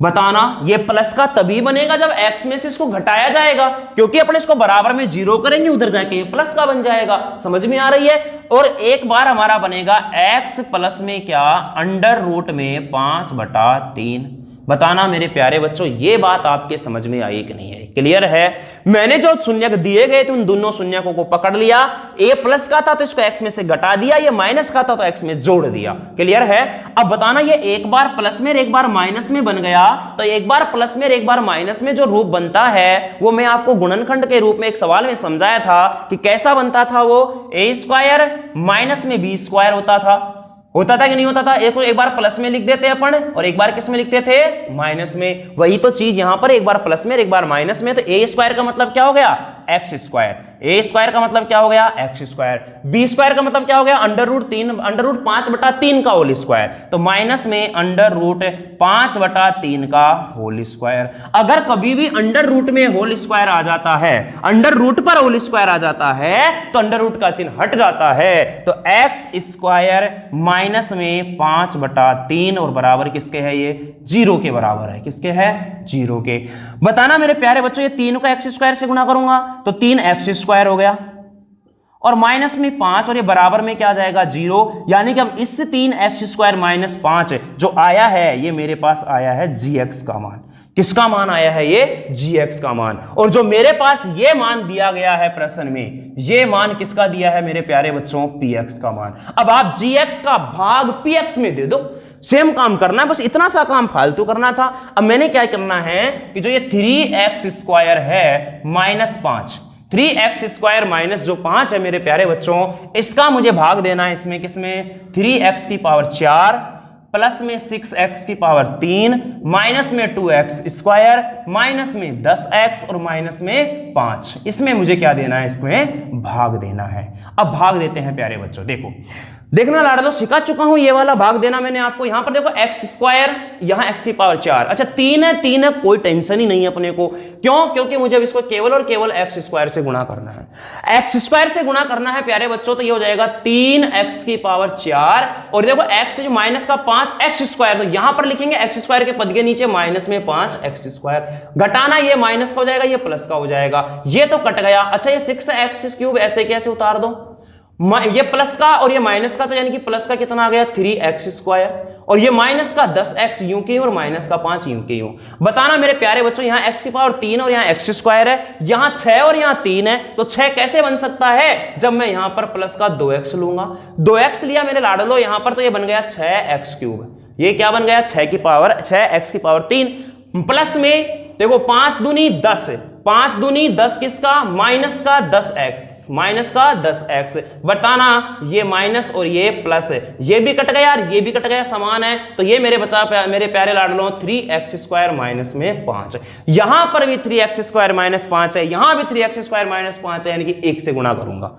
बताना ये प्लस का तभी बनेगा जब x में से इसको घटाया जाएगा, क्योंकि अपन इसको बराबर में 0 करेंगे, उधर जाके प्लस का बन जाएगा। समझ में आ रही है? और एक बार हमारा बनेगा x प्लस में क्या अंडर रूट में 5/3। बताना मेरे प्यारे बच्चों, ये बात आपके समझ में आई कि नहीं आई? क्लियर है? मैंने जो शून्यक दिए गए थे उन दोनों शून्यकों को पकड़ लिया। ए प्लस का था तो इसको x में से घटा दिया, ये माइनस का था तो x में जोड़ दिया। क्लियर है? अब बताना ये एक बार प्लस में एक बार माइनस में बन गया, तो एक बार प्लस में एक बार माइनस में जो रूप बनता है वो मैं आपको गुणनखंड के रूप में एक सवाल में समझाया था कि कैसा बनता था वो। a² माइनस में b² होता था कि नहीं होता था? एक बार प्लस में लिख देते अपन और एक बार किस में लिखते थे? माइनस में। वही तो चीज यहां पर एक बार प्लस में एक बार माइनस में। तो a² का मतलब क्या हो गया? x²। a² का मतलब क्या हो गया? x²। b² का मतलब क्या हो गया? अंडर रूट 5/3 का होल स्क्वायर। तो माइनस में अंडर रूट 5/3 का होल स्क्वायर। अगर कभी भी अंडर रूट में होल स्क्वायर आ जाता है, अंडर रूट पर होल स्क्वायर आ जाता है तो अंडर रूट का चिन्ह हट जाता है। तो x² माइनस में 5/3 और बराबर किसके है? ये 0 के बराबर है। किसके है? 0 के। बताना मेरे प्यारे बच्चों, ये 3 को x² से गुणा करूंगा तो 3x² हो गया, और माइनस में 5 और ये बराबर में क्या आ जाएगा? 0। यानी कि अब इस 3x² माइनस 5 जो आया है ये मेरे पास आया है gx का मान। किसका मान आया है? ये gx का मान। और जो मेरे पास ये मान दिया गया है प्रश्न में, ये मान किसका दिया है मेरे प्यारे बच्चों? px का मान। अब आप gx का भाग px में दे दो, सेम काम करना है, बस इतना सा काम फालतू करना था। अब मैंने क्या करना है कि जो ये 3x² है माइनस 5, 3x² माइनस जो 5 है मेरे प्यारे बच्चों, इसका मुझे भाग देना है इसमें किसमें? 3x की पावर 4 प्लस में 6x की पावर 3 माइनस में 2x² माइनस में 10x और माइनस में 5। इसमें मुझे क्या देना है? इसमें भाग देना है। अब भाग देते हैं प्यारे बच्चों। देखो देखना लाडलो सिखा चुका हूं ये वाला भाग देना मैंने आपको। यहां पर देखो एक्स स्क्वायर, यहां एक्स की पावर 4। अच्छा 3 है, कोई टेंशन ही नहीं है अपने को। क्यों? क्योंकि मुझे अब इसको केवल और केवल एक्स स्क्वायर से गुणा करना है। एक्स स्क्वायर से गुणा करना है प्यारे बच्चों, तो ये हो जाएगा 3x की पावर 4। और देखो एक्स जो माइनस का 5x स्क्वायर, तो यहां पर लिखेंगे एक्स स्क्वायर के पद के नीचे माइनस में 5x स्क्वायर। घटाना, ये माइनस का हो जाएगा, ये प्लस का हो जाएगा, ये तो कट गया। अच्छा ये 6x³ ऐसे कैसे उतार दो, ये प्लस का और ये माइनस का, तो यानी कि प्लस का कितना आ गया 3x स्क्वायर, और ये माइनस का 10x यूं के यूं और माइनस का 5 यूं के यूं। बताना मेरे प्यारे बच्चों, यहां x की पावर 3 और यहां x स्क्वायर है, यहां 6 और यहां 3 है, तो 6 कैसे बन सकता है जब मैं यहां पर प्लस का 2x लूंगा। 2x लिया मेरे लाडलो यहां पर, तो ये बन गया 6x³। ये क्या बन गया 6x की पावर 3 प्लस में देखो 5 दूनी 10, 5 दूनी 10 किसका, माइनस का 10x, माइनस का 10x। बताना ये माइनस और ये प्लस, ये भी कट गया, ये भी कट गया, समान है, तो ये मेरे मेरे प्यारे लाडलों 3x² माइनस में 5। यहां पर भी 3x² माइनस 5 है, यहां भी 3x² माइनस 5 है, यानी कि 1 से गुणा करूंगा,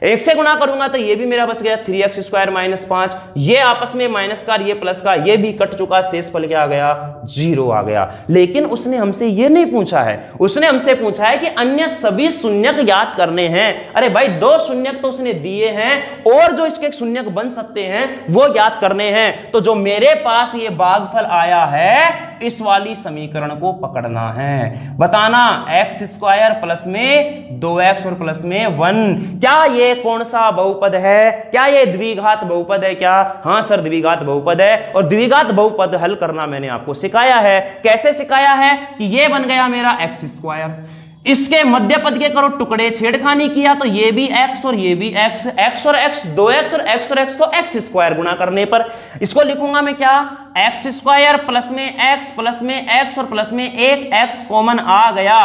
1 से गुणा करूंगा तो ये भी मेरा बच गया 3x² माइनस 5। ये आपस में माइनस का, ये प्लस का, ये भी कट चुका, शेष फल क्या आ गया 0 आ गया। लेकिन उसने हमसे ये नहीं पूछा है, उसने हमसे पूछा है कि अन्य सभी शून्यक ज्ञात करने हैं। अरे भाई 2 शून्यक तो उसने दिए हैं, और जो इसके शून्यक बन सकते हैं वो ज्ञात करने हैं। तो जो मेरे पास ये भागफल आया है, इस वाली समीकरण को पकड़ना है। बताना x² प्लस में 2x और प्लस में 1, क्या ये कौन सा बहुपद है? क्या ये द्विघात बहुपद है क्या? हाँ सर द्विघात बहुपद है, और द्विघात बहुपद हल करना मैंने आपको सिखाया है। कैसे सिखाया है कि ये बन गया मेरा x², इसके मध्य पद के करो टुकड़े, छेड़खानी किया तो ये भी x और ये भी x, x और x 2x और x और x को x² गुणा करने पर इसको लिखूंगा मैं क्या, x² प्लस में x और प्लस में 1x कॉमन आ गया,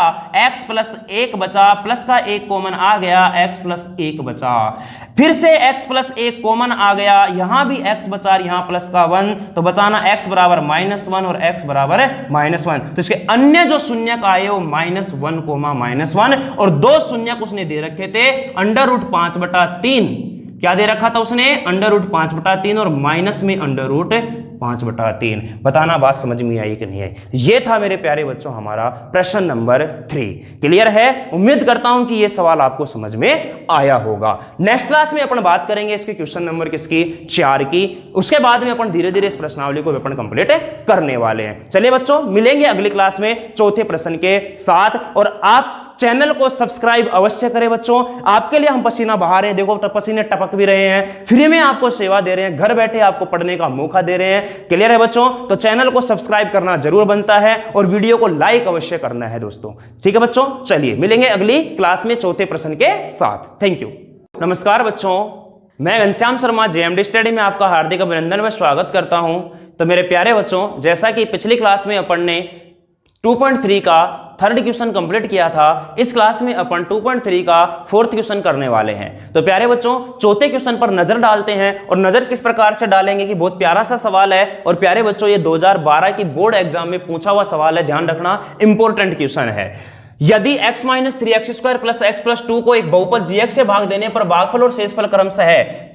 x प्लस 1 बचा, प्लस का 1 कॉमन आ गया, x प्लस 1 बचा, फिर से x प्लस 1 कॉमन आ गया, यहां भी x बचा, यहां प्लस का 1, तो बताना x बराबर -1 और x बराबर -1। तो इसके अन्य जो शून्यक आए वो -1, -1, और 2 शून्यक उसने दे रखे थे √5/3। क्या दे रखा था उसने, √5/3 और माइनस में √5/3। बताना बात समझ में आई कि नहीं आई? ये था मेरे प्यारे बच्चों हमारा प्रश्न नंबर 3। क्लियर है? उम्मीद करता हूं कि ये सवाल आपको समझ में आया होगा। नेक्स्ट क्लास में अपन बात करेंगे इसके क्वेश्चन नंबर किसकी, 4 की। उसके बाद में अपन धीरे धीरे इस प्रश्नावली को अपन कंप्लीट करने वाले हैं। चलिए बच्चों मिलेंगे अगली क्लास में चौथे प्रश्न के साथ, और आप चैनल को सब्सक्राइब अवश्य करें बच्चों। आपके लिए हम पसीना बहा रहे हैं, देखो पसीने टपक भी रहे हैं, फ्री में आपको सेवा दे रहे हैं, घर बैठे आपको पढ़ने का मौका दे रहे हैं। क्लियर है बच्चों? तो चैनल को सब्सक्राइब करना जरूर बनता है, और वीडियो को लाइक अवश्य करना है दोस्तों। ठीक है बच्चों, चलिए मिलेंगे अगली क्लास में चौथे प्रश्न के साथ। Thank you. नमस्कार बच्चों, मैं घनश्याम शर्मा JMD स्टडी में आपका हार्दिक अभिनंदन व स्वागत करता हूं। तो मेरे प्यारे बच्चों, जैसा कि पिछली क्लास में अपन ने 2.3 का 3rd क्वेश्चन कंप्लीट किया था, इस क्लास में अपन 2.3 का 4th क्वेश्चन करने वाले हैं। तो प्यारे बच्चों चौथे क्वेश्चन पर नजर डालते हैं, और नजर किस प्रकार से डालेंगे कि बहुत प्यारा सा सवाल है, और प्यारे बच्चों ये 2012 की बोर्ड एग्जाम में पूछा हुआ सवाल है, ध्यान रखना इंपॉर्टेंट क्वेश्चन है। यदि x - 3x² plus x plus 2 को एक बहुपद gx से भाग देने पर भागफल और शेषफल क्रमशः है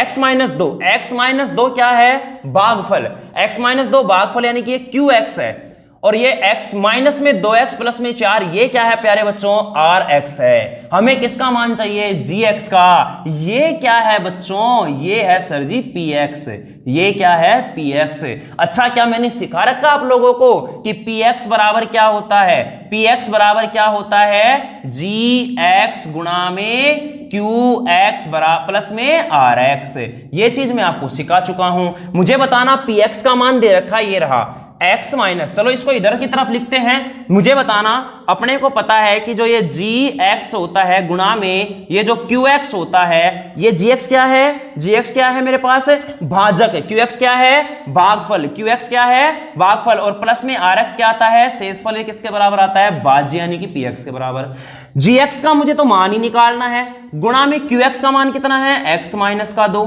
x - 2 क्या है, भागफल, x - 2 भागफल यानी कि ये qx है, और ये x माइनस में 2x प्लस में 4 ये क्या है प्यारे बच्चों, rx है। हमें किसका मान चाहिए, gx का। ये क्या है बच्चों, ये है सर जी px, ये क्या है px। अच्छा क्या मैंने सिखा रखा आप लोगों को कि px बराबर क्या होता है, px बराबर क्या होता है, gx गुणा में qx बराबर प्लस में rx। ये चीज मैं आपको सिखा चुका हूं। मुझे बताना px का मान दे रखा ये रहा x माइनस, चलो इसको इधर की तरफ लिखते हैं। मुझे बताना, अपने को पता है कि जो ये gx होता है गुणा में ये जो qx होता है, ये gx क्या है, gx क्या है मेरे पास, भाजक, qx क्या है, भागफल, qx क्या है, भागफल, और प्लस में rx क्या आता है, शेषफल। ये किसके बराबर आता है, भाज्य यानी कि px के बराबर। gx का मुझे तो मान ही निकालना है, गुणा में qx का मान कितना है, x माइनस का 2,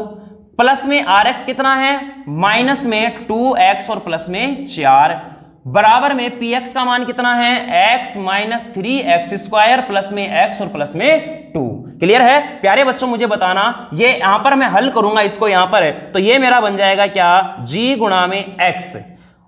प्लस में rx कितना है, माइनस में 2x और प्लस में 4, बराबर में px का मान कितना है, x - 3x² प्लस में x और प्लस में 2। क्लियर है प्यारे बच्चों? मुझे बताना, ये यहां पर मैं हल करूंगा इसको, यहां पर है तो ये मेरा बन जाएगा क्या, g गुणा में x,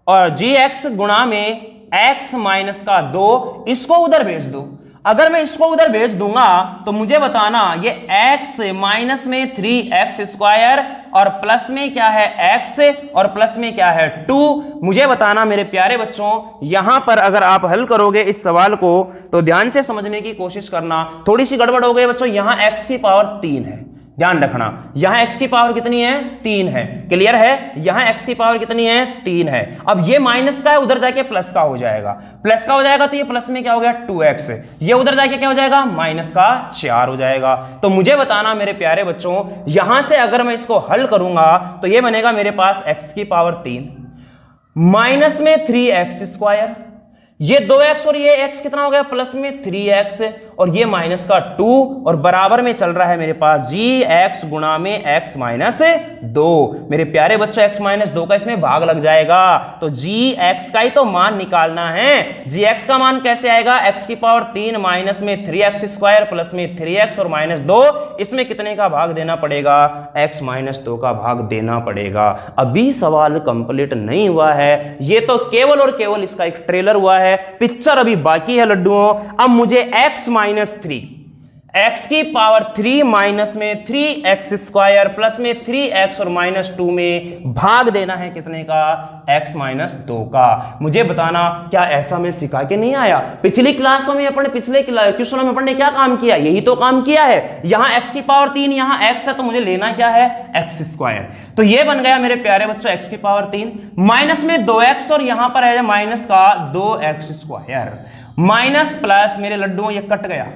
और gx गुणा में x माइनस का 2, इसको उधर भेज दो। अगर मैं इसको उधर भेज दूंगा तो मुझे बताना ये x माइनस में 3x स्क्वायर और प्लस में क्या है x और प्लस में क्या है 2। मुझे बताना मेरे प्यारे बच्चों, यहां पर अगर आप हल करोगे इस सवाल को तो ध्यान से समझने की कोशिश करना। थोड़ी सी गड़बड़ हो गई बच्चों, यहां x की पावर 3 है, ध्यान रखना। यहां x की पावर कितनी है, 3 है। क्लियर है? यहां x की पावर कितनी है, 3 है। अब ये माइनस का है, उधर जाके प्लस का हो जाएगा, प्लस का हो जाएगा तो ये प्लस में क्या हो गया 2x, ये उधर जाके क्या हो जाएगा माइनस का 4 हो जाएगा। तो मुझे बताना मेरे प्यारे बच्चों, यहां से अगर मैं इसको हल करूंगा तो ये बनेगा मेरे पास x की पावर 3 माइनस में 3x स्क्वायर, ये 2x और ये x कितना हो गया प्लस में 3x और ये माइनस का 2 और बराबर में चल रहा है मेरे पास gx गुणा में x माइनस 2। मेरे प्यारे बच्चों x माइनस 2 का इसमें भाग लग जाएगा, तो gx का ही तो मान निकालना है। gx का मान कैसे आएगा, x की पावर 3 माइनस में 3x स्क्वायर प्लस में 3x और माइनस 2, इसमें कितने का भाग देना पड़ेगा, x माइनस 2 का भाग देना पड़ेगा। अभी सवाल कंप्लीट नहीं हुआ है, ये तो केवल और केवल इसका एक ट्रेलर हुआ है, पिक्चर अभी बाकी है लड्डुओं। अब मुझे x माइनस 3, x की पावर 3 माइनस में 3x स्क्वायर प्लस में 3x और माइनस 2 में भाग देना है कितने का, x माइनस 2 का। मुझे बताना क्या ऐसा मैं सिखा के नहीं आया? पिछली क्लासों में अपन पिछले क्वेश्चनों में अपन ने क्या काम किया, यही तो काम किया है। यहां x की पावर 3, यहां x है तो मुझे लेना क्या है x स्क्वायर, तो ये बन गया मेरे प्यारे बच्चों x की पावर 3 माइनस में 2x और यहां पर है माइनस का 2x स्क्वायर, माइनस प्लस मेरे लड्डुओं ये कट गया,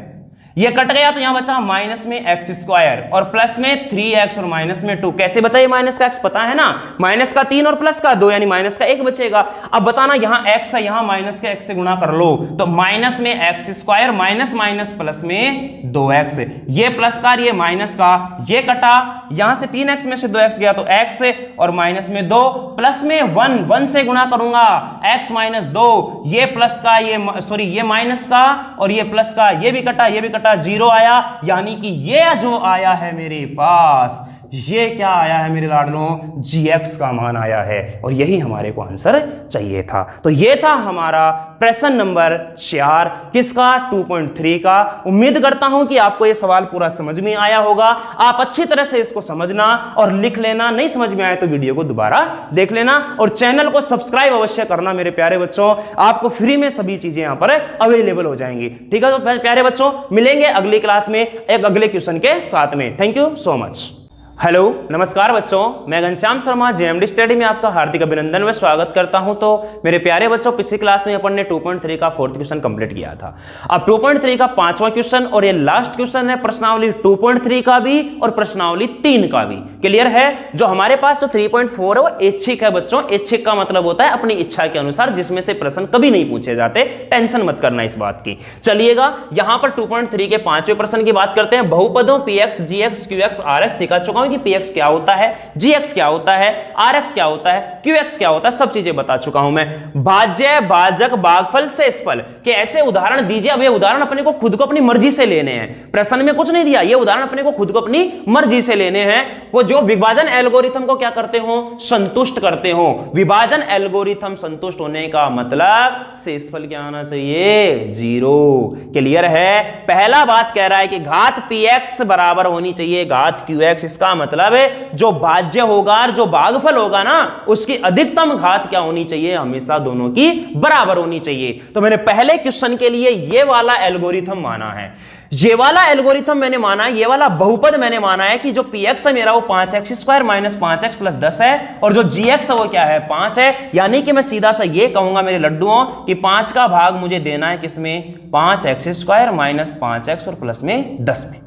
ये कट गया तो यहां बचा माइनस में x स्क्वायर और प्लस में 3x और माइनस में 2। कैसे बचा ये माइनस का x, पता है ना, माइनस का 3 और प्लस का 2 यानी माइनस का 1 बचेगा। अब बताना यहां x है, यहां माइनस के x से गुणा कर लो तो माइनस में x square minus minus plus में 2x, ये प्लस का ये माइनस का ये कटा, यहां से 3x में से 2x गया तो x और माइनस में 2 प्लस में 1 से गुणा करूंगा x माइनस 2, ये प्लस का ये सॉरी ये माइनस का और ये प्लस का ये भी कटा, ये भी कटा, 0 आया, यानी कि ये जो आया है मेरे पास, ये क्या आया है मेरे लाडलों, gx का मान आया है और यही हमारे को आंसर चाहिए था। तो ये था हमारा प्रश्न नंबर 4 किसका, 2.3 का। उम्मीद करता हूं कि आपको ये सवाल पूरा समझ में आया होगा। आप अच्छी तरह से इसको समझना और लिख लेना, नहीं समझ में आए तो वीडियो को दोबारा देख लेना और चैनल को सब्सक्राइब अवश्य करना मेरे प्यारे बच्चों, आपको फ्री में सभी चीजें यहां पर अवेलेबल हो जाएंगी। ठीक है तो प्यारे बच्चों, मिलेंगे अगली क्लास में एक अगले क्वेश्चन के साथ में। Thank you so much. Hello नमस्कार बच्चों, मैं घनश्याम शर्मा जेएमडी स्टडी में आपका हार्दिक अभिनंदन व स्वागत करता हूं। तो मेरे प्यारे बच्चों, पिछली क्लास में अपन ने 2.3 का 4th क्वेश्चन कंप्लीट किया था। अब 2.3 का 5वां क्वेश्चन और ये लास्ट क्वेश्चन है प्रश्नावली 2.3 का भी और प्रश्नावली 3 का भी। क्लियर है? जो हमारे पास तो 3.4 है वो ऐच्छिक है बच्चों। ऐच्छिक का मतलब होता है अपनी इच्छा के अनुसार, जिसमें से प्रश्न कभी नहीं पूछे जाते, टेंशन मत करना इस बात की। चलिएगा यहां पर 2.3 के 5वें प्रश्न की बात करते हैं। बहुपदों px, gx, qx, rx सिखा चुका हूं कि px क्या होता है, gx क्या होता है, rx क्या होता है, qx क्या होता है, सब चीजें बता चुका हूं मैं। भाज्य, भाजक, भागफल, शेषफल के ऐसे उदाहरण दीजिए। अब ये उदाहरण अपने को खुद को अपनी मर्जी से लेने हैं, प्रश्न में कुछ नहीं दिया, ये उदाहरण अपने को खुद को अपनी मर्जी से लेने हैं। वो जो विभाजन एल्गोरिथम को क्या करते हो, संतुष्ट करते हो। विभाजन एल्गोरिथम संतुष्ट होने का मतलब शेषफल क्या आना चाहिए, 0। क्लियर है? पहला बात कह रहा है कि घात px बराबर होनी चाहिए घात qx। इसका मतलब है जो भाज्य होगा और जो भागफल होगा ना, उसकी अधिकतम घात क्या होनी चाहिए, हमेशा दोनों की बराबर होनी चाहिए। तो मैंने पहले क्वेश्चन के लिए ये वाला एल्गोरिथम माना है, ये वाला एल्गोरिथम मैंने माना है, ये वाला बहुपद मैंने माना है कि जो px है मेरा वो 5x square minus 5x plus 10 है और जो gx है वो क्या है, 5 है। यानी कि मैं सीधा सा ये कहूंगा मेरे लड्डुओं कि 5 का भाग मुझे देना है किसमें, 5x स्क्वायर माइनस 5x और प्लस में 10 में,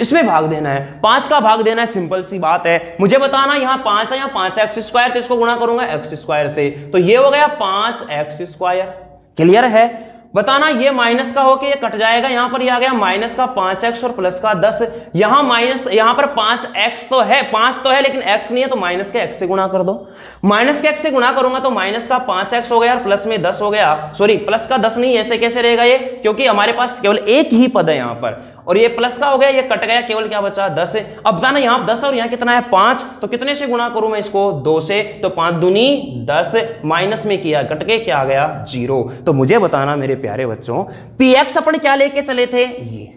इसमें भाग देना है। 5 का भाग देना है, सिंपल सी बात है। मुझे बताना यहां 5 है, यहां 5x स्क्वायर, तो इसको गुणा करूंगा x स्क्वायर से, तो ये हो गया 5x स्क्वायर। क्लियर है? बताना ये माइनस का होके ये कट जाएगा, यहां पर ये आ गया माइनस का 5x और प्लस का 10, यहां माइनस, यहां पर 5x तो है, 5 तो है लेकिन x नहीं है, तो माइनस के x से गुणा कर दो। माइनस के x से गुणा करूंगा तो माइनस का 5x हो गया और प्लस में 10 हो गया, सॉरी प्लस का 10 नहीं, ऐसे कैसे रहेगा ये, क्योंकि हमारे पास केवल एक ही पद है यहां पर, और ये प्लस का हो गया, ये कट गया, केवल क्या बचा 10 है। अब बताना यहां 10 और यहां कितना है 5, तो कितने से गुणा करूं मैं इसको, 2 से, तो 5 दूनी 10, माइनस में किया कट के क्या आ गया 0। तो मुझे बताना मेरे प्यारे बच्चों, px अपन क्या लेके चले थे, ये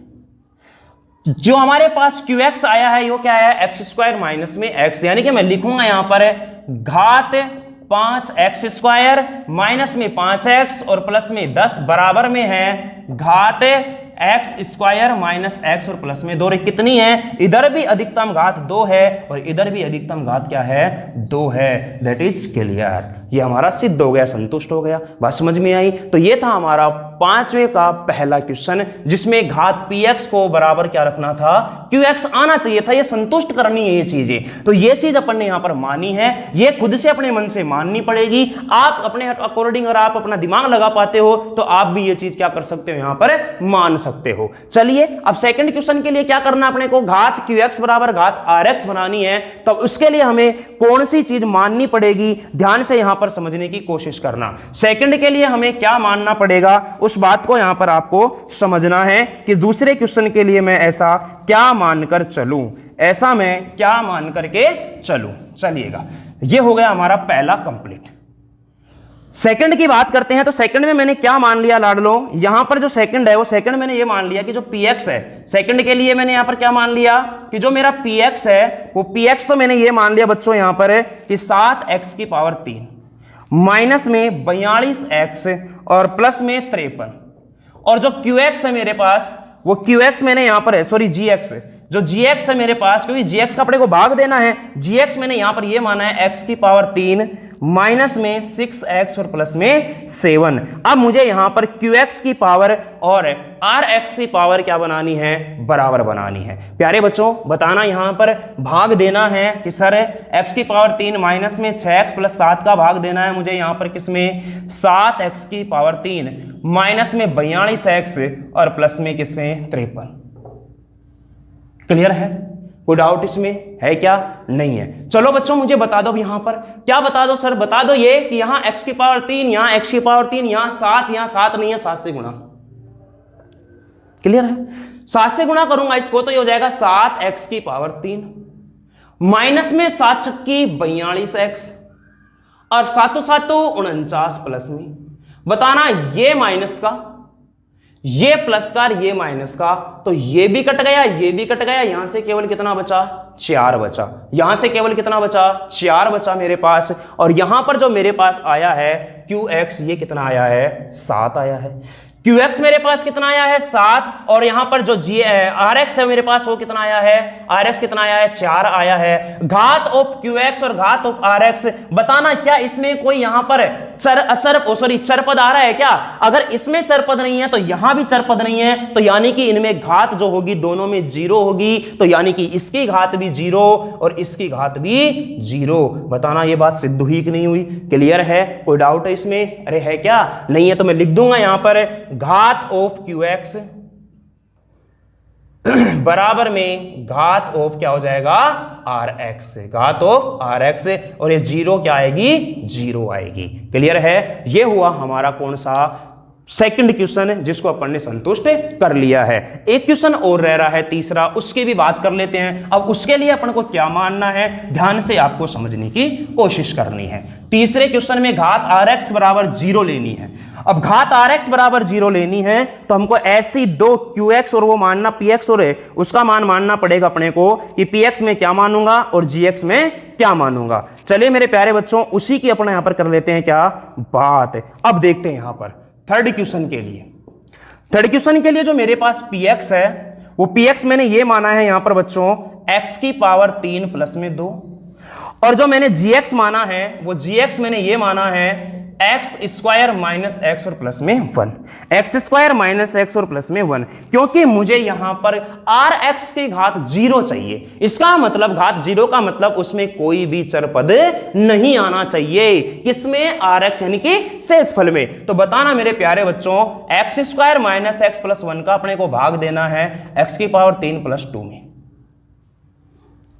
जो हमारे पास qx आया है, यो क्या है x स्क्वायर माइनस में x, यानी कि मैं लिखूंगा यहां पर घात 5x स्क्वायर माइनस में 5x और प्लस में 10 बराबर में है घात x स्क्वायर माइनस x और प्लस में 2, कितनी है, इधर भी अधिकतम घात 2 है और इधर भी अधिकतम घात क्या है 2 है। दैट इज क्लियर, ये हमारा सिद्ध हो गया, संतुष्ट हो गया, बात समझ में आई। तो ये था हमारा 5वें का पहला क्वेश्चन, जिसमें घात px को बराबर क्या रखना था, qx आना चाहिए था, ये संतुष्ट करनी है ये चीजें। तो ये चीज अपन ने यहां पर मानी है, ये खुद से अपने मन से माननी पड़ेगी। आप अपने अकॉर्डिंग अगर आप अपना दिमाग लगा पाते हो तो आप भी ये चीज क्या कर सकते हो, यहां पर मान सकते हो। चलिए अब सेकंड क्वेश्चन के लिए क्या करना अपने को, घात qx बराबर घात rx बनानी है, तो उसके लिए हमें कौन सी चीज माननी पड़ेगी, ध्यान से यहां पर समझने की कोशिश करना। सेकंड के लिए हमें क्या मानना पड़ेगा, उस बात को यहां पर आपको समझना है कि दूसरे क्वेश्चन के लिए मैं ऐसा क्या मानकर चलूं, ऐसा मैं क्या मान करके चलूं। चलिएगा, यह हो गया हमारा पहला कंप्लीट। सेकंड की बात करते हैं, तो सेकंड में मैंने क्या मान लिया लाडलो, यहां पर जो सेकंड है वो सेकंड मैंने ये मान लिया कि जो px है, सेकंड के लिए मैंने यहां पर क्या मान लिया कि जो मेरा px है वो px तो मैंने ये मान लिया बच्चों यहां पर है कि 7x की पावर 3 माइनस में 42x और प्लस में 53, और जो qx है मेरे पास वो qx मैंने यहां पर है, सॉरी gx, जो gx है मेरे पास, क्योंकि gx का अपने को भाग देना है, gx मैंने यहां पर ये माना है x की पावर 3 माइनस में 6x और प्लस में 7। अब मुझे यहां पर qx की पावर और rx की पावर क्या बनानी है, बराबर बनानी है। प्यारे बच्चों बताना यहां पर भाग देना है कि सर x की पावर 3 माइनस में 6x प्लस 7 का भाग देना है मुझे यहां पर किसमें, 7x की पावर 3 माइनस में 42x और प्लस में किसमें 53। क्लियर है, कोई डाउट इसमें है क्या, नहीं है। चलो बच्चों मुझे बता दो यहां पर क्या, बता दो सर, बता दो ये कि यहां x की पावर 3, यहां x की पावर 3, यहां 7, यहां 7 नहीं है, 7 से गुणा। क्लियर है, 7 से गुणा करूंगा इसको तो ये हो जाएगा 7x की पावर 3 माइनस में 7 छक्की 42x और 7 7 49 प्लस में, बताना ये माइनस का, ये प्लस का, ये माइनस का, तो ये भी कट गया, ये भी कट गया, यहां से केवल कितना बचा, 4 बचा, यहां से केवल कितना बचा, 4 बचा मेरे पास। और यहां पर जो मेरे पास आया है qx, ये कितना आया है, 7 आया है। qx मेरे पास कितना आया है, 7, और यहां पर जो rx है मेरे पास वो कितना आया है, rx कितना आया है, 4 आया है। घात ऑफ qx और घात ऑफ rx, बताना क्या इसमें कोई यहां पर चर पद आ रहा है क्या, अगर इसमें चर पद नहीं है तो यहां भी चर पद नहीं है, तो यानी कि इनमें घात जो होगी दोनों में 0 होगी, तो यानी कि इसकी घात भी 0 और इसकी घात भी 0। बताना ये बात सिद्ध हुई कि नहीं हुई, क्लियर है, कोई डाउट है इसमें, अरे है क्या, नहीं है तो मैं लिख दूंगा यहां पर घात ऑफ qx बराबर में घात ऑफ क्या हो जाएगा, rx, घात ऑफ rx, और ये 0 क्या आएगी, 0 आएगी। क्लियर है, ये हुआ हमारा कौन सा, सेकंड क्वेश्चन, जिसको अपन ने संतुष्ट कर लिया है। एक क्वेश्चन और रह रहा है तीसरा, उसकी भी बात कर लेते हैं। अब उसके लिए अपन को क्या मानना है, ध्यान से आपको समझने की कोशिश करनी है। तीसरे क्वेश्चन में घात rx बराबर 0 लेनी है। अब घात rx बराबर 0 लेनी है तो हमको ऐसी दो qx और वो मानना px और उसका मान मानना पड़ेगा अपने को कि px में क्या मानूंगा और gx में क्या मानूंगा। चलिए मेरे प्यारे बच्चों, उसी की अपने यहां पर कर लेते हैं क्या बात। अब देखते हैं यहां पर थर्ड क्वेश्चन के लिए। थर्ड क्वेश्चन के लिए जो मेरे पास px है वो px मैंने ये माना है यहां पर बच्चों x की पावर 3 प्लस में 2, और जो मैंने gx माना है वो gx मैंने ये माना है एक्स स्क्वायर माइनस एक्स और प्लस में 1, एक्स स्क्वायर माइनस एक्स और प्लस में 1, क्योंकि मुझे यहां पर आर एक्स की घात 0 चाहिए। इसका मतलब घात 0 का मतलब उसमें कोई भी चर पद नहीं आना चाहिए, किसमें, आर एक्स यानी कि शेषफल में। तो बताना मेरे प्यारे बच्चों, x square minus x plus 1 का अपने को भाग देना है एक्स की पावर 3 प्लस 2 में।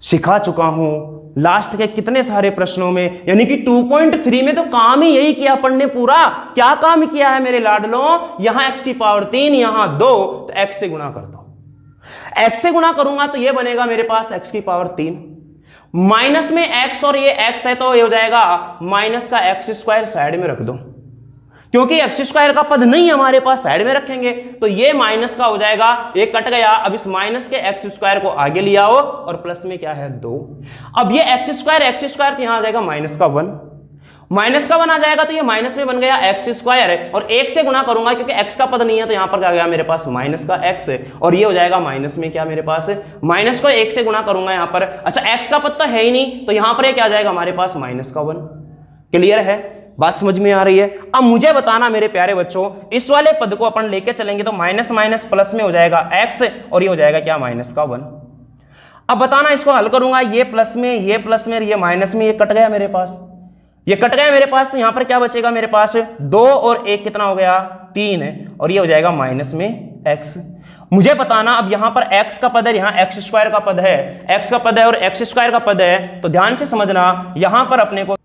सिखा चुका हूं लास्ट के कितने सारे प्रश्नों में, यानी कि 2.3 में तो काम ही यही किया अपन ने पूरा। क्या काम किया है मेरे लाडलों, यहां एक्स की पावर 3, यहां 2, तो एक्स से गुणा कर दो। एक्स से गुणा करूंगा तो यह बनेगा मेरे पास एक्स की पावर 3, माइनस में एक्स और ये एक्स है तो ये हो जाएगा माइनस का एक्स स्क्वायर, साइड में रख दो, क्योंकि एक्स स्क्वायर का पद नहीं हमारे पास, साइड में रखेंगे तो ये माइनस का हो जाएगा, ये कट गया। अब इस माइनस के एक्स स्क्वायर को आगे ले आओ और प्लस में क्या है 2। अब ये एक्स स्क्वायर तो यहां आ जाएगा माइनस का 1, माइनस का 1 आ जाएगा तो ये माइनस में बन गया एक्स स्क्वायर है, और 1 से गुणा करूंगा क्योंकि एक्स का पद नहीं है तो यहां पर क्या गया मेरे पास माइनस का एक्स, और ये हो जाएगा माइनस में क्या मेरे पास, माइनस को 1 से गुणा करूंगा यहां पर। अच्छा एक्स का पद तो है ही नहीं तो यहां पर ये क्या आ जाएगा हमारे पास माइनस का 1। क्लियर है, बात समझ में आ रही है। अब मुझे बताना मेरे प्यारे बच्चों, इस वाले पद को अपन लेके चलेंगे तो माइनस माइनस प्लस में हो जाएगा एक्स, और ये हो जाएगा क्या माइनस का 1। अब बताना इसको हल करूंगा, ये प्लस में ये माइनस में, ये कट गया मेरे पास, ये कट गया मेरे पास, तो यहां पर क्या बचेगा मेरे पास 2 और 1 कितना हो गया 3 है, और ये हो जाएगा माइनस में एक्स। मुझे बताना अब यहां पर x का पद है, यहां एक्स स्क्वायर का पद है, x का पद है और एक्स स्क्वायर का पद है, तो ध्यान से समझना यहां पर अपने को।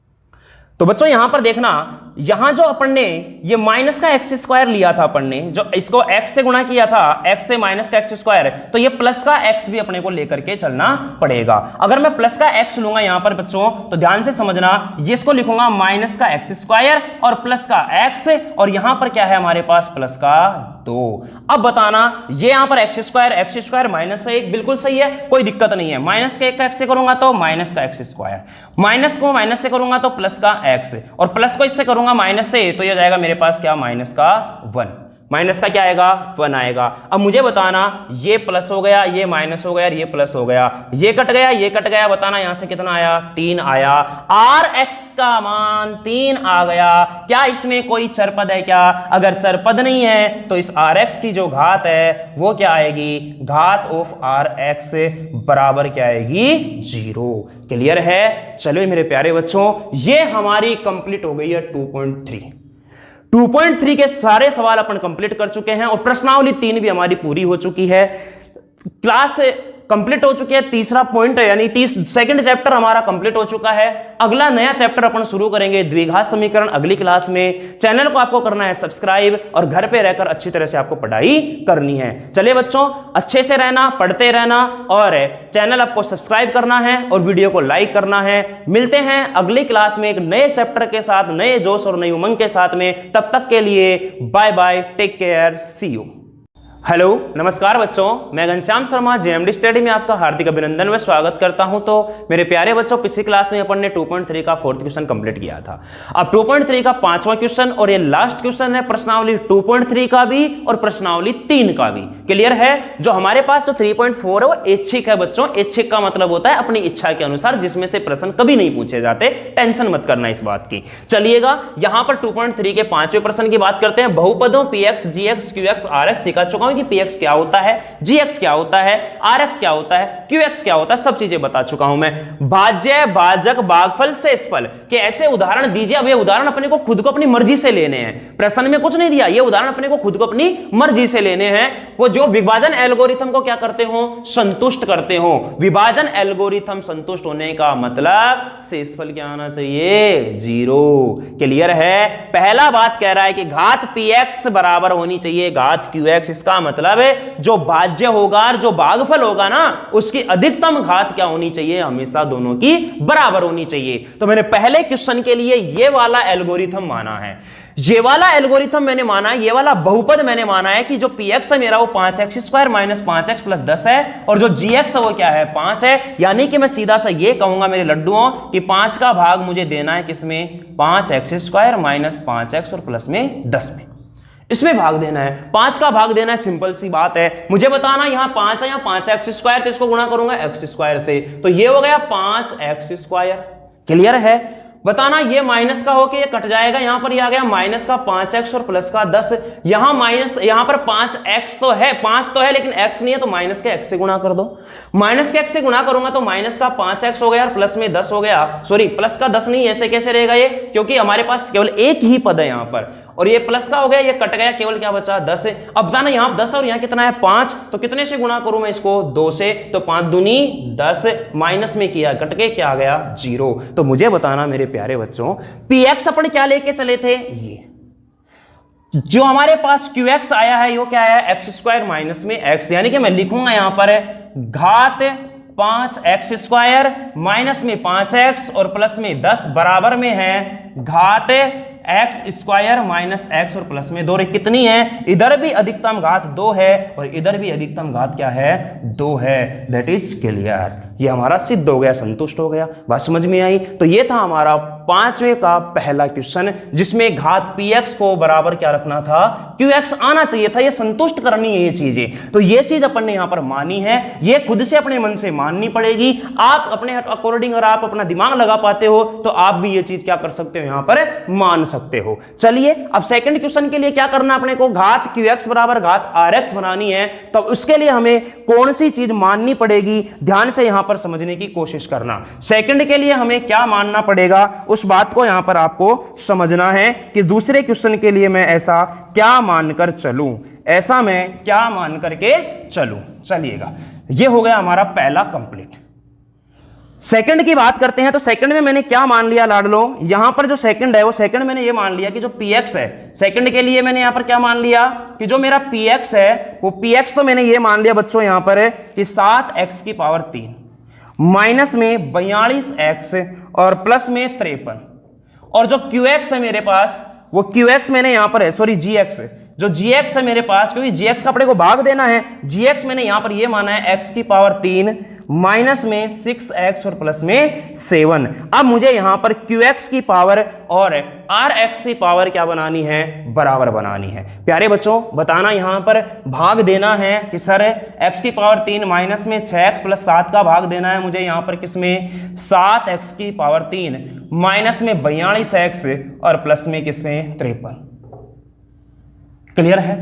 तो बच्चों यहां पर देखना, यहां जो अपन ने ये माइनस का एक्स स्क्वायर लिया था, अपन ने जो इसको x से गुणा किया था, x से माइनस का एक्स स्क्वायर, तो ये प्लस का x भी अपने को लेकर के चलना पड़ेगा। अगर मैं प्लस का x लूंगा यहां पर बच्चों तो ध्यान से समझना, ये इसको लिखूंगा माइनस का एक्स स्क्वायर और प्लस का x, और यहां पर क्या है हमारे पास प्लस का 2। अब बताना ये यहां पर एक्स स्क्वायर माइनस से 1 बिल्कुल सही है, कोई दिक्कत नहीं है। माइनस के 1 का x से करूंगा तो माइनस का एक्स स्क्वायर, माइनस को माइनस से करूंगा तो प्लस का x, और प्लस को इससे करूंगा माइनस से, तो ये जाएगा मेरे पास क्या माइनस का 1, माइनस का क्या आएगा 1 आएगा। अब मुझे बताना ये प्लस हो गया, ये माइनस हो गया, ये प्लस हो गया, ये कट गया, बताना यहां से कितना आया 3 आया, आर एक्स का मान 3 आ गया। क्या इसमें कोई चरपद है क्या? अगर चरपद नहीं है तो इस आर एक्स की जो घात है वो क्या आएगी, घात ऑफ आर एक्स बराबर क्या आएगी 0। क्लियर है? चलो मेरे प्यारे बच्चों, ये हमारी कंप्लीट हो गई है 2.3 के सारे सवाल अपन कंप्लीट कर चुके हैं, और प्रश्नावली 3 भी हमारी पूरी हो चुकी है। क्लास कंप्लीट हो चुकी है, तीसरा पॉइंट यानी सेकंड चैप्टर हमारा कंप्लीट हो चुका है। अगला नया चैप्टर अपन शुरू करेंगे द्विघात समीकरण अगली क्लास में। चैनल को आपको करना है सब्सक्राइब, और घर पे रहकर अच्छी तरह से आपको पढ़ाई करनी है। चलिए बच्चों, अच्छे से रहना, पढ़ते रहना, और चैनल आपको सब्सक्राइब करना है और वीडियो को लाइक करना है। मिलते हैं अगली क्लास में एक नए चैप्टर के साथ, नए जोश और नई उमंग के साथ में। तब तक के लिए bye bye, take care, see you. Hello नमस्कार बच्चों, मैं घनश्याम शर्मा जेएमडी स्टडी में आपका हार्दिक अभिनंदन व स्वागत करता हूं। तो मेरे प्यारे बच्चों, पिछली क्लास में अपन ने 2.3 का 4th क्वेश्चन कंप्लीट किया था। अब 2.3 का 5वां क्वेश्चन और ये लास्ट क्वेश्चन है प्रश्नावली 2.3 का भी और प्रश्नावली 3 का भी। क्लियर है? जो हमारे पास जो 3.4 है वो ऐच्छिक है बच्चों। ऐच्छिक का मतलब होता है अपनी इच्छा के अनुसार, जिसमें से प्रश्न कभी नहीं पूछे जाते। टेंशन मत करना इस बात की। चलिएगा, यहां पर 2.3 के 5वें प्रश्न की बात करते हैं। बहुपदों px, gx, qx, rx सिखा चुका हूं कि px क्या होता है, gx क्या होता है, rx क्या होता है, qx क्या होता है, सब चीजें बता चुका हूं मैं। भाज्य, भाजक, भागफल, शेषफल के ऐसे उदाहरण दीजिए। अब ये उदाहरण अपने को खुद को अपनी मर्जी से लेने हैं, प्रश्न में कुछ नहीं दिया। ये उदाहरण अपने को खुद को अपनी मर्जी से लेने हैं। वो जो विभाजन एल्गोरिथम को क्या करते हो, संतुष्ट करते हो। विभाजन एल्गोरिथम संतुष्ट होने का मतलब शेषफल क्या आना चाहिए 0। क्लियर है? पहला बात कह रहा है कि घात px बराबर होनी चाहिए घात qx। इसका मतलब जो भाज्य होगा, जो भागफल होगा ना, उसकी अधिकतम घात क्या होनी चाहिए, हमेशा दोनों की बराबर होनी चाहिए। तो मैंने पहले क्वेश्चन के लिए ये वाला एल्गोरिथम माना है, ये वाला एल्गोरिथम मैंने माना है, ये वाला बहुपद मैंने माना है कि जो px है मेरा वो 5x² माइनस 5x प्लस 10 है, और जो gx है वो क्या है 5 है। यानी कि मैं सीधा सा ये कहूंगा मेरे लड्डुओं कि 5 का भाग मुझे देना है किसमें, 5x² माइनस 5x और प्लस में 10 में, इसमें भाग देना है। 5 का भाग देना है, सिंपल सी बात है। मुझे बताना यहां 5 है, यहां 5x², तो इसको गुणा करूंगा x² से, तो ये हो गया 5x²। क्लियर है? बताना ये माइनस का होके ये कट जाएगा, यहां पर ये आ गया माइनस का 5x और प्लस का 10, यहां माइनस, यहां पर 5x तो है, 5 तो है लेकिन x नहीं है, तो माइनस के x से गुणा कर दो। माइनस के x से गुणा करूंगा तो माइनस का 5x हो गया और प्लस में 10 हो गया, सॉरी प्लस का 10 नहीं, ऐसे कैसे रहेगा ये, क्योंकि हमारे पास केवल एक ही पद है यहां पर, और ये प्लस का हो गया, ये कट गया, केवल क्या बचा 10 है। अब बताना यहां 10 और यहां कितना है 5, तो कितने से गुणा करूं मैं इसको, 2 से, तो 5 दूनी 10, माइनस में किया कट के क्या आ गया 0। तो मुझे बताना मेरे प्यारे बच्चों, px अपन क्या लेके चले थे, ये जो हमारे पास qx आया है वो क्या है x² माइनस में x, यानी कि मैं लिखूंगा यहां पर घात 5x² माइनस में 5x और प्लस में 10 बराबर में है घात x² माइनस x और प्लस में 2, कितनी है, इधर भी अधिकतम घात 2 है और इधर भी अधिकतम घात क्या है 2 है। दैट इज क्लियर, ये हमारा सिद्ध हो गया, संतुष्ट हो गया, बात समझ में आई। तो ये था हमारा 5वें का पहला क्वेश्चन, जिसमें घात px को बराबर क्या रखना था, qx आना चाहिए था, ये संतुष्ट करनी है ये चीजें। तो ये चीज अपन ने यहां पर मानी है, ये खुद से अपने मन से माननी पड़ेगी, आप अपने अकॉर्डिंग और आप अपना दिमाग लगा पाते हो तो आप भी ये चीज क्या कर सकते हो, यहां पर मान सकते हो। चलिए अब सेकंड क्वेश्चन के लिए क्या करना, अपने को घात qx बराबर घात rx बनानी है, तो उसके लिए हमें कौन सी चीज माननी पड़ेगी, ध्यान से यहां पर समझने की कोशिश करना। सेकंड के लिए हमें क्या मानना पड़ेगा, उस बात को यहां पर आपको समझना है कि दूसरे क्वेश्चन के लिए मैं ऐसा क्या मानकर चलूं, ऐसा मैं क्या मान करके चलूं। चलिएगा, यह हो गया हमारा पहला कंप्लीट। सेकंड की बात करते हैं, तो सेकंड में मैंने क्या मान लिया लाडलो, यहां पर जो सेकंड है वो सेकंड मैंने ये मान लिया कि जो px है, सेकंड के लिए मैंने यहां पर क्या मान लिया कि जो मेरा px है वो px तो मैंने ये मान लिया बच्चों यहां पर है कि 7x³ माइनस में 42x और प्लस में 53, और जो qx है मेरे पास वो qx मैंने यहां पर है, सॉरी gx, जो gx है मेरे पास, क्योंकि gx का अपने को भाग देना है, gx मैंने यहां पर ये माना है x³ माइनस में 6x और प्लस में 7। अब मुझे यहां पर qx की पावर और rx की पावर क्या बनानी है, बराबर बनानी है। प्यारे बच्चों बताना, यहां पर भाग देना है कि सर x³ माइनस में 6x प्लस 7 का भाग देना है मुझे यहां पर किसमें, 7x³ माइनस में 42x और प्लस में किसमें 53। क्लियर है,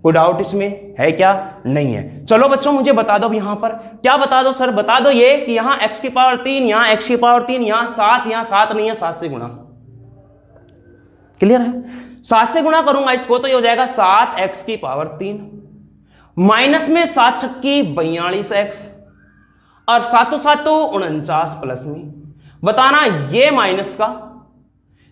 कोई डाउट इसमें है क्या, नहीं है। चलो बच्चों मुझे बता दो यहां पर क्या, बता दो सर, बता दो ये कि यहां x³, यहां x³, यहां 7, यहां 7 नहीं है, 7 से गुणा। क्लियर है, 7 से गुणा करूंगा इसको तो ये हो जाएगा 7x³ माइनस में 7 छक्की 42x और 7 7 49 प्लस में। बताना ये माइनस का,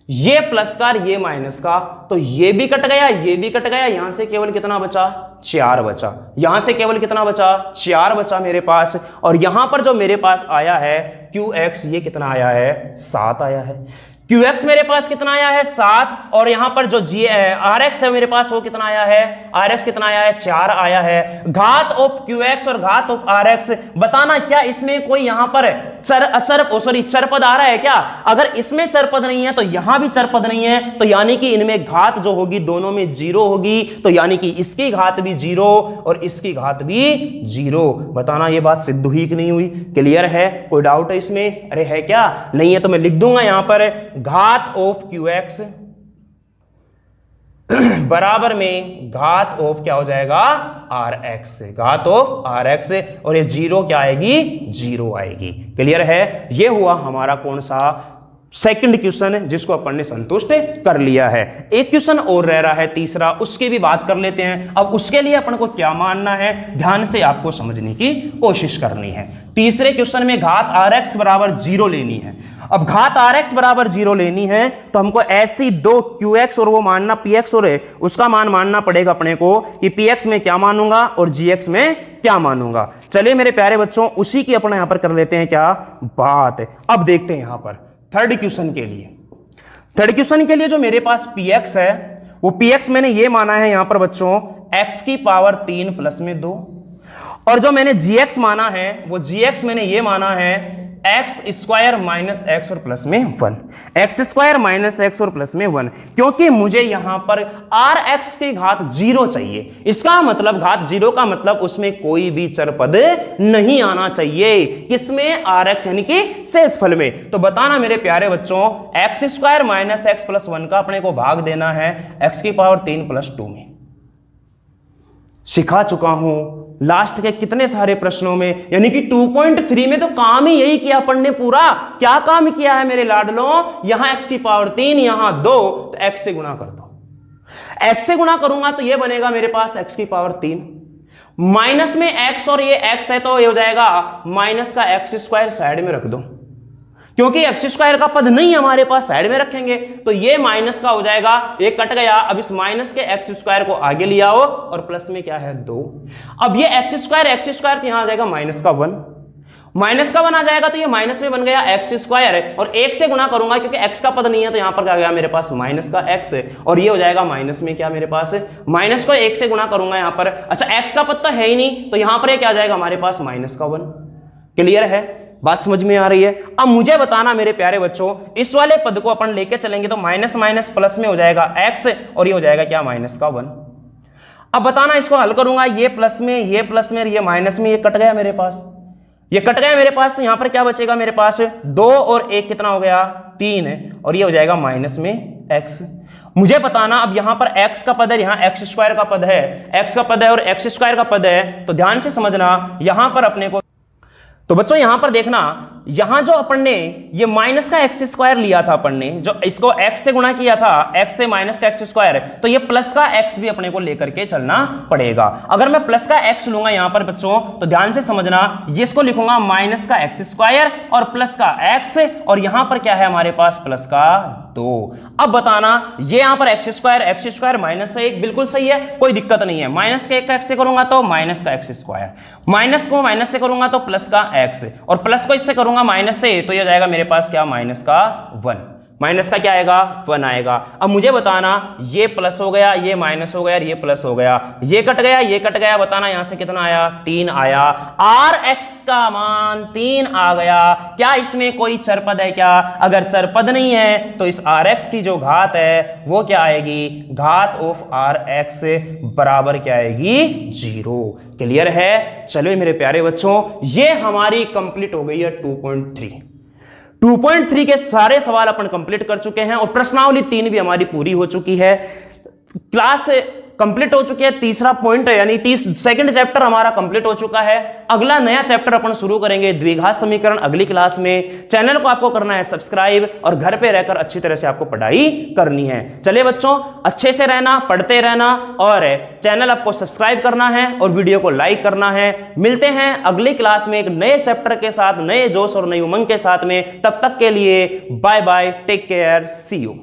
ये प्लस का, ये माइनस का, तो ये भी कट गया, ये भी कट गया, यहां से केवल कितना बचा 4 बचा, यहां से केवल कितना बचा 4 बचा मेरे पास, और यहां पर जो मेरे पास आया है qx, ये कितना आया है 7 आया है। qx मेरे पास कितना आया है 7, और यहां पर जो rx है मेरे पास वो कितना आया है, rx कितना आया है 4 आया है। घात ऑफ qx और घात ऑफ rx, बताना क्या इसमें कोई यहां पर चरपद आ रहा है क्या, अगर इसमें चरपद नहीं है तो यहां भी चरपद नहीं है, तो यानी कि इनमें घात जो होगी दोनों में 0 होगी, तो यानी कि इसकी घात भी 0 और इसकी घात भी 0। बताना ये बात सिद्ध हुई कि नहीं हुई, क्लियर है, कोई डाउट है इसमें, अरे है क्या, नहीं है तो मैं लिख दूंगा यहां पर घात ऑफ qx बराबर में घात ऑफ क्या हो जाएगा rx, घात ऑफ rx, और ये 0 क्या आएगी 0 आएगी। क्लियर है, ये हुआ हमारा कौन सा सेकंड क्वेश्चन, जिसको अपन ने संतुष्ट कर लिया है। एक क्वेश्चन और रह रहा है तीसरा, उसकी भी बात कर लेते हैं। अब उसके लिए अपन को क्या मानना है, ध्यान से आपको समझने की कोशिश करनी है। तीसरे क्वेश्चन में घात rx बराबर 0 लेनी है। अब घात rx बराबर 0 लेनी है तो हमको ऐसी दो qx और वो मानना px और उसका मान मानना पड़ेगा अपने को कि px में क्या मानूंगा और gx में क्या मानूंगा। चलिए मेरे प्यारे बच्चों, उसी की अपने यहां पर कर लेते हैं क्या बात। अब देखते हैं यहां पर थर्ड क्वेश्चन के लिए। थर्ड क्वेश्चन के लिए जो मेरे पास px है वो px मैंने ये माना है यहां पर बच्चों x³ प्लस में 2, और जो मैंने gx माना है वो gx मैंने ये माना है एक्स स्क्वायर माइनस एक्स और प्लस में 1, एक्स स्क्वायर माइनस एक्स और प्लस में 1, क्योंकि मुझे यहां पर आर एक्स की घात 0 चाहिए। इसका मतलब घात 0 का मतलब उसमें कोई भी चर पद नहीं आना चाहिए, किसमें, आर एक्स यानी कि शेषफल में। तो बताना मेरे प्यारे बच्चों, x square minus x plus 1 का अपने को भाग देना है एक्स की पावर 3 प्लस 2 में। सिखा चुका हूं लास्ट के कितने सारे प्रश्नों में, यानी कि 2.3 में तो काम ही यही किया अपन ने पूरा। क्या काम किया है मेरे लाडलों, यहां एक्स की पावर 3, यहां 2, तो एक्स से गुणा कर दो। एक्स से गुणा करूंगा तो ये बनेगा मेरे पास एक्स की पावर 3, माइनस में एक्स और ये एक्स है तो ये हो जाएगा माइनस का एक्स स्क्वायर, साइड में रख दो, क्योंकि एक्स स्क्वायर का पद नहीं हमारे पास, साइड में रखेंगे तो ये माइनस का हो जाएगा, ये कट गया। अब इस माइनस के एक्स स्क्वायर को आगे ले आओ और प्लस में क्या है 2। अब ये एक्स स्क्वायर तो यहां आ जाएगा माइनस का 1, माइनस का 1 आ जाएगा तो ये माइनस में बन गया एक्स स्क्वायर, और 1 से गुणा करूंगा क्योंकि एक्स का पद नहीं है तो यहां पर क्या गया मेरे पास माइनस का एक्स, और ये हो जाएगा माइनस में क्या मेरे पास, माइनस को 1 से गुणा करूंगा यहां पर। अच्छा एक्स का पद तो है ही नहीं तो यहां पर ये क्या आ जाएगा हमारे पास माइनस का 1। क्लियर है, बात समझ में आ रही है। अब मुझे बताना मेरे प्यारे बच्चों, इस वाले पद को अपन लेके चलेंगे तो माइनस माइनस प्लस में हो जाएगा एक्स, और ये हो जाएगा क्या माइनस का 1। अब बताना इसको हल करूंगा, ये प्लस में ये माइनस में, ये कट गया मेरे पास, ये कट गया मेरे पास, तो यहां पर क्या बचेगा मेरे पास 2 और 1 कितना हो गया 3 है, और ये हो जाएगा माइनस में एक्स। मुझे बताना अब यहां पर x का पद है, यहां एक्स स्क्वायर का पद है, x का पद है और एक्स स्क्वायर का पद है, तो ध्यान से समझना यहां पर अपने को, तो बच्चों यहां पर देखना, यहां जो अपन ने ये माइनस का एक्स स्क्वायर लिया था, अपन ने जो इसको x से गुणा किया था, x से माइनस का एक्स स्क्वायर, तो ये प्लस का x भी अपने को लेकर के चलना पड़ेगा। अगर मैं प्लस का x लूंगा यहां पर बच्चों तो ध्यान से समझना, ये इसको लिखूंगा माइनस का एक्स स्क्वायर और प्लस का x, और यहां पर क्या है हमारे पास प्लस का 2। अब बताना ये यहां पर एक्स स्क्वायर माइनस से 1 बिल्कुल सही है, कोई दिक्कत नहीं है। माइनस के 1 का x से करूंगा तो माइनस का एक्स स्क्वायर, माइनस को माइनस से करूंगा तो प्लस का x, और प्लस को इससे करूंगा माइनस से, तो ये जाएगा मेरे पास क्या माइनस का 1, माइनस का क्या आएगा 1 आएगा। अब मुझे बताना ये प्लस हो गया, ये माइनस हो गया, ये प्लस हो गया, ये कट गया, बताना यहां से कितना आया 3 आया, आर एक्स का मान 3 आ गया। क्या इसमें कोई चरपद है क्या? अगर चरपद नहीं है तो इस आर एक्स की जो घात है वो क्या आएगी, घात ऑफ आर एक्स बराबर क्या आएगी 0। क्लियर है? चलो मेरे प्यारे बच्चों, ये हमारी कंप्लीट हो गई है 2.3 के सारे सवाल अपन कंप्लीट कर चुके हैं, और प्रश्नावली 3 भी हमारी पूरी हो चुकी है। क्लास कंप्लीट हो चुकी है, तीसरा पॉइंट है यानी सेकंड चैप्टर हमारा कंप्लीट हो चुका है। अगला नया चैप्टर अपन शुरू करेंगे द्विघात समीकरण अगली क्लास में। चैनल को आपको करना है सब्सक्राइब, और घर पे रहकर अच्छी तरह से आपको पढ़ाई करनी है। चलिए बच्चों, अच्छे से रहना, पढ़ते रहना, और चैनल आपको सब्सक्राइब करना है और वीडियो को लाइक करना है। मिलते हैं अगली क्लास में एक नए चैप्टर के साथ, नए जोश और नई उमंग के साथ में। तब तक के लिए bye bye, take care, see you.